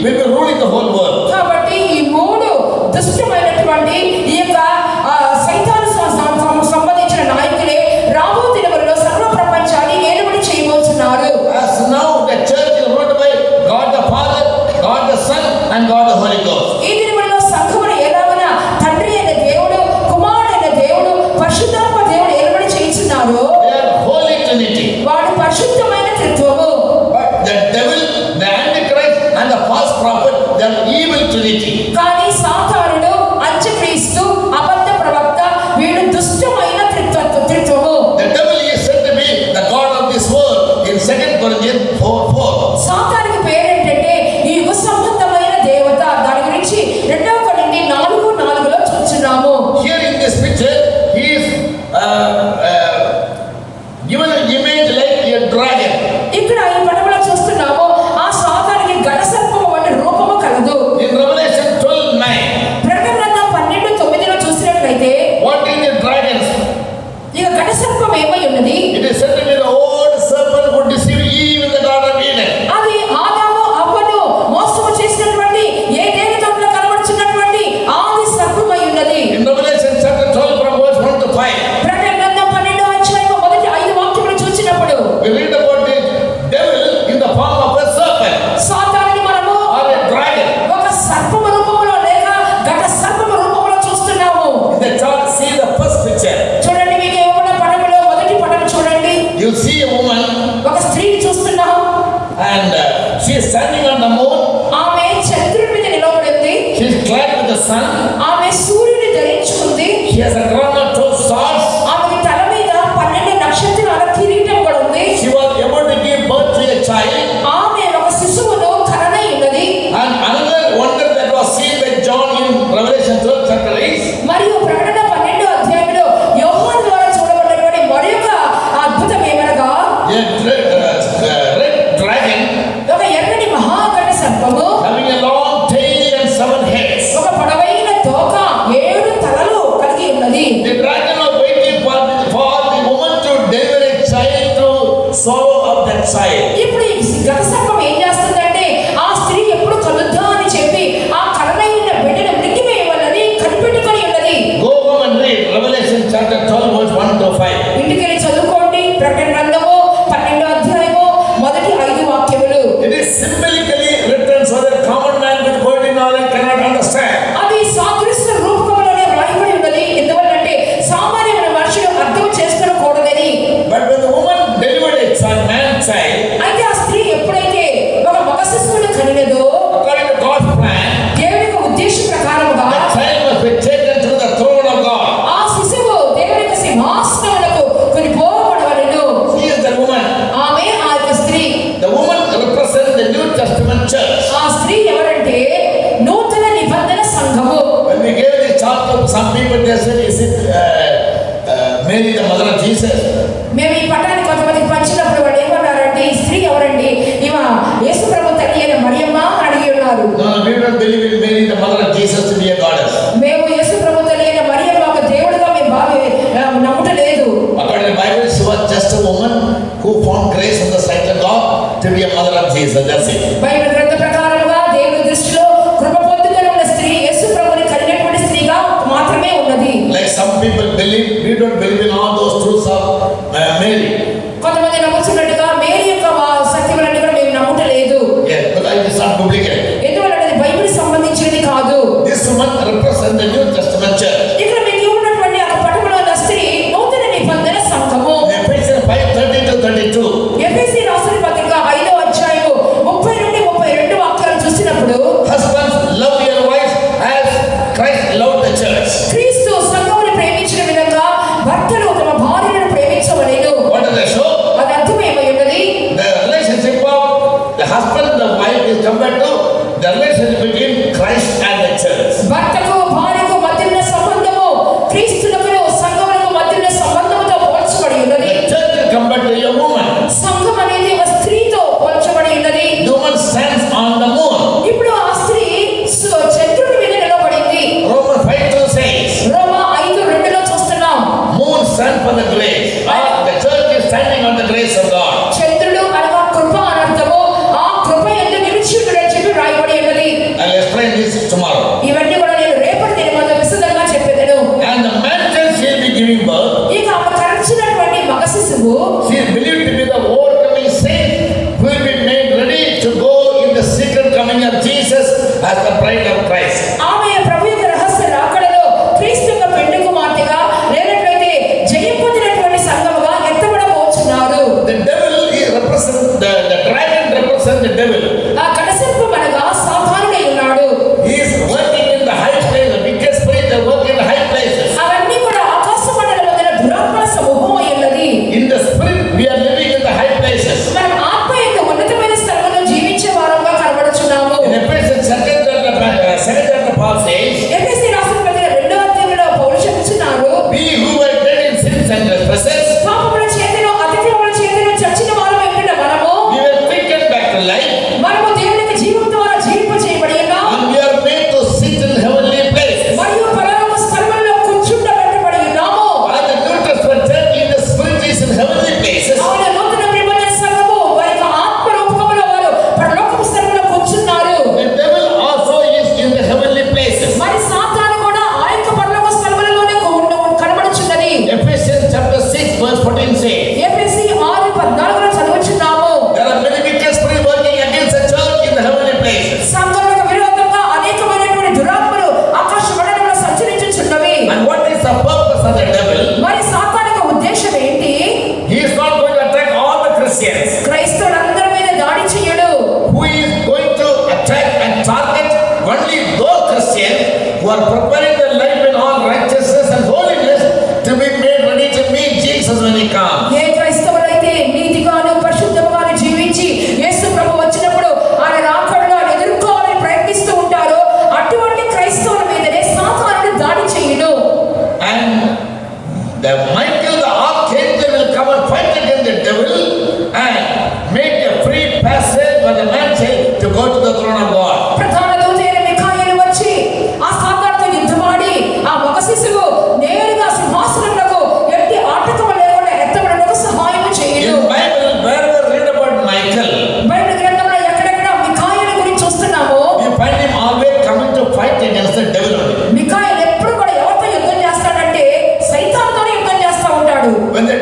B: will be ruling the woman
A: ఒక స్త్రీని చూస్తున్నాం.
B: and she is standing on the moon.
A: ఆమె చంద్రుడి మీద నిలబడి ఉంది.
B: She is clad with the sun.
A: ఆమె సూర్యుని ధరించుకుంది.
B: She has a crown of 12 stars.
A: ఆమె తల మీద 12 నక్షత్రాల కిరీటం కూడా ఉంది.
B: She was able to give birth to a child.
A: ఆమె ఒక శిశువును కననై ఉన్నది.
B: And another wonder that was seen by John in Revelation 12 chapter 8.
A: మరియు ప్రకటన 12వ అధ్యాయంలో యోహాను ద్వారా చూడబడినటువంటి మరొక అద్భుతం ఏమనగా
B: A red dragon
A: ఒక ఎర్రని మహాగణ సర్పము
B: having a long tail and 7 heads.
A: ఒక పొడవైన తోక 7 తలలు కలిగి ఉన్నది.
B: The dragon was waiting for the woman to deliver a child to swallow up that child.
A: ఇప్పుడు ఈ గత సర్పం ఏం చేస్తుందంటే ఆ స్త్రీ ఎప్పుడు కలుద్దా అని చెప్పి ఆ కలనైన బిడ్డను మృంగివేయవలని కనిపెట్టుకొని ఉన్నది.
B: Go home and read Revelation chapter 12 verse 1 to 5.
A: ఇంటికెళ్ళి చదువుకోండి. ప్రకటన గ్రంథము 12వ అధ్యాయము మొదటి 5 వాక్యములు.
B: It is symbolically written so that common man with worldly knowledge cannot understand.
A: అది సాదృశ్య రూపకంలోనే వ్రాయబడి ఉన్నది. ఎందువల్లంటే సామాన్యమైన మనుషులు అర్థం చేసుకోకూడదని.
B: But when the woman delivered a child, man child,
A: అయితే ఆ స్త్రీ ఎప్పుడైతే ఒక మగ శిశువును కనినదో
B: according to God's plan,
A: దేవుని యొక్క ఉద్దేశ ప్రకారముగా
B: the child must be taken to the throne of God.
A: ఆ శిశువు దేవుని యొక్క సింహాసనమునకు కొనిపోబడవలెను.
B: She is the woman.
A: ఆమె ఆ యొక్క స్త్రీ.
B: The woman represents the New Testament church.
A: ఆ స్త్రీ ఎవరంటే నూతన నిబంధన సంఘము.
B: When we gave the chart to some people, they said, is it Mary, the mother of Jesus?
A: మేము ఈ పట్టాన్ని కొంతమందికి పంచినప్పుడు వాళ్ళు ఏమన్నారంటే ఈ స్త్రీ ఎవరండి, ఈమె యేసు ప్రభు తల్లి అయిన మరియమ్మ అని అడిగి ఉన్నారు.
B: No, we don't believe in Mary, the mother of Jesus, to be a goddess.
A: మేము యేసు ప్రభు తల్లి అయిన మరియమ్మ ఒక దేవుడిగా మేము నమ్ముటలేదు.
B: According to the Bible, she was just a woman who found grace in the sight of God to be a mother of Jesus. That's it.
A: Bible గ్రంథ ప్రకారంగా దేవుని దృష్టిలో కృప పొందుకొని ఉన్న స్త్రీ యేసు ప్రభుని కలిగినటువంటి స్త్రీగా మాత్రమే ఉన్నది.
B: Like some people believe, we don't believe in all those truths of Mary.
A: కొంతమంది నమ్ముతున్నట్టుగా మేరీ యొక్క సత్యములన్నీ కూడా మేము నమ్ముటలేదు.
B: Yes, but it is not biblical.
A: ఎందువల్ల అది బైబిల్ సంబంధించినది కాదు.
B: This woman represents the New Testament church.
A: ఇక్కడ మీకు ఉన్నటువంటి ఆ పటములో ఉన్న స్త్రీ నూతన నిబంధన సంఘము.
B: Ephesians 5:30-32.
A: ఎఫెసీ రాసిన పత్రిక 5వ అధ్యాయము 30 నుండి 32 వాక్యాలు చూసినప్పుడు
B: Husbands, love your wives as Christ loved the church.
A: క్రీస్తు సంఘమును ప్రేమించిన విధంగా భర్తలు తమ భార్యలను ప్రేమించవలెను.
B: What is the Christians.
A: క్రైస్తవులందరి మీద దాడి చేయడు.
B: Who is going to attack and target only those Christians who are preparing their life in all righteousness and holiness to be made ready to meet Jesus when he comes.
A: ఏ క్రైస్తవులైతే నీతిగాను పరిశుద్ధంగాను జీవించి యేసు ప్రభు వచ్చినప్పుడు ఆయన రాకడలో ఆయన ఎదుర్కోవాలని ప్రయత్నిస్తూ ఉంటారో అటువంటి క్రైస్తవుల మీదనే సాతానుడు దాడి చేయడు.
B: And the Michael the archangel will come and fight against the devil and make a free passage for the man to go to the throne of God.
A: ప్రధాన దూత అయిన మిఖాయేలు వచ్చి ఆ సాతానుతో యుద్ధమాడి ఆ మగ శిశువు నేరుగా సింహాసనంలో ఎట్టి ఆటంకం లేకుండా ఎత్తబడడానికి సహాయం చేయడు.
B: In Bible, wherever read about Michael,
A: Bible గ్రంథంలో ఎక్కడెక్కడ మిఖాయేలు గురించి చూస్తున్నామో
B: you find him always coming to fight against the devil only.
A: మిఖాయేలు ఎప్పుడు కూడా ఎవరితో యుద్ధం చేస్తాడంటే సైతానుతోనే యుద్ధం చేస్తూ ఉంటాడు.
B: When the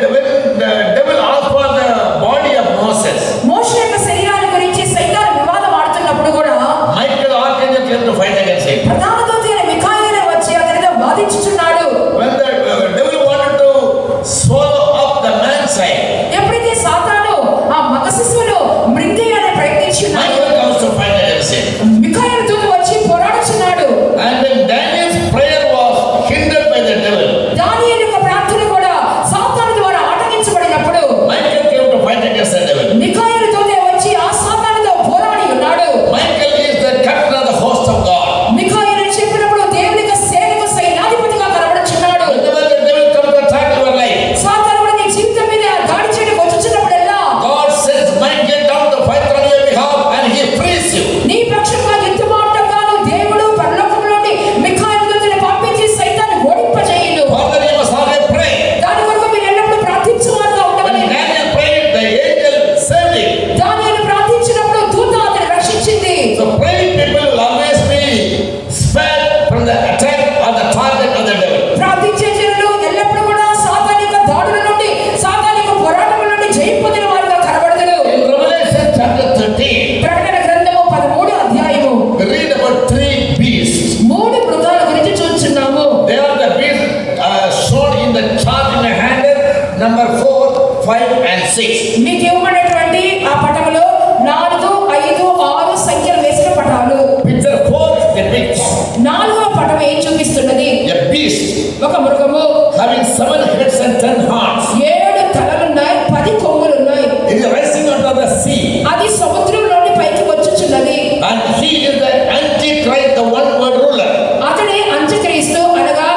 B: devil asked for the body of Moses,
A: మోషే యొక్క శరీరాన్ని గురించి సైతాను వివాదం ఆడుతున్నప్పుడు కూడా
B: Michael archangel came to fight against him.
A: ప్రధాన దూత అయిన మిఖాయేలు వచ్చి అతనితో వాదించుచున్నాడు.
B: When the devil wanted to swallow up the man's side,
A: ఎప్పుడైతే సాతాను ఆ మగ శిశువును మృంగేయాలని ప్రయత్నించున్నాడు
B: Michael comes to fight against him.
A: మిఖాయేలు దూత వచ్చి పోరాడుచున్నాడు.
B: And when Daniel's prayer was hindered by the devil,
A: దానియేలు యొక్క ప్రార్థన కూడా సాతాను ద్వారా ఆటంకించబడినప్పుడు
B: Michael came to fight against the devil.
A: మిఖాయేలు దూత వచ్చి ఆ సాతానుతో పోరాడి ఉన్నాడు.
B: Michael is the captain of the host of God.
A: మిఖాయేలు చెప్పినప్పుడు దేవుని యొక్క సేనకు సైన్యాధిపతిగా కనబడుచున్నాడు.
B: Whenever the devil comes to attack your life,
A: సాతాను నీ జీవితం మీద దాడి చేయడానికి వచ్చుచున్నప్పుడల్లా
B: God sends Michael down to fight on your behalf and he frees you.
A: నీ పక్షంగా యుద్ధమాడటం కాదు, దేవుడు పరలోకంలోని మిఖాయేలు దూతని పంపించి సైతాన్ని ఓడింపజేయును.
B: Father, you must always pray.
A: దాని కొరకు మీరు ఎల్లప్పుడూ ప్రార్థించువారుగా
B: When
A: ఉండమని.
B: Daniel prayed, the angel saved him.
A: దానియేలు ప్రార్థించినప్పుడు దూత అతన్ని రక్షించింది.
B: So praying people will always be spared from the attack or the target of the devil.
A: ప్రార్థించే జనులు ఎల్లప్పుడూ కూడా సాతాను యొక్క దాడుల నుండి సాతాను యొక్క పోరాటముల నుండి జయం పొందిన వారుగా కనబడతారు.
B: In Revelation chapter 13,
A: ప్రకటన గ్రంథము 13వ అధ్యాయము
B: we read about three beasts.
A: 3 మృగాల గురించి చూస్తున్నాము.
B: They are the beasts shown in the chart in the hand, number 4, 5 and 6.
A: మీకు ఇవ్వబడినటువంటి ఆ పటములో 4, 5, 6 సంఖ్యలు వేసిన పటాలు.
B: Picture 4 depicts
A: 4వ పటం ఏం చూపిస్తున్నది?
B: a beast
A: ఒక మృగము
B: having 7 heads and 10 horns.
A: 7 తలలున్నాయి, 10 కొమ్ములున్నాయి.
B: It is rising out of the sea.
A: అది సముద్రం నుండి పైకి వచ్చుచున్నది.
B: And he is the Antichrist, the one word ruler.
A: అతడే అంత్యక్రీస్తు అనగా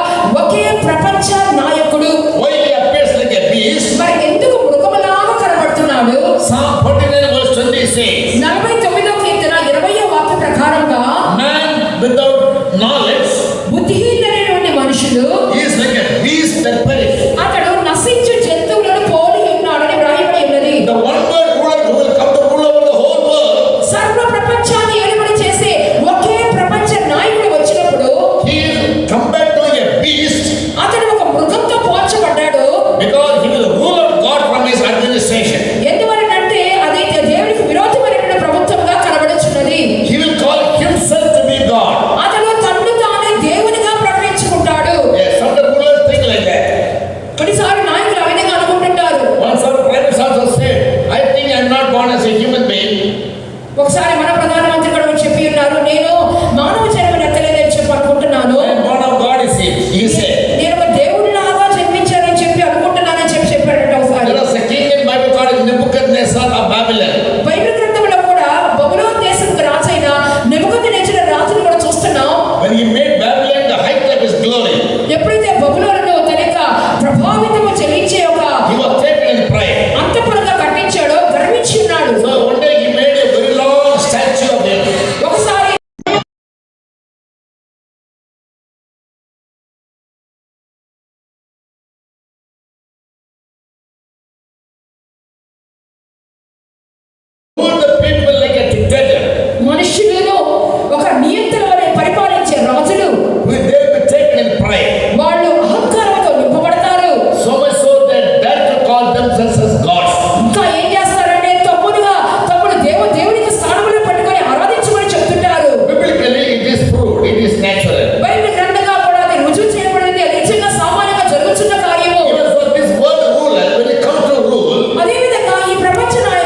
A: ఒకే ప్రపంచ నాయకుడు.
B: Why he appears like a beast?
A: మరి ఎందుకు మృగములాగా కనబడుతున్నాడు?
B: Psalm 49 verse 20 says,
A: 49వ కీర్తన 20వ వాక్య ప్రకారంగా
B: man without knowledge
A: బుద్ధిహీనులైనటువంటి మనుషులు
B: is like a beast that perish.
A: అతడు నశించు జంతువులను పోలి ఉన్నాడని వ్రాయబడి ఉన్నది.
B: The one word ruler who will come to rule over the whole world,
A: సర్వ ప్రపంచాన్ని ఏలుబడి చేసే ఒకే ప్రపంచ నాయకుడు వచ్చినప్పుడు
B: he is compared to a beast
A: అతడు ఒక మృగంతో పోల్చబడ్డాడు.
B: because he will rule out God from his administration.
A: ఎందువలనంటే అది దేవునికి విరోధమైనటువంటి ప్రభుత్వంగా కనబడుచున్నది.
B: He will call himself to be God.
A: అతడు తన్ను తానే దేవునిగా ప్రకటించుకుంటాడు.
B: Yes, some of the rulers think like that.
A: కొన్నిసార్లు నాయకులు ఆ విధంగా అనుకుంటుంటారు.
B: Once our prime minister also said, I think I am not born as a human being.
A: ఒకసారి మన ప్రధానమంత్రి కూడా చెప్పి ఉన్నారు, నేను మానవ జన్మను ఎత్తలేదని చెప్పి అనుకుంటున్నాను.
B: I am born of God, he said.
A: నేను ఒక దేవుడిలాగా జన్మించానని చెప్పి అనుకుంటున్నానని చెప్పాడట ఒకసారి.
B: There was a king in Bible called Nebuchadnezzar of Babylon.
A: Bible గ్రంథంలో కూడా బబులోను దేశానికి రాజైన నెబుకద్నెజరు రాజును కూడా చూస్తున్నాం.
B: When he made Babylon the height of his glory,
A: ఎప్పుడైతే బబులోనును తన యొక్క ప్రభావితము చెల్లించే ఒక
B: he was taken in pride.
A: అంతఃపురంగా కట్టించాడో గర్వించి ఉన్నాడు.
B: So one day he made a very long statue of him.
A: ఒకసారి
B: Ruled the people like a dictator.
A: మనుషులను ఒక నియంత్రణ వలె పరిపాలించే రాజులు
B: They will be taken in pride.
A: వాళ్ళు అహంకారంతో నింపబడతారు.
B: So much so that dare to call themselves as gods.
A: ఇంకా ఏం చేస్తారంటే తమ్ముడు దేవునికి స్థానంలో పట్టుకొని ఆరాధించమని చెప్తుంటారు.
B: Biblically it is proved, it is natural.
A: Bible గ్రంథంగా కూడా అది రుజువు చేయబడింది. అది నిజంగా సామాన్యంగా జరుగుతున్న కార్యము.
B: Even for this world ruler, when he comes to rule,
A: అదేవిధంగా ఈ ప్రపంచ నాయకుడు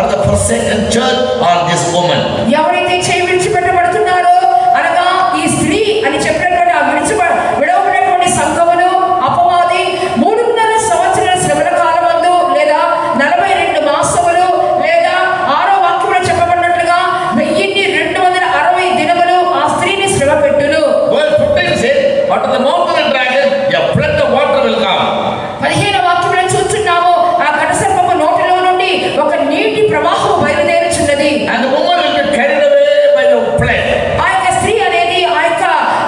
B: or the forsaken church or this woman.
A: ఎవరైతే చేయి విడిచిపెట్టబడుతున్నారో అనగా ఈ స్త్రీ అని చెప్పినటువంటి ఆ విడవబడినటువంటి సంఘమును అపవాది 3.5 సంవత్సరాల శ్రమల కాలమందు లేదా 42 మాసములు లేదా 6వ వాక్యంలో చెప్పబడినట్లుగా 1260 దినములు ఆ స్త్రీని శ్రమ పెట్టును.
B: Verse 15 says, out of the mouth of the dragon a flood of water will come.
A: 15వ వాక్యంలో చూస్తున్నాము ఆ ఘటసర్పము నోటిలో నుండి ఒక నీటి ప్రవాహం బయలుదేరుచున్నది.
B: And the woman will be carried away by the flood.
A: ఆ యొక్క స్త్రీ అనేది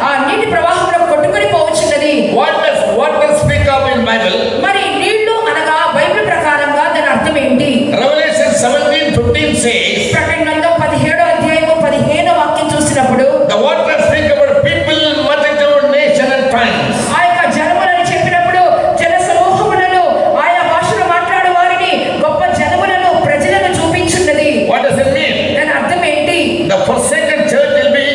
A: ఆ నీటి ప్రవాహంలో కొట్టుకొని పోవచ్చున్నది.
B: What does speak of in Bible?
A: మరి నీళ్లు అనగా బైబిల్ ప్రకారంగా దాని అర్థం ఏంటి?
B: Revelation 17:15 says,
A: ప్రకటన గ్రంథం 17వ అధ్యాయము 15వ వాక్యం చూసినప్పుడు
B: the water speak about people, multitude, nation and tongues.
A: ఆ యొక్క జనములని చెప్పినప్పుడు జన సమూహములను ఆయా భాషలో మాట్లాడే వారిని గొప్ప జనములను ప్రజలను చూపించున్నది.
B: What does it mean?
A: దాని అర్థం ఏంటి?
B: The forsaken church will be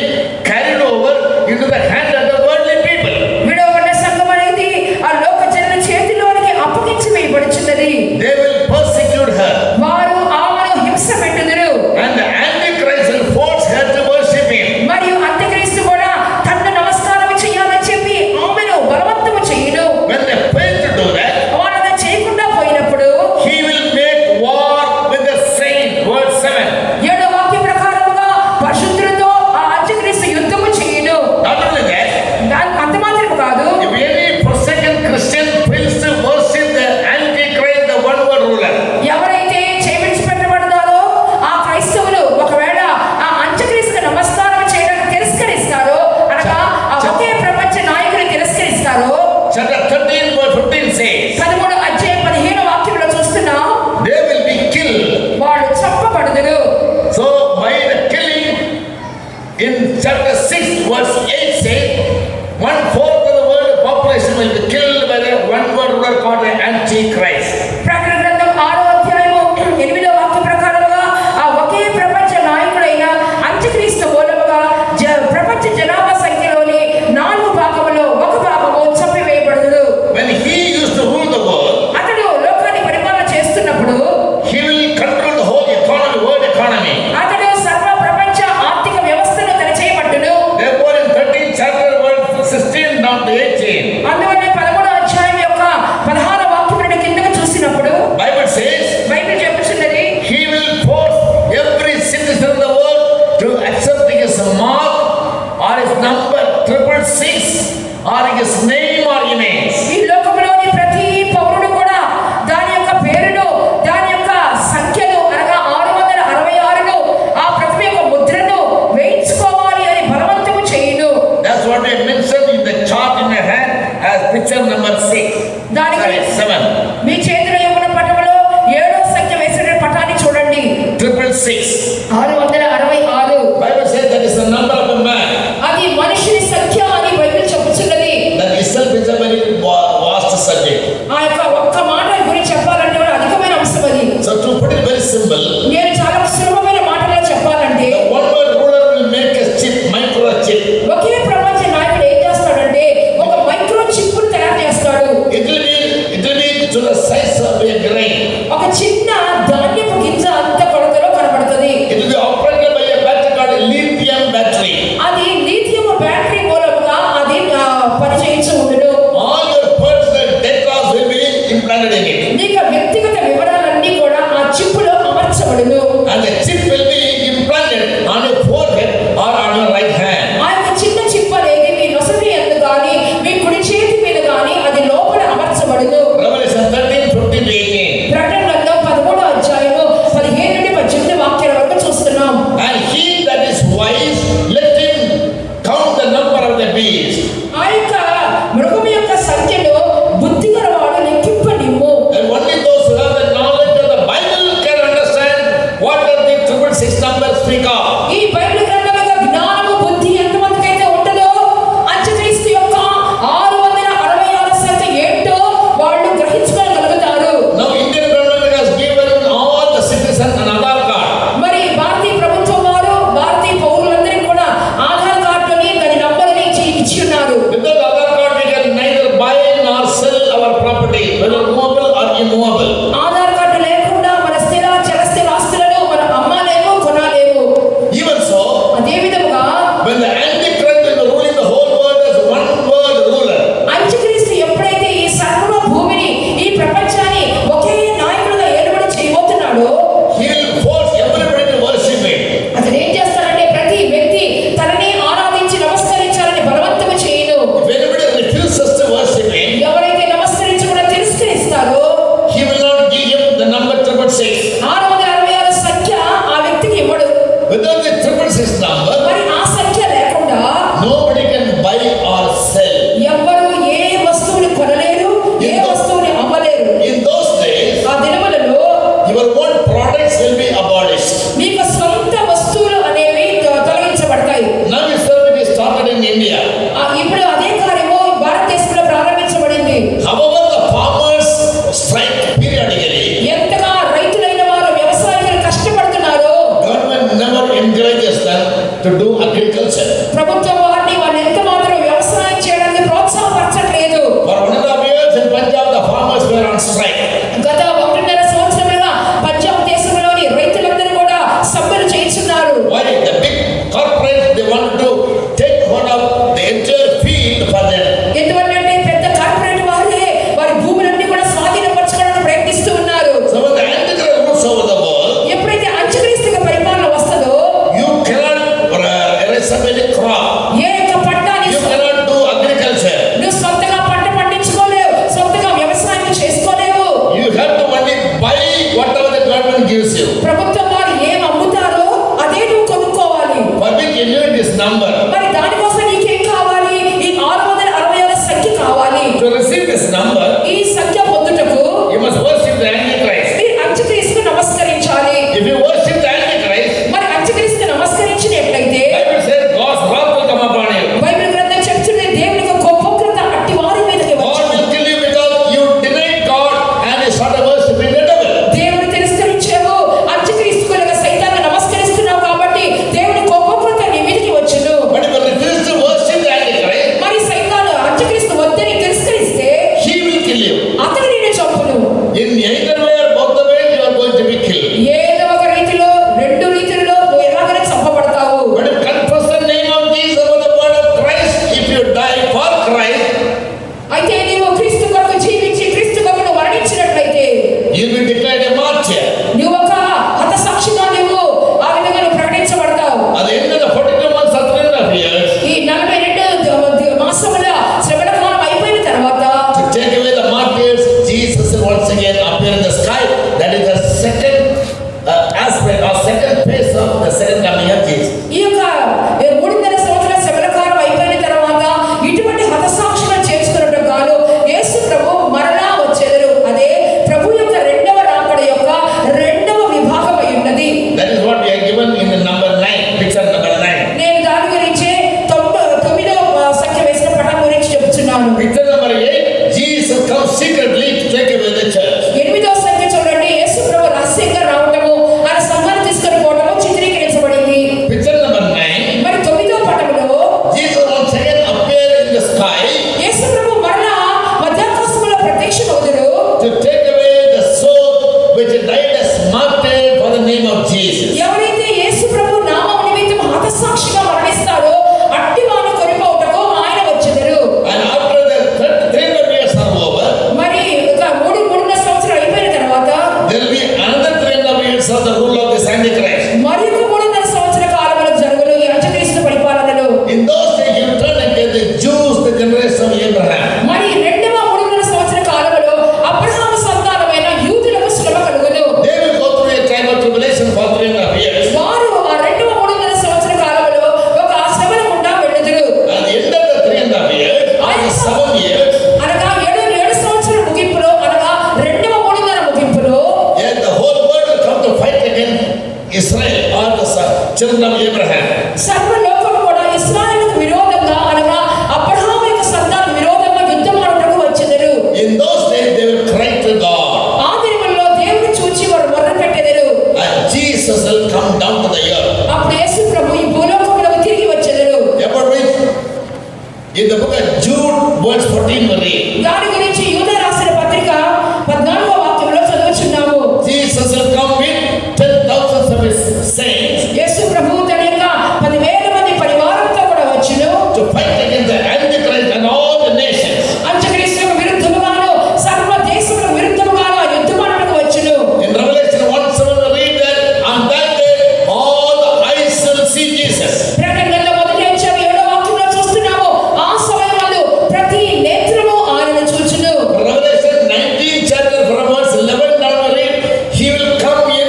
B: carried over into the hand of the worldly people.
A: విడవబడిన సంఘం అనేది ఆ లోక జనుల చేతిలోనికి అప్పగించి వేయబడుచున్నది.
B: They will persecute her.
A: వారు ఆమెను హింస పెట్టుదురు.
B: And the Antichrist will force her to worship him.
A: మరియు అంత్యక్రీస్తు కూడా తన్ను నమస్కారం చేయాలని చెప్పి ఆమెను బలవంతము చేయును.
B: When they fail to do that,
A: వారు అలా చేయకుండా పోయినప్పుడు
B: he will make war with the saint. Verse 7.
A: 7వ వాక్య ప్రకారముగా పరిశుద్ధులతో ఆ అంత్యక్రీస్తు యుద్ధము చేయును.
B: Not only that,
A: దాని అంత మాత్రమే కాదు,
B: if any forsaken Christian fails to worship the Antichrist, the one world ruler,
A: ఎవరైతే చేయించబడ్డారో ఆ క్రైస్తవులు ఒకవేళ ఆ అంత్యక్రీస్తుకు నమస్కారం చేయడానికి తిరస్కరిస్తారో అనగా ఆ ఒకే ప్రపంచ నాయకుని తిరస్కరిస్తారో
B: chapter 13 verse 15 says,
A: 13వ అధ్యాయం 15వ వాక్యంలో చూస్తున్నాం
B: they will be killed.
A: వాళ్ళు చంపబడుదురు.
B: So by the killing, in chapter 6 verse 8 says, 1/4 of the world population will be killed by the one world ruler called the Antichrist.
A: ప్రకటన గ్రంథం 6వ అధ్యాయము 8వ వాక్య ప్రకారముగా ఆ ఒకే ప్రపంచ నాయకుడైన అంత్యక్రీస్తు మూలముగా ప్రపంచ జనాభా సంఖ్యలోని 4 భాగములో 1 భాగము చంపివేయబడుదురు.
B: When he used to rule the world,
A: అతడు లోకాన్ని పరిపాలన చేస్తున్నప్పుడు
B: he will control the whole economy, world economy.
A: అతడు సర్వ ప్రపంచ ఆర్థిక వ్యవస్థను తన చేయబట్టును.
B: Therefore in 13th chapter verse 16 down to 18,
A: అందువల్ల 13వ అధ్యాయం యొక్క 16వ వాక్యం నుండి కిందకు చూసినప్పుడు
B: Bible says,
A: బైబిల్ చెప్పుచున్నది,
B: he will force every citizen of the world to accept his mark or his number 666 or his name or image.
A: ఈ లోకములోని ప్రతి పౌరుడు కూడా దాని యొక్క పేరును దాని యొక్క సంఖ్యను అనగా 666ను ఆ ప్రతిమ యొక్క ముద్రను వేయించుకోవాలి అని బలవంతము చేయును.
B: That's what I mentioned in the chart in my hand as picture number 6.
A: దానికి
B: 7.
A: మీ చేతిలో ఉన్న పటములో 7వ సంఖ్య వేసిన పటాన్ని చూడండి.
B: 666.
A: 666.
B: Bible says that is the number of a man.
A: అది మనిషిని సంఖ్య అని బైబిల్ చెప్పుచున్నది.
B: That itself is a very vast subject.
A: ఆ యొక్క ఒక్క మాట గురించి చెప్పాలంటే కూడా అధికమైన అంశం అది.
B: So to put it very simple,
A: నేను చాలా సులభమైన మాటలో చెప్పాలంటే
B: the one world ruler will make a chip, microchip.
A: ఒకే ప్రపంచ నాయకుడు ఏం చేస్తాడంటే ఒక మైక్రో చిప్ తయారు చేస్తాడు.
B: It will be to the size of a grain.
A: ఒక చిన్న ధాన్యపు గింజ అంత కొలతలో కనబడుతుంది.
B: It will be operated by a battery called a lithium battery.
A: అది లిథియం బ్యాటరీ మూలంగా అది పనిచేయించి ఉండును.
B: All your personal data will be implanted in it.
A: నీకు వ్యక్తిగత వివరాలన్నీ కూడా ఆ చిప్పులో అమర్చబడును.
B: And the chip will be implanted on your forehead or on your right hand.
A: ఆ యొక్క చిన్న చిప్ అనేది మీ నొసటి యందు గాని మీ కుడి చేతి మీద గాని అది లోపల అమర్చబడును.
B: Revelation 13:15-18.
A: ప్రకటన గ్రంథం 13వ అధ్యాయము 15 నుండి 18 వాక్యాల వరకు చూస్తున్నాం.
B: And he that is wise, let him count the number of the beast.
A: ఆ యొక్క మృగం యొక్క సంఖ్యను బుద్ధిగలవాడు లెక్కింపనిమ్ము.
B: And only those who have the knowledge of the Bible can understand what does the 666 number speak of.
A: ఈ Bible గ్రంథం యొక్క జ్ఞానము బుద్ధి ఎంతమందికైతే ఉంటుందో అంత్యక్రీస్తు యొక్క 666 సంఖ్య ఏంటో వాళ్ళు గ్రహించుకోగలుగుతారు.
B: Now Indian government has given all the citizens an Aadhaar card.
A: మరి భారతీయ ప్రభుత్వం వారు భారతీయ పౌరులందరికీ కూడా ఆధార్ కార్డుని దాని నంబర్ని ఇచ్చి ఉన్నారు.
B: Without Aadhaar card we can neither buy nor sell our property, whether movable or immovable.
A: Aadhaar card లేకుండా మన స్థిర చరస్థిర ఆస్తులను
B: the second coming of Jesus.
A: ఈ యొక్క 3.5 సంవత్సరాల శ్రమల కాలం అయిపోయిన తర్వాత ఇటువంటి హతసాక్షులను చేర్చుకున్నట్టు గాను యేసు ప్రభు మరలా వచ్చెదరు. అదే ప్రభు యొక్క రెండవ రాకడ యొక్క రెండవ విభాగం అయి ఉన్నది.
B: That is what we are given in the number 9, picture number 9.
A: నేను దాని గురించి 9వ సంఖ్య వేసిన పటం గురించి చెప్తున్నాను.
B: Picture number 8, Jesus comes secretly to take away the church.
A: 8వ సంఖ్య చూడండి, యేసు ప్రభు రహస్యంగా రావటము, ఆయన సంఘాన్ని తీసుకొని పోవటము చిత్రీకరించబడింది.
B: Picture number 9,
A: మరి 9వ పటంలో
B: Jesus once again appeared in the sky
A: యేసు ప్రభు మరలా మధ్యాకాశంలో ప్రత్యక్షమవుతాడు.
B: to take away the soul which died as martyr for the name of Jesus.
A: ఎవరైతే యేసు ప్రభు నామం నిమిత్తం హతసాక్షిగా మరణిస్తాడో అట్టి వారిని కొనిపోవుటకు ఆయన వచ్చెదరు.
B: And after the 300 years are over,
A: మరి ఒక 3.5 సంవత్సరాలు అయిపోయిన తర్వాత
B: there will be another 300 years of the rule of this Antichrist.
A: మరి ఒక 3.5 సంవత్సరాల కాలంలో జరుగును ఈ అంత్యక్రీస్తు పరిపాలనలో.
B: In those days, you turn against the Jews, the generation of Abraham.
A: మరి రెండవ 3.5 సంవత్సరాల కాలంలో అబ్రహాము సంతానమైన యూదులకు శ్రమ కలుగును.
B: They will go through a time of tribulation for 300 years.
A: వారు ఆ రెండవ 3.5 సంవత్సరాల కాలంలో ఒక శ్రమల గుండా వెళ్ళుదురు.
B: At the end of the 300 years, after 7 years,
A: అనగా 7 సంవత్సరాల ముగింపులో, అనగా రెండవ 3.5 ముగింపులో
B: yet the whole world will come to fight against Israel or the children of Abraham.
A: సర్వలోకం కూడా ఇశ్రాయేలుకు విరోధంగా, అనగా అబ్రహాము యొక్క సంతానం విరోధంగా యుద్ధమాడుటకు వచ్చెదరు.
B: In those days, they will cry to God,
A: ఆ దినముల్లో దేవుని చూచి వారు మొర్ర పెట్టెదరు.
B: and Jesus will come down to the earth.
A: అప్పుడు యేసు ప్రభు ఈ భూలోకంలోకి తిరిగి వచ్చెదరు.
B: About which, in the book of Jude, verse 14, we read,
A: దాని గురించి యూదా రాసిన పత్రిక 14వ వాక్యంలో చదువుచున్నాము.
B: Jesus will come with 10,000 of his saints
A: యేసు ప్రభు తన యొక్క 10,000 మంది పరివారంతో కూడా వచ్చును.
B: to fight against the Antichrist and all the nations.
A: అంత్యక్రీస్తుకు విరుద్ధముగాను సర్వ దేశములకు విరుద్ధముగాను ఆ యుద్ధమాడుటకు వచ్చును.
B: In Revelation 1:7, we read that on that day, all the eyes will see Jesus.
A: ప్రకటనలో 1:7వ వాక్యంలో చూస్తున్నాము, ఆ సమయమందు ప్రతి నేత్రము ఆయనను చూచును.
B: Revelation 19 chapter from verse 11 down we read, he will come in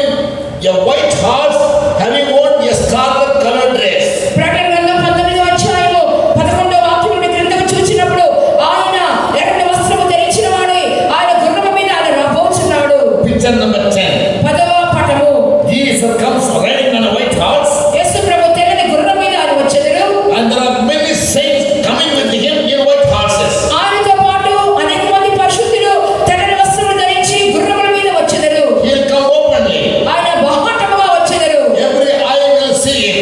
B: a white horse, having worn a scarlet colored dress.
A: ప్రకటనలో 19వ అధ్యాయము 11వ వాక్యం నుండి క్రిందకు చూచినప్పుడు ఆయన ఎర్రని వస్త్రము ధరించిన వాడై ఆయన గుర్రము మీద ఆయన రాబోచున్నాడు.
B: Picture number 10.
A: 10వ పటము,
B: Jesus comes riding on a white horse,
A: యేసు ప్రభు తెల్లని గుర్రం మీద ఆయన వచ్చెదరు.
B: and there are many saints coming with him in white horses.
A: ఆయనతో పాటు అనేక మంది పరిశుద్ధులు తెల్లని వస్త్రములు ధరించి గుర్రముల మీద వచ్చెదరు.
B: He'll come openly.
A: ఆయన బహుమాటముగా వచ్చెదరు.
B: Every eye will see him.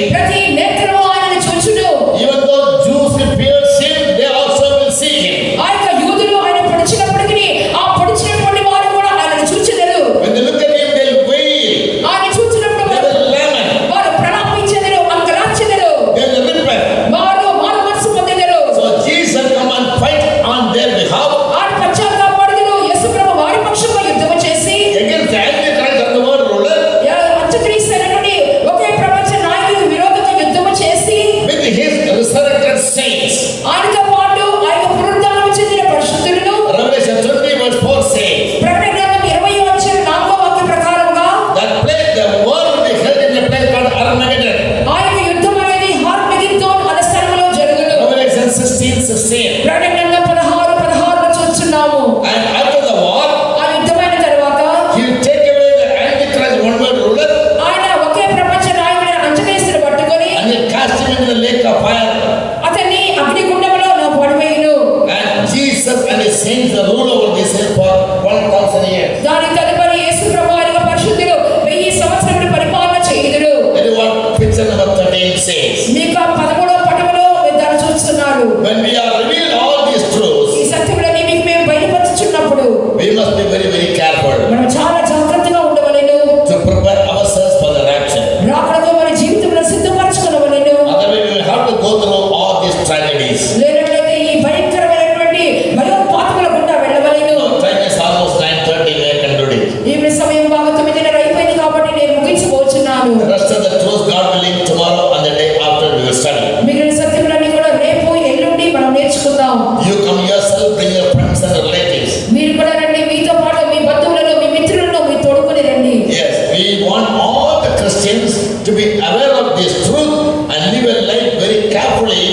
B: this truth and live a life very carefully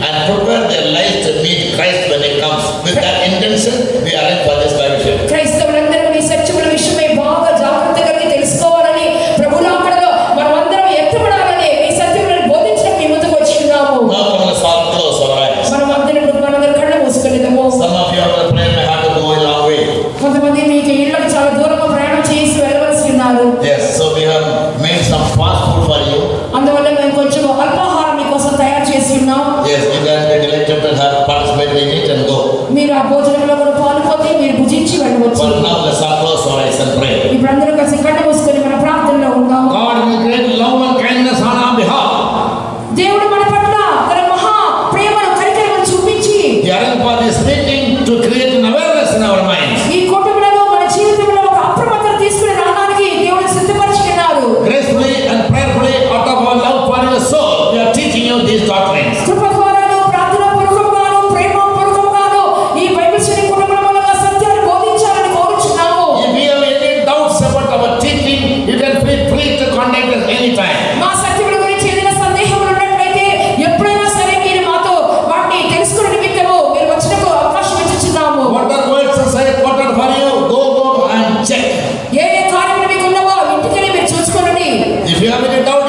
B: and prepare their lives to meet Christ when He comes. With that intention, we arrange for this Bible study.
A: క్రైస్తవులందరూ ఈ సత్యముల విషయమై బాగా జాగ్రత్త కలిగి తెలుసుకోవాలని ప్రభులాకడలో మనమందరం ఎత్తబడాలని ఈ సత్యములను బోధించడం మీ ముందుకు వచ్చినాము.
B: Now come on, let's all close our eyes.
A: మనందరం కళ్ళు మూసుకునేద్దాము.
B: Some of you are praying, I have to go a long way.
A: కొంతమంది మీకు ఇళ్ళకు చాలా దూరంగా ప్రయాణం చేసి వెళ్ళవలసి ఉన్నారు.
B: Yes, so we have made some fast food for you.
A: అందువల్ల మేము కొంచెం అల్పాహారం మీకోసం తయారు చేసి ఉన్నాం.
B: Yes, you can be delighted and have participated in it and go.
A: మీరు ఆ భోజనంలో కూడా పాల్గొని మీరు భుజించి వెళ్ళవచ్చు.
B: But now let's all close our eyes and pray.
A: ఇప్పుడు అందరూ కలిసి కళ్ళు మూసుకొని మన ప్రార్థనలో ఉందాం.
B: God will great love and kindness on our behalf.
A: దేవుడు మన పట్ల తన మహా ప్రేమను కనికరమును చూపించి
B: He arranged for this meeting to create an awareness in our minds.
A: ఈ కుటుంబంలో మన జీవితంలో ఒక అప్రమత్తత తీసుకుని రావడానికి దేవుడు సిద్ధపరిచినాడు.
B: Gracefully and prayerfully out of our love for your soul, we are teaching you these doctrines.
A: కృప ద్వారాను ప్రార్థన పూర్వకంగాను ప్రేమ పూర్వకంగాను ఈ బైబిల్ స్టడీ కుటుంబంలో సత్యాన్ని బోధించాలని కోరుచున్నాము.
B: If you have any doubts about our teaching, you can feel free to contact us anytime.
A: మా సత్యముల గురించి ఏదైనా సందేహములు ఉన్నట్లయితే ఎప్పుడైనా సరే మీరు మాతో వాటిని తెలుసుకునే నిమిత్తము మీరు వచ్చినకు అవకాశం ఇచ్చుచున్నాము.
B: What are words to say, what are for you, go and check.
A: ఏ కార్యములు మీకు ఉన్నవో ఇంటికి మీరు చూసుకోండి.
B: If you have any doubt